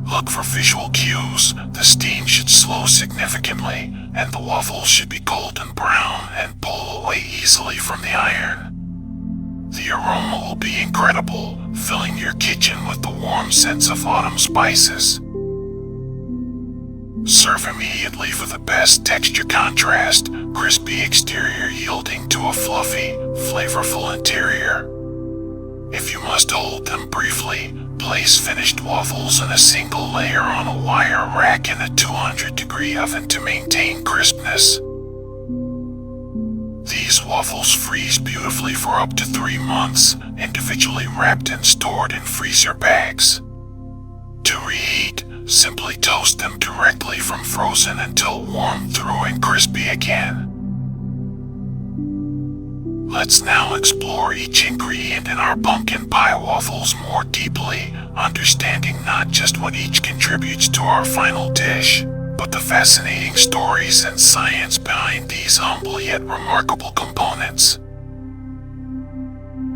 Look for visual cues. The steam should slow significantly, and the waffles should be golden brown and pull away easily from the iron. The aroma will be incredible, filling your kitchen with the warm sense of autumn spices. Serve immediately for the best texture contrast, crispy exterior yielding to a fluffy, flavorful interior. If you must hold them briefly, place finished waffles in a single layer on a wire rack in a 200-degree oven to maintain crispness. These waffles freeze beautifully for up to 3 months, individually wrapped and stored in freezer bags. To reheat, simply toast them directly from frozen until warm through and crispy again. Let's now explore each ingredient in our pumpkin pie waffles more deeply, understanding not just what each contributes to our final dish, but the fascinating stories and science behind these humble yet remarkable components.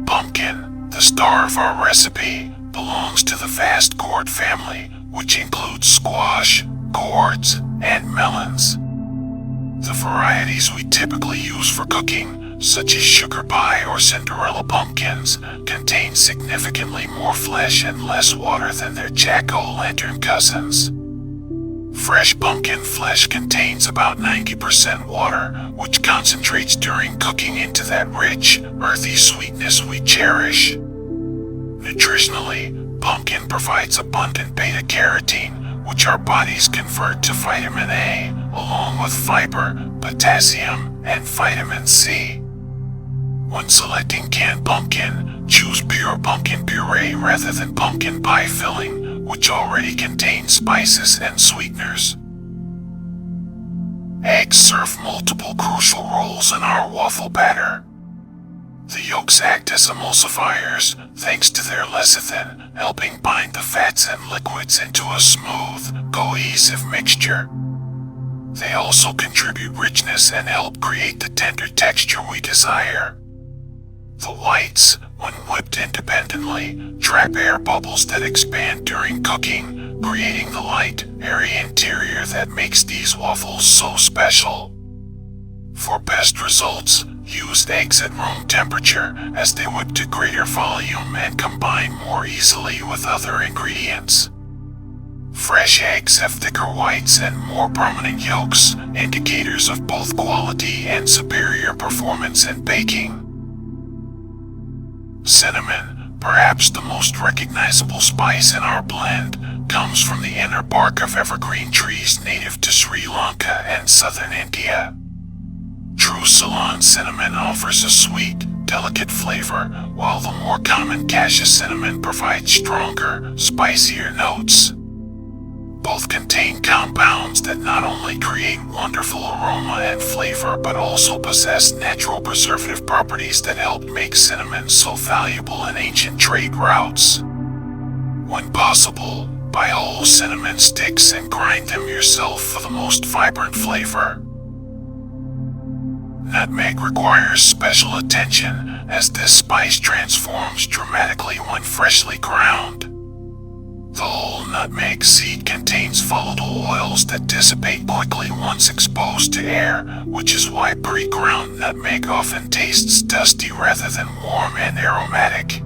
Pumpkin, the star of our recipe, belongs to the vast gourd family, which includes squash, gourds, and melons. The varieties we typically use for cooking, such as sugar pie or Cinderella pumpkins, contain significantly more flesh and less water than their jack-o'-lantern cousins. Fresh pumpkin flesh contains about 90% water, which concentrates during cooking into that rich, earthy sweetness we cherish. Nutritionally, pumpkin provides abundant beta-carotene, which our bodies convert to vitamin A, along with fiber, potassium, and vitamin C. When selecting canned pumpkin, choose pure pumpkin puree rather than pumpkin pie filling, which already contains spices and sweeteners. Eggs serve multiple crucial roles in our waffle batter. The yolks act as emulsifiers, thanks to their lecithin, helping bind the fats and liquids into a smooth, cohesive mixture. They also contribute richness and help create the tender texture we desire. The whites, when whipped independently, trap air bubbles that expand during cooking, creating the light, airy interior that makes these waffles so special. For best results, use eggs at room temperature as they whip to greater volume and combine more easily with other ingredients. Fresh eggs have thicker whites and more prominent yolks, indicators of both quality and superior performance in baking. Cinnamon, perhaps the most recognizable spice in our blend, comes from the inner bark of evergreen trees native to Sri Lanka and southern India. True Ceylon cinnamon offers a sweet, delicate flavor, while the more common cassia cinnamon provides stronger, spicier notes. Both contain compounds that not only create wonderful aroma and flavor but also possess natural preservative properties that help make cinnamon so valuable in ancient trade routes. When possible, buy whole cinnamon sticks and grind them yourself for the most vibrant flavor. Nutmeg requires special attention as this spice transforms dramatically when freshly ground. The whole nutmeg seed contains volatile oils that dissipate quickly once exposed to air, which is why pre-ground nutmeg often tastes dusty rather than warm and aromatic.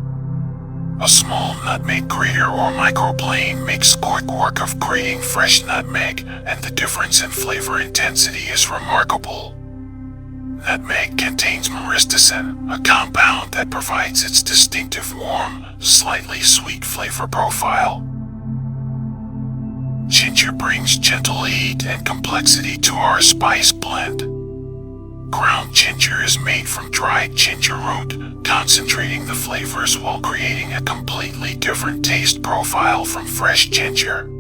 A small nutmeg grater or microplane makes quick work of grating fresh nutmeg, and the difference in flavor intensity is remarkable. Nutmeg contains myristicin, a compound that provides its distinctive warm, slightly sweet flavor profile. Ginger brings gentle heat and complexity to our spice blend. Ground ginger is made from dried ginger root, concentrating the flavors while creating a completely different taste profile from fresh ginger.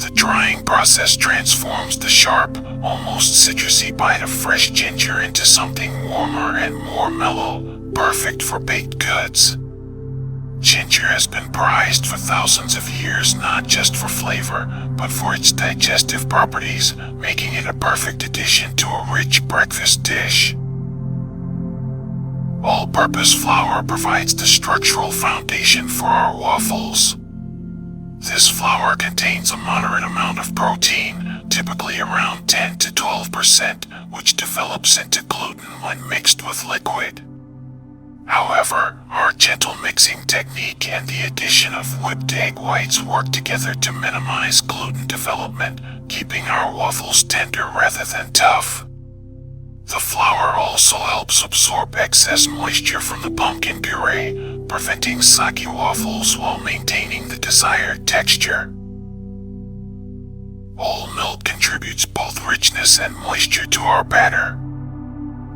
The drying process transforms the sharp, almost citrusy bite of fresh ginger into something warmer and more mellow, perfect for baked goods. Ginger has been prized for thousands of years not just for flavor, but for its digestive properties, making it a perfect addition to a rich breakfast dish. All-purpose flour provides the structural foundation for our waffles. This flour contains a moderate amount of protein, typically around 10 to 12%, which develops into gluten when mixed with liquid. However, our gentle mixing technique and the addition of whipped egg whites work together to minimize gluten development, keeping our waffles tender rather than tough. The flour also helps absorb excess moisture from the pumpkin puree, preventing soggy waffles while maintaining the desired texture. Whole milk contributes both richness and moisture to our batter.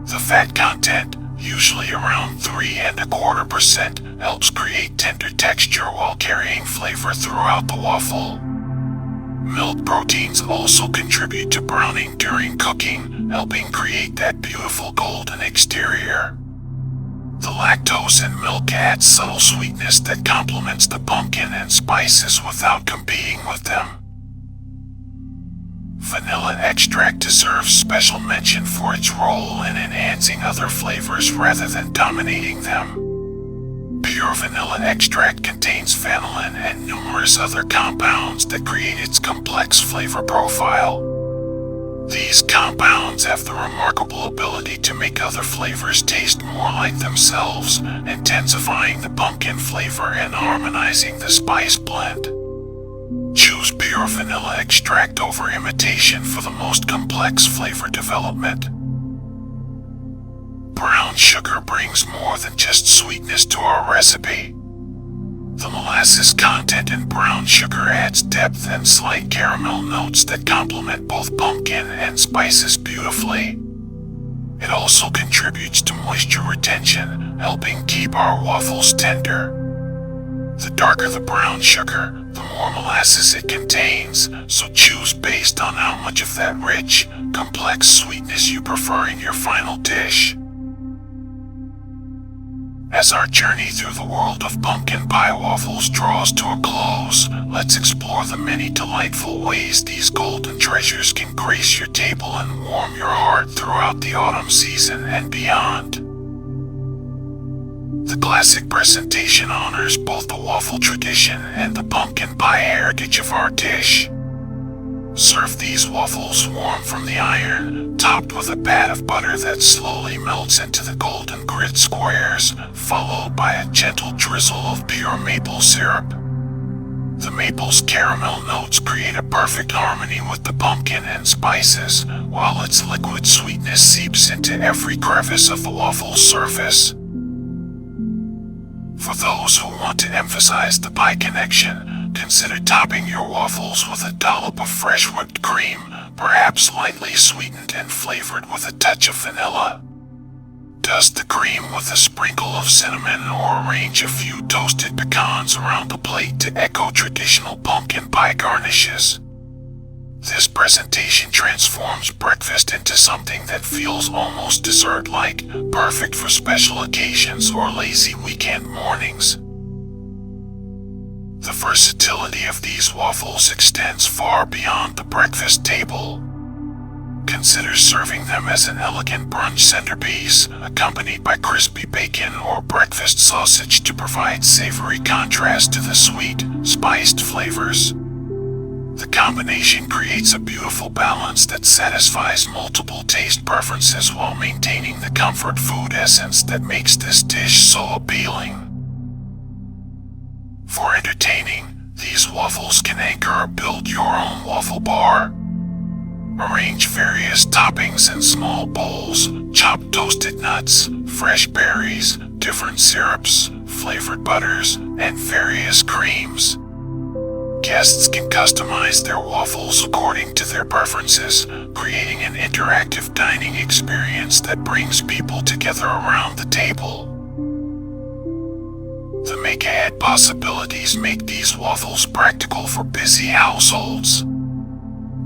The fat content, usually around 3.25%, helps create tender texture while carrying flavor throughout the waffle. Milk proteins also contribute to browning during cooking, helping create that beautiful golden exterior. The lactose in milk adds subtle sweetness that complements the pumpkin and spices without competing with them. Vanilla extract deserves special mention for its role in enhancing other flavors rather than dominating them. Pure vanilla extract contains vanillin and numerous other compounds that create its complex flavor profile. These compounds have the remarkable ability to make other flavors taste more like themselves, intensifying the pumpkin flavor and harmonizing the spice blend. Choose pure vanilla extract over imitation for the most complex flavor development. Brown sugar brings more than just sweetness to our recipe. The molasses content in brown sugar adds depth and slight caramel notes that complement both pumpkin and spices beautifully. It also contributes to moisture retention, helping keep our waffles tender. The darker the brown sugar, the more molasses it contains, so choose based on how much of that rich, complex sweetness you prefer in your final dish. As our journey through the world of pumpkin pie waffles draws to a close, let's explore the many delightful ways these golden treasures can grace your table and warm your heart throughout the autumn season and beyond. The classic presentation honors both the waffle tradition and the pumpkin pie heritage of our dish. Serve these waffles warm from the iron, topped with a pat of butter that slowly melts into the golden grit squares, followed by a gentle drizzle of pure maple syrup. The maple's caramel notes create a perfect harmony with the pumpkin and spices, while its liquid sweetness seeps into every crevice of the waffle surface. For those who want to emphasize the pie connection, consider topping your waffles with a dollop of fresh whipped cream, perhaps lightly sweetened and flavored with a touch of vanilla. Dust the cream with a sprinkle of cinnamon or arrange a few toasted pecans around the plate to echo traditional pumpkin pie garnishes. This presentation transforms breakfast into something that feels almost dessert-like, perfect for special occasions or lazy weekend mornings. The versatility of these waffles extends far beyond the breakfast table. Consider serving them as an elegant brunch centerpiece, accompanied by crispy bacon or breakfast sausage to provide savory contrast to the sweet, spiced flavors. The combination creates a beautiful balance that satisfies multiple taste preferences while maintaining the comfort food essence that makes this dish so appealing. For entertaining, these waffles can anchor or build your own waffle bar. Arrange various toppings in small bowls, chop toasted nuts, fresh berries, different syrups, flavored butters, and various creams. Guests can customize their waffles according to their preferences, creating an interactive dining experience that brings people together around the table. The make-ahead possibilities make these waffles practical for busy households.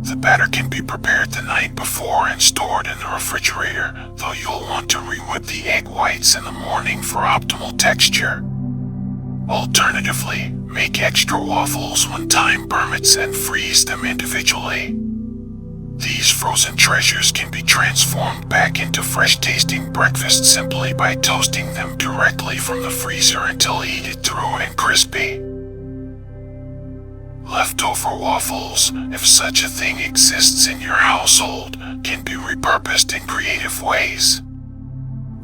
The batter can be prepared the night before and stored in the refrigerator, though you'll want to re-whip the egg whites in the morning for optimal texture. Alternatively, make extra waffles when time permits and freeze them individually. These frozen treasures can be transformed back into fresh-tasting breakfast simply by toasting them directly from the freezer until heated through and crispy. Leftover waffles, if such a thing exists in your household, can be repurposed in creative ways.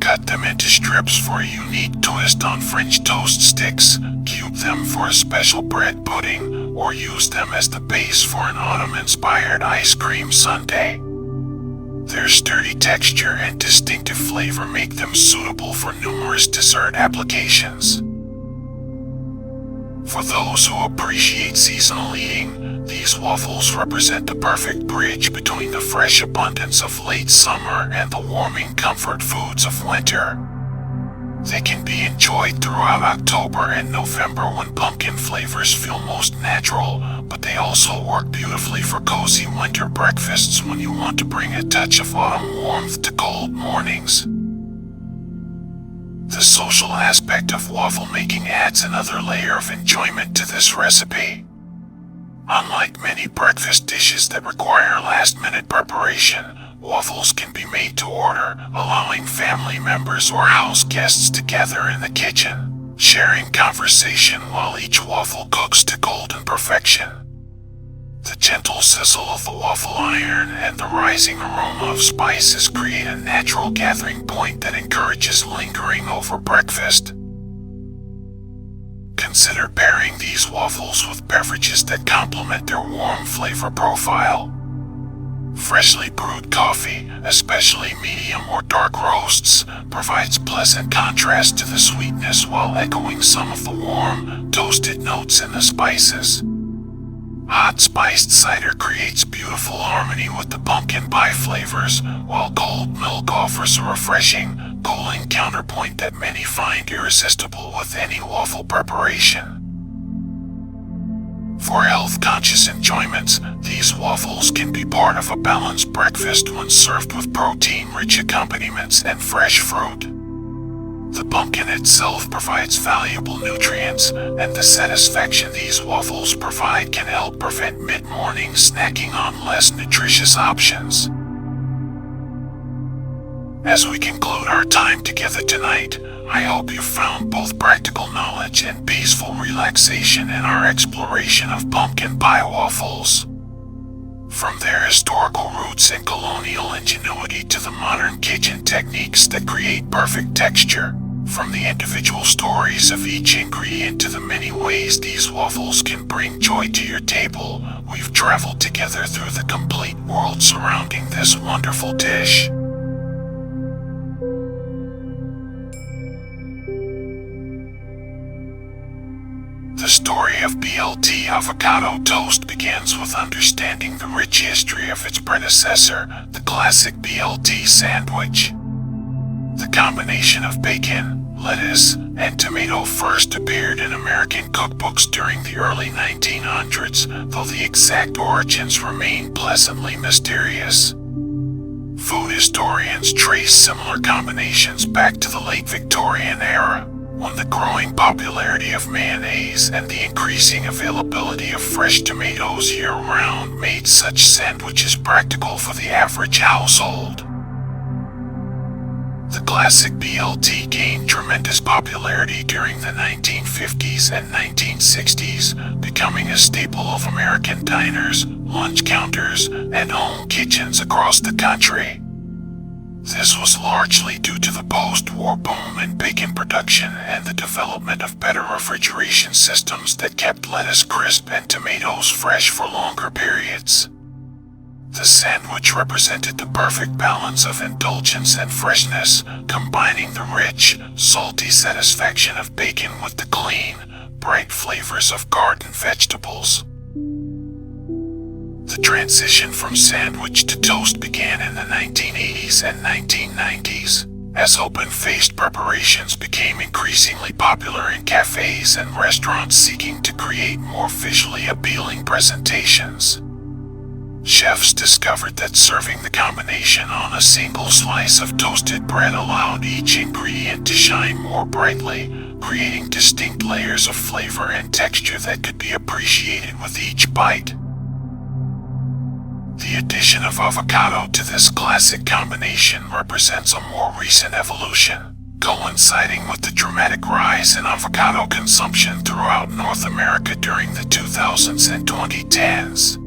Cut them into strips for a unique twist on French toast sticks, cube them for a special bread pudding, or use them as the base for an autumn-inspired ice cream sundae. Their sturdy texture and distinctive flavor make them suitable for numerous dessert applications. For those who appreciate seasonal eating, these waffles represent the perfect bridge between the fresh abundance of late summer and the warming comfort foods of winter. They can be enjoyed throughout October and November when pumpkin flavors feel most natural, but they also work beautifully for cozy winter breakfasts when you want to bring a touch of autumn warmth to cold mornings. The social aspect of waffle making adds another layer of enjoyment to this recipe. Unlike many breakfast dishes that require last-minute preparation, waffles can be made to order, allowing family members or house guests to gather in the kitchen, sharing conversation while each waffle cooks to golden perfection. The gentle sizzle of the waffle iron and the rising aroma of spices create a natural gathering point that encourages lingering over breakfast. Consider pairing these waffles with beverages that complement their warm flavor profile. Freshly brewed coffee, especially medium or dark roasts, provides pleasant contrast to the sweetness while echoing some of the warm, toasted notes in the spices. Hot spiced cider creates beautiful harmony with the pumpkin pie flavors, while cold milk offers a refreshing, cooling counterpoint that many find irresistible with any waffle preparation. For health-conscious enjoyments, these waffles can be part of a balanced breakfast when served with protein-rich accompaniments and fresh fruit. The pumpkin itself provides valuable nutrients, and the satisfaction these waffles provide can help prevent mid-morning snacking on less nutritious options. As we conclude our time together tonight, I hope you found both practical knowledge and peaceful relaxation in our exploration of pumpkin pie waffles. From their historical roots and colonial ingenuity to the modern kitchen techniques that create perfect texture, from the individual stories of each ingredient to the many ways these waffles can bring joy to your table, we've traveled together through the complete world surrounding this wonderful dish. The story of BLT Avocado Toast begins with understanding the rich history of its predecessor, the classic BLT sandwich. The combination of bacon, lettuce, and tomato first appeared in American cookbooks during the early 1900s, though the exact origins remain pleasantly mysterious. Food historians trace similar combinations back to the late Victorian era, When the growing popularity of mayonnaise and the increasing availability of fresh tomatoes year-round made such sandwiches practical for the average household. The classic BLT gained tremendous popularity during the 1950s and 1960s, becoming a staple of American diners, lunch counters, and home kitchens across the country. This was largely due to the post-war boom in bacon production and the development of better refrigeration systems that kept lettuce crisp and tomatoes fresh for longer periods. The sandwich represented the perfect balance of indulgence and freshness, combining the rich, salty satisfaction of bacon with the clean, bright flavors of garden vegetables. The transition from sandwich to toast began in the 1980s and 1990s, as open-faced preparations became increasingly popular in cafes and restaurants seeking to create more visually appealing presentations. Chefs discovered that serving the combination on a single slice of toasted bread allowed each ingredient to shine more brightly, creating distinct layers of flavor and texture that could be appreciated with each bite. The addition of avocado to this classic combination represents a more recent evolution, coinciding with the dramatic rise in avocado consumption throughout North America during the 2000s and 2010s.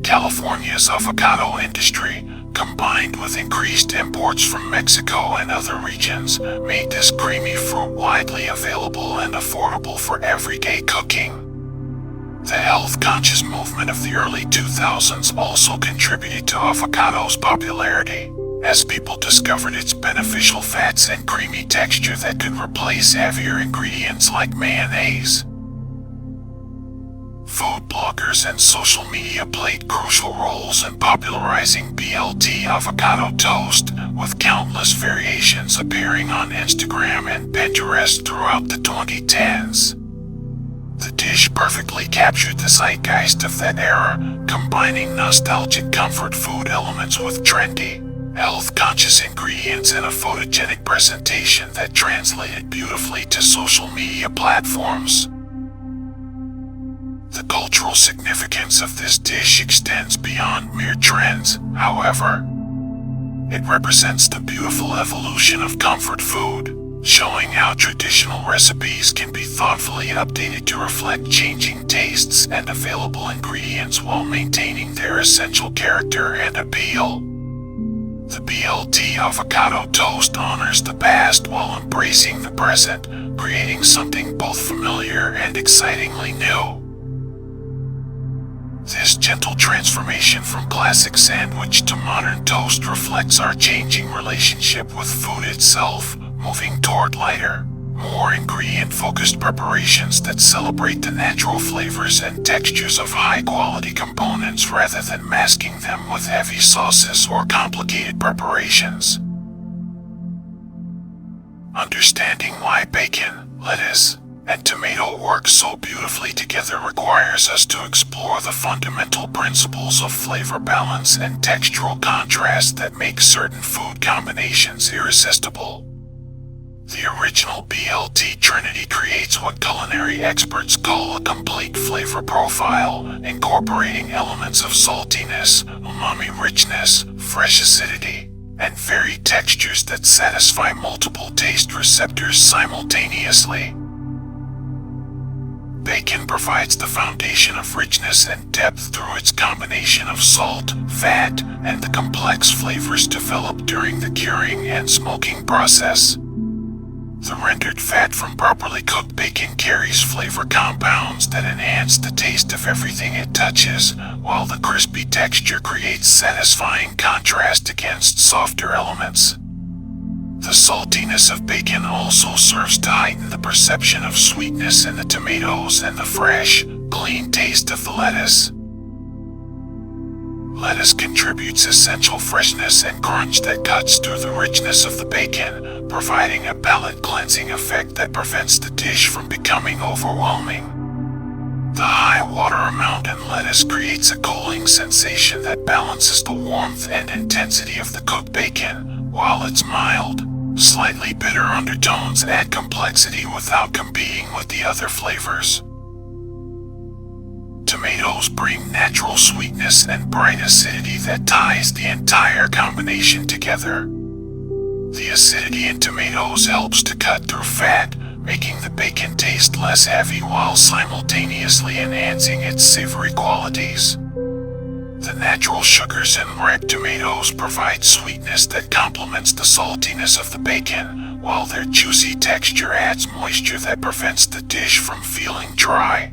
California's avocado industry, combined with increased imports from Mexico and other regions, made this creamy fruit widely available and affordable for everyday cooking. The health-conscious movement of the early 2000s also contributed to avocado's popularity, as people discovered its beneficial fats and creamy texture that could replace heavier ingredients like mayonnaise. Food bloggers and social media played crucial roles in popularizing BLT Avocado Toast, with countless variations appearing on Instagram and Pinterest throughout the 2010s. The dish perfectly captured the zeitgeist of that era, combining nostalgic comfort food elements with trendy, health-conscious ingredients and a photogenic presentation that translated beautifully to social media platforms. The cultural significance of this dish extends beyond mere trends, however. It represents the beautiful evolution of comfort food, showing how traditional recipes can be thoughtfully updated to reflect changing tastes and available ingredients while maintaining their essential character and appeal. The BLT Avocado Toast honors the past while embracing the present, creating something both familiar and excitingly new. This gentle transformation from classic sandwich to modern toast reflects our changing relationship with food itself, moving toward lighter, more ingredient-focused preparations that celebrate the natural flavors and textures of high-quality components rather than masking them with heavy sauces or complicated preparations. Understanding why bacon, lettuce, and tomato work so beautifully together requires us to explore the fundamental principles of flavor balance and textural contrast that make certain food combinations irresistible. The original BLT Trinity creates what culinary experts call a complete flavor profile, incorporating elements of saltiness, umami richness, fresh acidity, and varied textures that satisfy multiple taste receptors simultaneously. Bacon provides the foundation of richness and depth through its combination of salt, fat, and the complex flavors developed during the curing and smoking process. The rendered fat from properly cooked bacon carries flavor compounds that enhance the taste of everything it touches, while the crispy texture creates satisfying contrast against softer elements. The saltiness of bacon also serves to heighten the perception of sweetness in the tomatoes and the fresh, clean taste of the lettuce. Lettuce contributes essential freshness and crunch that cuts through the richness of the bacon, providing a palate-cleansing effect that prevents the dish from becoming overwhelming. The high water amount in lettuce creates a cooling sensation that balances the warmth and intensity of the cooked bacon, while its mild, Slightly bitter undertones add complexity without competing with the other flavors. Tomatoes bring natural sweetness and bright acidity that ties the entire combination together. The acidity in tomatoes helps to cut through fat, making the bacon taste less heavy while simultaneously enhancing its savory qualities. The natural sugars in ripe tomatoes provide sweetness that complements the saltiness of the bacon, while their juicy texture adds moisture that prevents the dish from feeling dry.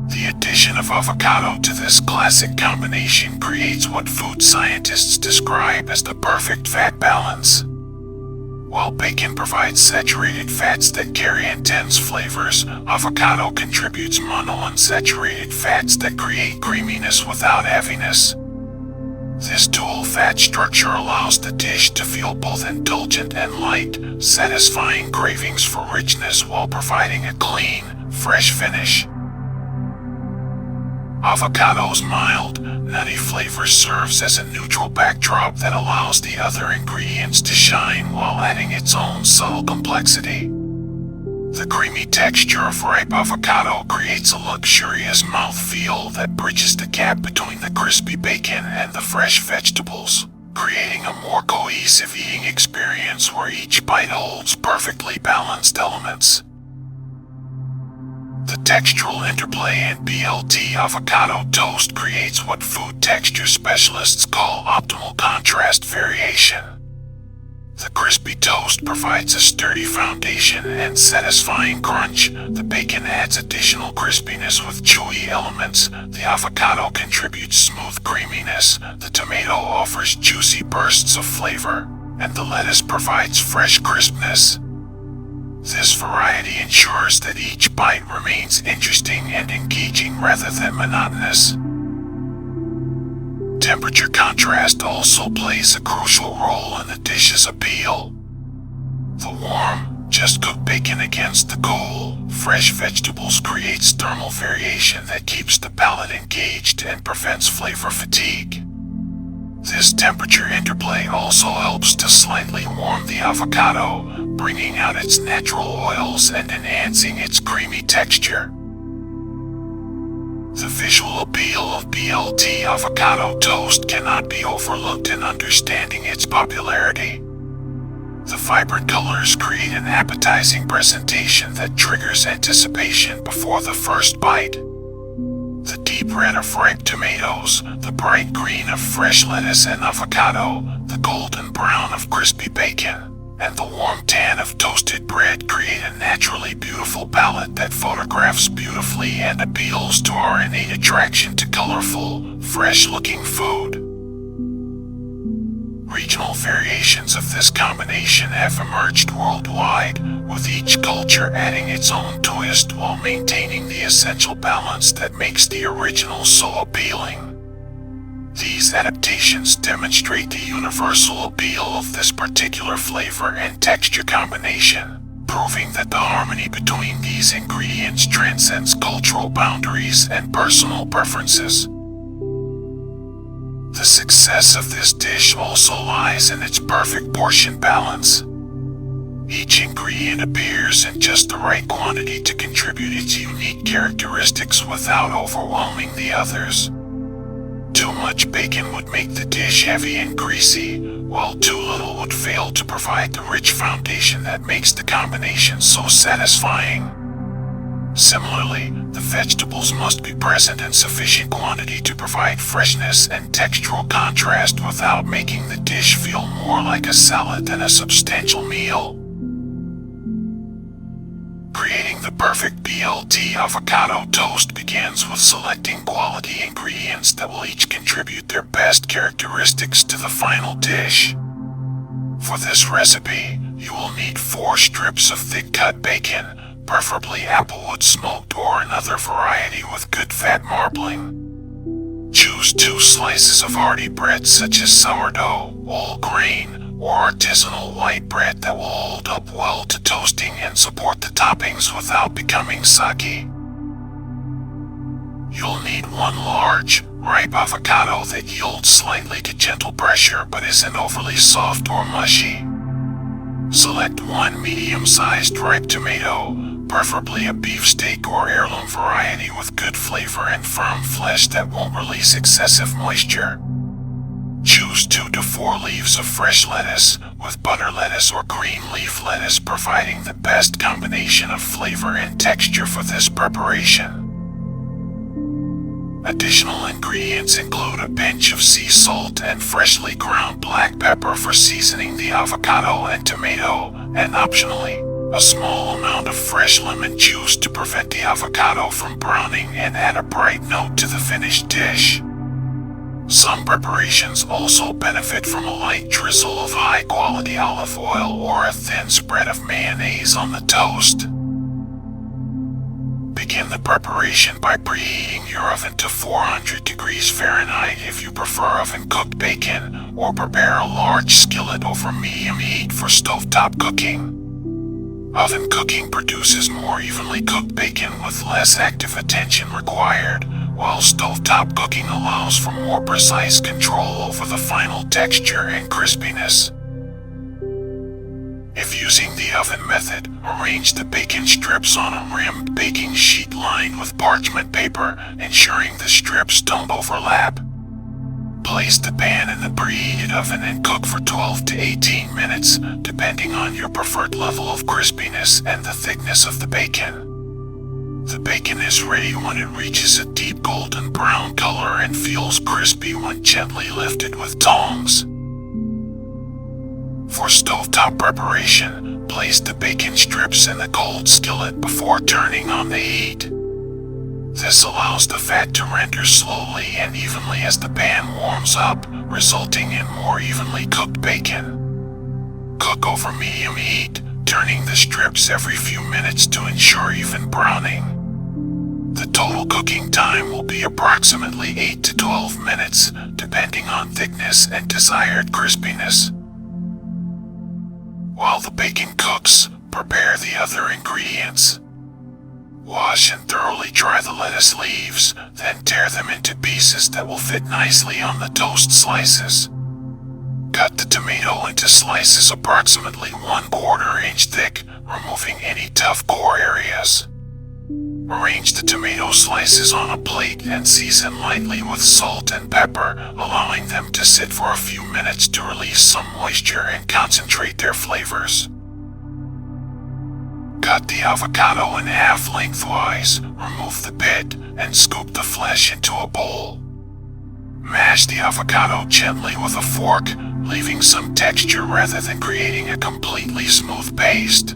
The addition of avocado to this classic combination creates what food scientists describe as the perfect fat balance. While bacon provides saturated fats that carry intense flavors, avocado contributes monounsaturated fats that create creaminess without heaviness. This dual fat structure allows the dish to feel both indulgent and light, satisfying cravings for richness while providing a clean, fresh finish. Avocado's mild, nutty flavor serves as a neutral backdrop that allows the other ingredients to shine while adding its own subtle complexity. The creamy texture of ripe avocado creates a luxurious mouthfeel that bridges the gap between the crispy bacon and the fresh vegetables, creating a more cohesive eating experience where each bite holds perfectly balanced elements. The textural interplay in BLT Avocado Toast creates what food texture specialists call optimal contrast variation. The crispy toast provides a sturdy foundation and satisfying crunch. The bacon adds additional crispiness with chewy elements. The avocado contributes smooth creaminess. The tomato offers juicy bursts of flavor, and the lettuce provides fresh crispness. This variety ensures that each bite remains interesting and engaging rather than monotonous. Temperature contrast also plays a crucial role in the dish's appeal. The warm, just-cooked bacon against the cool, fresh vegetables creates thermal variation that keeps the palate engaged and prevents flavor fatigue. This temperature interplay also helps to slightly warm the avocado, bringing out its natural oils and enhancing its creamy texture. The visual appeal of BLT Avocado Toast cannot be overlooked in understanding its popularity. The vibrant colors create an appetizing presentation that triggers anticipation before the first bite. The deep red of ripe tomatoes, the bright green of fresh lettuce and avocado, the golden brown of crispy bacon, and the warm tan of toasted bread create a naturally beautiful palette that photographs beautifully and appeals to our innate attraction to colorful, fresh-looking food. Regional variations of this combination have emerged worldwide, with each culture adding its own twist while maintaining the essential balance that makes the original so appealing. These adaptations demonstrate the universal appeal of this particular flavor and texture combination, proving that the harmony between these ingredients transcends cultural boundaries and personal preferences. The success of this dish also lies in its perfect portion balance. Each ingredient appears in just the right quantity to contribute its unique characteristics without overwhelming the others. Too much bacon would make the dish heavy and greasy, while too little would fail to provide the rich foundation that makes the combination so satisfying. Similarly, the vegetables must be present in sufficient quantity to provide freshness and textural contrast without making the dish feel more like a salad than a substantial meal. Creating the perfect BLT avocado toast begins with selecting quality ingredients that will each contribute their best characteristics to the final dish. For this recipe, you will need 4 strips of thick-cut bacon, preferably applewood smoked or another variety with good fat marbling. Choose 2 slices of hearty bread such as sourdough, whole grain, or artisanal white bread that will hold up well to toasting and support the toppings without becoming soggy. You'll need 1 large, ripe avocado that yields slightly to gentle pressure but isn't overly soft or mushy. Select one medium-sized ripe tomato, preferably a beefsteak or heirloom variety with good flavor and firm flesh that won't release excessive moisture. Choose 2 to 4 leaves of fresh lettuce, with butter lettuce or green leaf lettuce providing the best combination of flavor and texture for this preparation. Additional ingredients include a pinch of sea salt and freshly ground black pepper for seasoning the avocado and tomato, and optionally, a small amount of fresh lemon juice to prevent the avocado from browning and add a bright note to the finished dish. Some preparations also benefit from a light drizzle of high-quality olive oil or a thin spread of mayonnaise on the toast. Begin the preparation by preheating your oven to 400 degrees Fahrenheit if you prefer oven-cooked bacon, or prepare a large skillet over medium heat for stovetop cooking. Oven cooking produces more evenly cooked bacon with less active attention required, while stovetop cooking allows for more precise control over the final texture and crispiness. If using the oven method, arrange the bacon strips on a rimmed baking sheet lined with parchment paper, ensuring the strips don't overlap. Place the pan in the preheated oven and cook for 12 to 18 minutes, depending on your preferred level of crispiness and the thickness of the bacon. The bacon is ready when it reaches a deep golden brown color and feels crispy when gently lifted with tongs. For stovetop preparation, place the bacon strips in the cold skillet before turning on the heat. This allows the fat to render slowly and evenly as the pan warms up, resulting in more evenly cooked bacon. Cook over medium heat, turning the strips every few minutes to ensure even browning. The total cooking time will be approximately 8 to 12 minutes, depending on thickness and desired crispiness. While the bacon cooks, prepare the other ingredients. Wash and thoroughly dry the lettuce leaves, then tear them into pieces that will fit nicely on the toast slices. Cut the tomato into slices approximately 1/4 inch thick, removing any tough core areas. Arrange the tomato slices on a plate and season lightly with salt and pepper, allowing them to sit for a few minutes to release some moisture and concentrate their flavors. Cut the avocado in half lengthwise, remove the pit, and scoop the flesh into a bowl. Mash the avocado gently with a fork, leaving some texture rather than creating a completely smooth paste.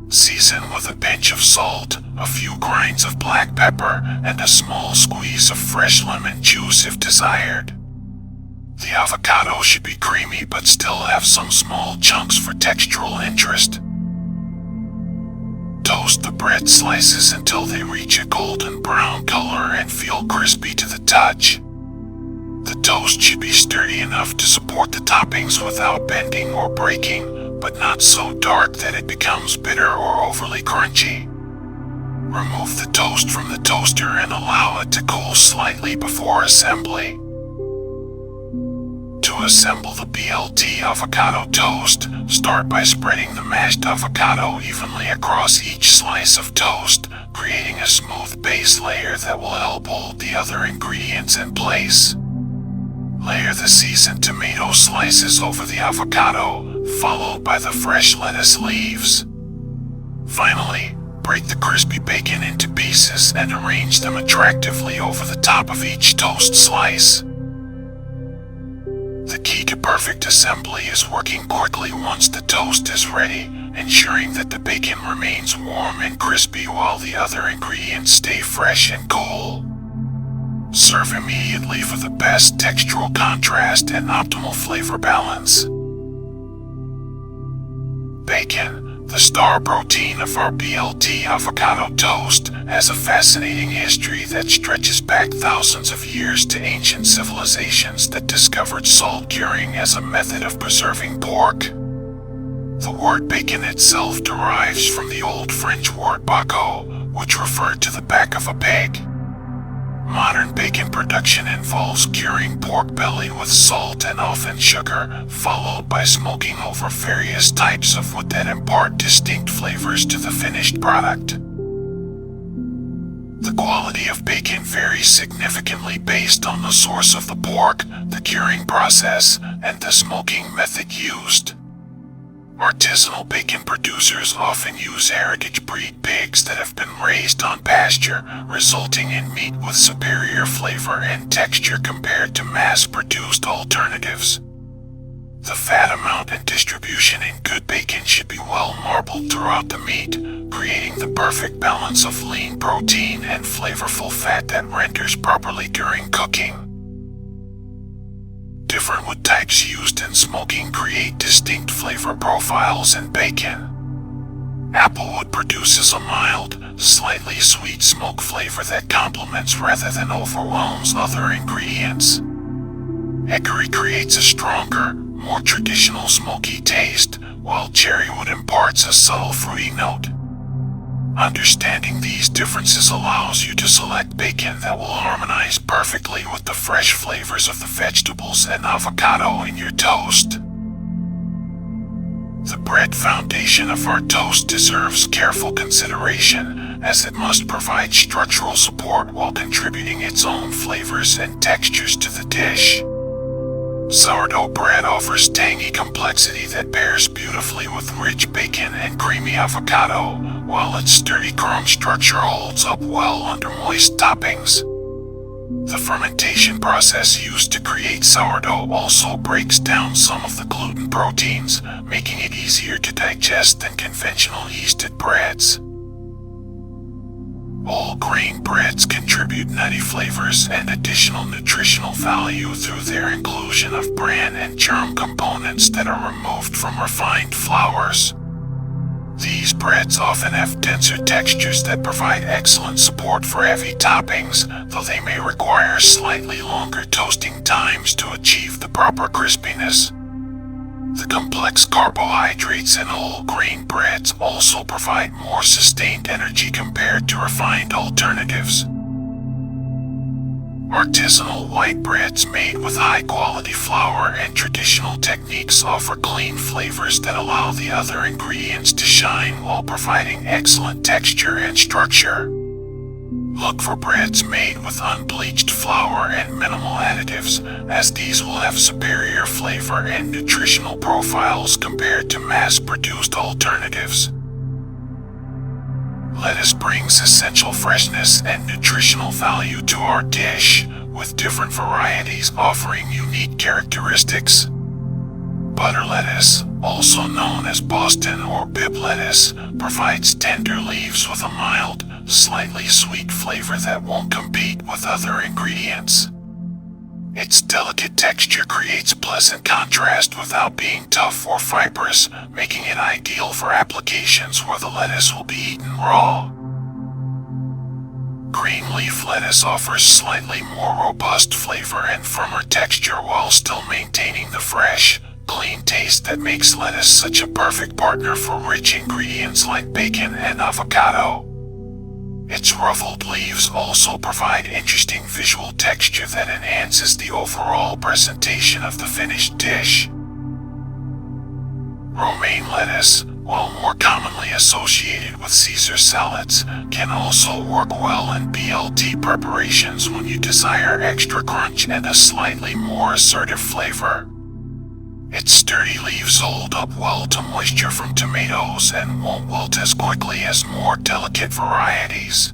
Season with a pinch of salt, a few grinds of black pepper, and a small squeeze of fresh lemon juice if desired. The avocado should be creamy but still have some small chunks for textural interest. Toast the bread slices until they reach a golden brown color and feel crispy to the touch. The toast should be sturdy enough to support the toppings without bending or breaking, but not so dark that it becomes bitter or overly crunchy. Remove the toast from the toaster and allow it to cool slightly before assembly. To assemble the BLT Avocado Toast, start by spreading the mashed avocado evenly across each slice of toast, creating a smooth base layer that will help hold the other ingredients in place. Layer the seasoned tomato slices over the avocado, followed by the fresh lettuce leaves. Finally, break the crispy bacon into pieces and arrange them attractively over the top of each toast slice. The key to perfect assembly is working quickly once the toast is ready, ensuring that the bacon remains warm and crispy while the other ingredients stay fresh and cool. Serve immediately for the best textural contrast and optimal flavor balance. Bacon, the star protein of our BLT avocado toast, has a fascinating history that stretches back thousands of years to ancient civilizations that discovered salt curing as a method of preserving pork. The word bacon itself derives from the Old French word bacot, which referred to the back of a pig. Modern bacon production involves curing pork belly with salt and often sugar, followed by smoking over various types of wood that impart distinct flavors to the finished product. The quality of bacon varies significantly based on the source of the pork, the curing process, and the smoking method used. Artisanal bacon producers often use heritage breed pigs that have been raised on pasture, resulting in meat with superior flavor and texture compared to mass-produced alternatives. The fat amount and distribution in good bacon should be well marbled throughout the meat, creating the perfect balance of lean protein and flavorful fat that renders properly during cooking. Different wood types used in smoking create distinct flavor profiles in bacon. Applewood produces a mild, slightly sweet smoke flavor that complements rather than overwhelms other ingredients. Hickory creates a stronger, more traditional smoky taste, while cherrywood imparts a subtle fruity note. Understanding these differences allows you to select bacon that will harmonize perfectly with the fresh flavors of the vegetables and avocado in your toast. The bread foundation of our toast deserves careful consideration, as it must provide structural support while contributing its own flavors and textures to the dish. Sourdough bread offers tangy complexity that pairs beautifully with rich bacon and creamy avocado, while its sturdy crumb structure holds up well under moist toppings. The fermentation process used to create sourdough also breaks down some of the gluten proteins, making it easier to digest than conventional yeasted breads. Whole grain breads contribute nutty flavors and additional nutritional value through their inclusion of bran and germ components that are removed from refined flours. These breads often have denser textures that provide excellent support for heavy toppings, though they may require slightly longer toasting times to achieve the proper crispiness. The complex carbohydrates in whole grain breads also provide more sustained energy compared to refined alternatives. Artisanal white breads made with high-quality flour and traditional techniques offer clean flavors that allow the other ingredients to shine while providing excellent texture and structure. Look for breads made with unbleached flour and minimal additives, as these will have superior flavor and nutritional profiles compared to mass-produced alternatives. Lettuce brings essential freshness and nutritional value to our dish, with different varieties offering unique characteristics. Butter lettuce, also known as Boston or Bibb lettuce, provides tender leaves with a mild, slightly sweet flavor that won't compete with other ingredients. Its delicate texture creates pleasant contrast without being tough or fibrous, making it ideal for applications where the lettuce will be eaten raw. Green leaf lettuce offers slightly more robust flavor and firmer texture while still maintaining the fresh, clean taste that makes lettuce such a perfect partner for rich ingredients like bacon and avocado. Its ruffled leaves also provide interesting visual texture that enhances the overall presentation of the finished dish. Romaine lettuce, while more commonly associated with Caesar salads, can also work well in BLT preparations when you desire extra crunch and a slightly more assertive flavor. Its sturdy leaves hold up well to moisture from tomatoes and won't wilt as quickly as more delicate varieties.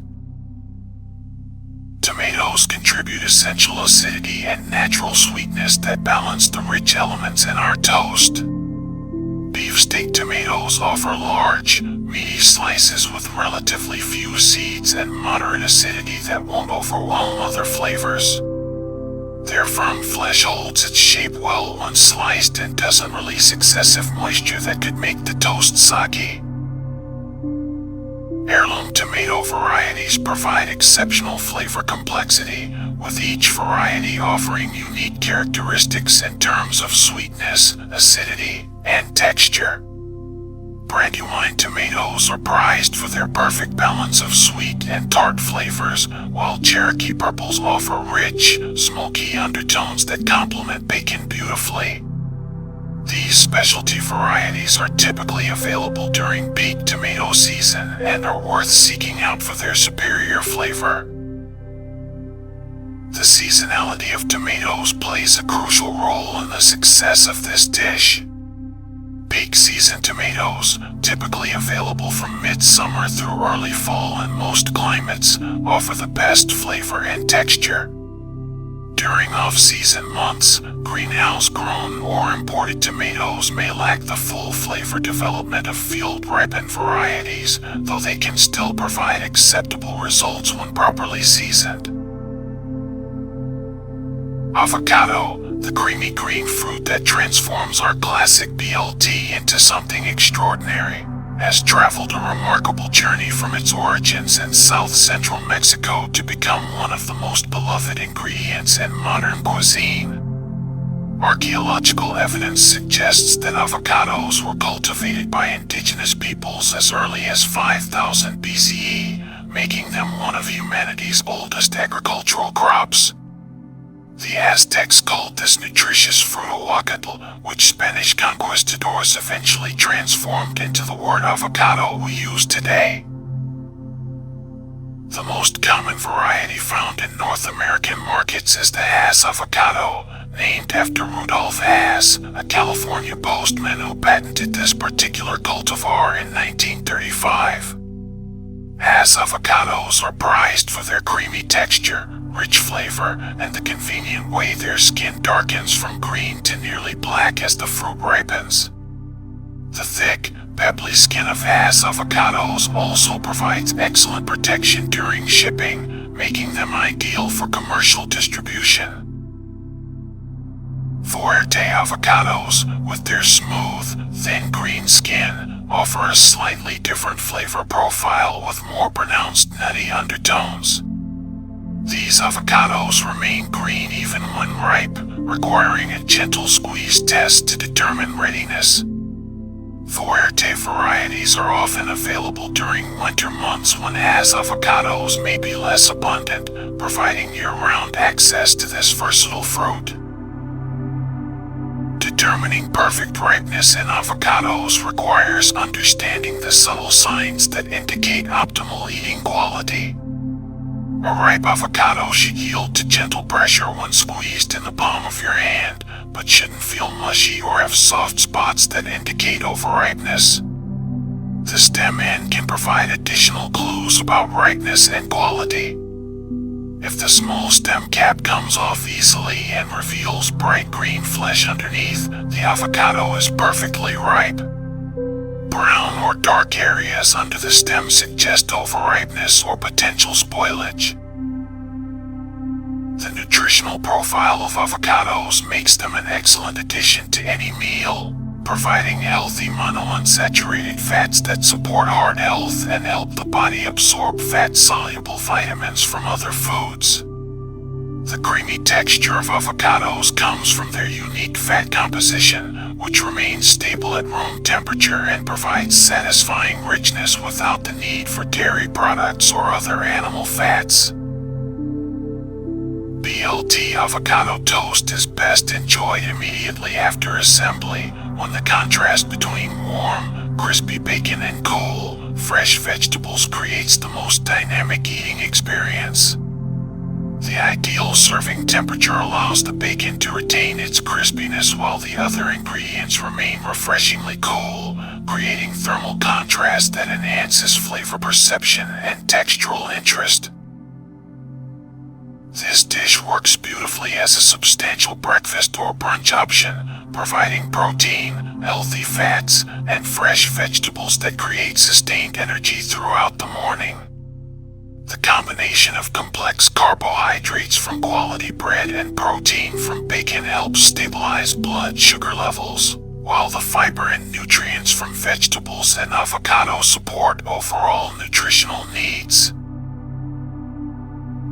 Tomatoes contribute essential acidity and natural sweetness that balance the rich elements in our toast. Beefsteak tomatoes offer large, meaty slices with relatively few seeds and moderate acidity that won't overwhelm other flavors. Their firm flesh holds its shape well when sliced and doesn't release excessive moisture that could make the toast soggy. Heirloom tomato varieties provide exceptional flavor complexity, with each variety offering unique characteristics in terms of sweetness, acidity, and texture. Brandywine tomatoes are prized for their perfect balance of sweet and tart flavors, while Cherokee purples offer rich, smoky undertones that complement bacon beautifully. These specialty varieties are typically available during peak tomato season and are worth seeking out for their superior flavor. The seasonality of tomatoes plays a crucial role in the success of this dish. Peak season tomatoes, typically available from midsummer through early fall in most climates, offer the best flavor and texture. During off-season months, greenhouse-grown or imported tomatoes may lack the full flavor development of field-ripened varieties, though they can still provide acceptable results when properly seasoned. Avocado, the creamy green fruit that transforms our classic BLT into something extraordinary, has traveled a remarkable journey from its origins in south-central Mexico to become one of the most beloved ingredients in modern cuisine. Archaeological evidence suggests that avocados were cultivated by indigenous peoples as early as 5000 BCE, making them one of humanity's oldest agricultural crops. The Aztecs called this nutritious fruit huacatl, which Spanish conquistadors eventually transformed into the word avocado we use today. The most common variety found in North American markets is the Hass avocado, named after Rudolph Hass, a California postman who patented this particular cultivar in 1935. Hass avocados are prized for their creamy texture, rich flavor, and the convenient way their skin darkens from green to nearly black as the fruit ripens. The thick, pebbly skin of Hass avocados also provides excellent protection during shipping, making them ideal for commercial distribution. Fuerte avocados, with their smooth, thin green skin, offer a slightly different flavor profile with more pronounced nutty undertones. These avocados remain green even when ripe, requiring a gentle squeeze test to determine readiness. Fuerte varieties are often available during winter months when Hass avocados may be less abundant, providing year-round access to this versatile fruit. Determining perfect ripeness in avocados requires understanding the subtle signs that indicate optimal eating quality. A ripe avocado should yield to gentle pressure when squeezed in the palm of your hand, but shouldn't feel mushy or have soft spots that indicate overripeness. The stem end can provide additional clues about ripeness and quality. If the small stem cap comes off easily and reveals bright green flesh underneath, the avocado is perfectly ripe. Brown or dark areas under the stem suggest overripeness or potential spoilage. The nutritional profile of avocados makes them an excellent addition to any meal, providing healthy monounsaturated fats that support heart health and help the body absorb fat-soluble vitamins from other foods. The creamy texture of avocados comes from their unique fat composition, which remains stable at room temperature and provides satisfying richness without the need for dairy products or other animal fats. BLT Avocado Toast is best enjoyed immediately after assembly, when the contrast between warm, crispy bacon and cool, fresh vegetables creates the most dynamic eating experience. The ideal serving temperature allows the bacon to retain its crispiness while the other ingredients remain refreshingly cool, creating thermal contrast that enhances flavor perception and textural interest. This dish works beautifully as a substantial breakfast or brunch option, providing protein, healthy fats, and fresh vegetables that create sustained energy throughout the morning. The combination of complex carbohydrates from quality bread and protein from bacon helps stabilize blood sugar levels, while the fiber and nutrients from vegetables and avocado support overall nutritional needs.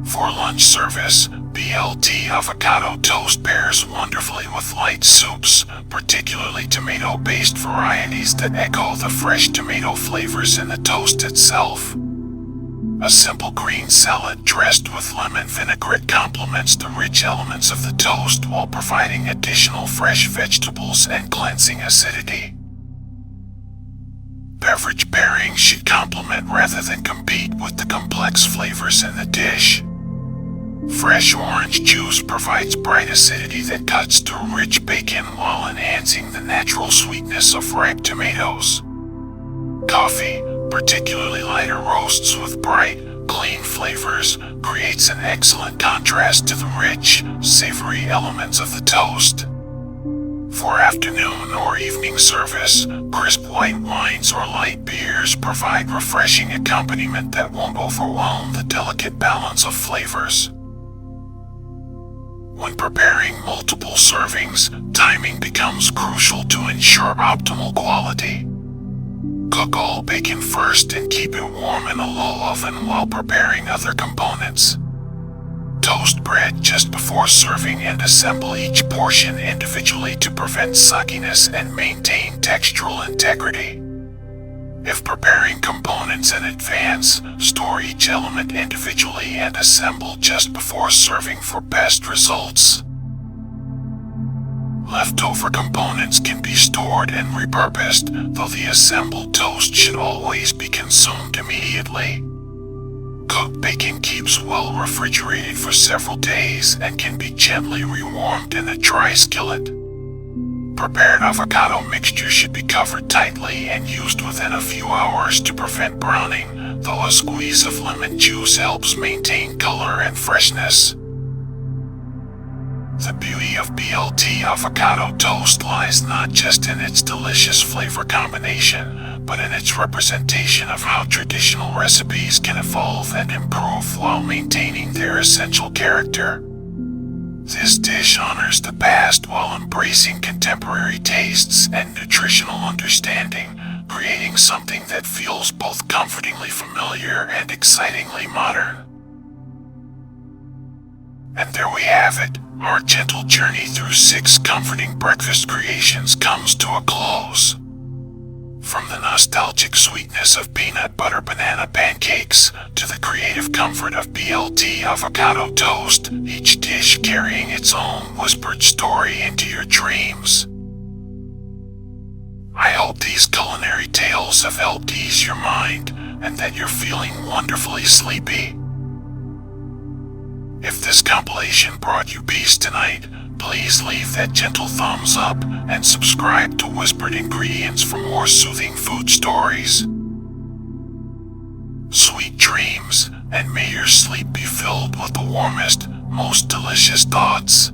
For lunch service, BLT Avocado Toast pairs wonderfully with light soups, particularly tomato-based varieties that echo the fresh tomato flavors in the toast itself. A simple green salad dressed with lemon vinaigrette complements the rich elements of the toast while providing additional fresh vegetables and cleansing acidity. Beverage pairings should complement rather than compete with the complex flavors in the dish. Fresh orange juice provides bright acidity that cuts through rich bacon while enhancing the natural sweetness of ripe tomatoes. Coffee, particularly lighter roasts with bright, clean flavors, creates an excellent contrast to the rich, savory elements of the toast. For afternoon or evening service, crisp white wines or light beers provide refreshing accompaniment that won't overwhelm the delicate balance of flavors. When preparing multiple servings, timing becomes crucial to ensure optimal quality. Cook all bacon first and keep it warm in a low oven while preparing other components. Toast bread just before serving and assemble each portion individually to prevent sogginess and maintain textural integrity. If preparing components in advance, store each element individually and assemble just before serving for best results. Leftover components can be stored and repurposed, though the assembled toast should always be consumed immediately. Cooked bacon keeps well refrigerated for several days and can be gently rewarmed in a dry skillet. Prepared avocado mixture should be covered tightly and used within a few hours to prevent browning, though a squeeze of lemon juice helps maintain color and freshness. The beauty of BLT Avocado Toast lies not just in its delicious flavor combination, but in its representation of how traditional recipes can evolve and improve while maintaining their essential character. This dish honors the past while embracing contemporary tastes and nutritional understanding, creating something that feels both comfortingly familiar and excitingly modern. And there we have it. Our gentle journey through 6 comforting breakfast creations comes to a close. From the nostalgic sweetness of peanut butter banana pancakes to the creative comfort of BLT avocado toast, each dish carrying its own whispered story into your dreams. I hope these culinary tales have helped ease your mind and that you're feeling wonderfully sleepy. If this compilation brought you peace tonight, please leave that gentle thumbs up and subscribe to Whispered Ingredients for more soothing food stories. Sweet dreams, and may your sleep be filled with the warmest, most delicious thoughts.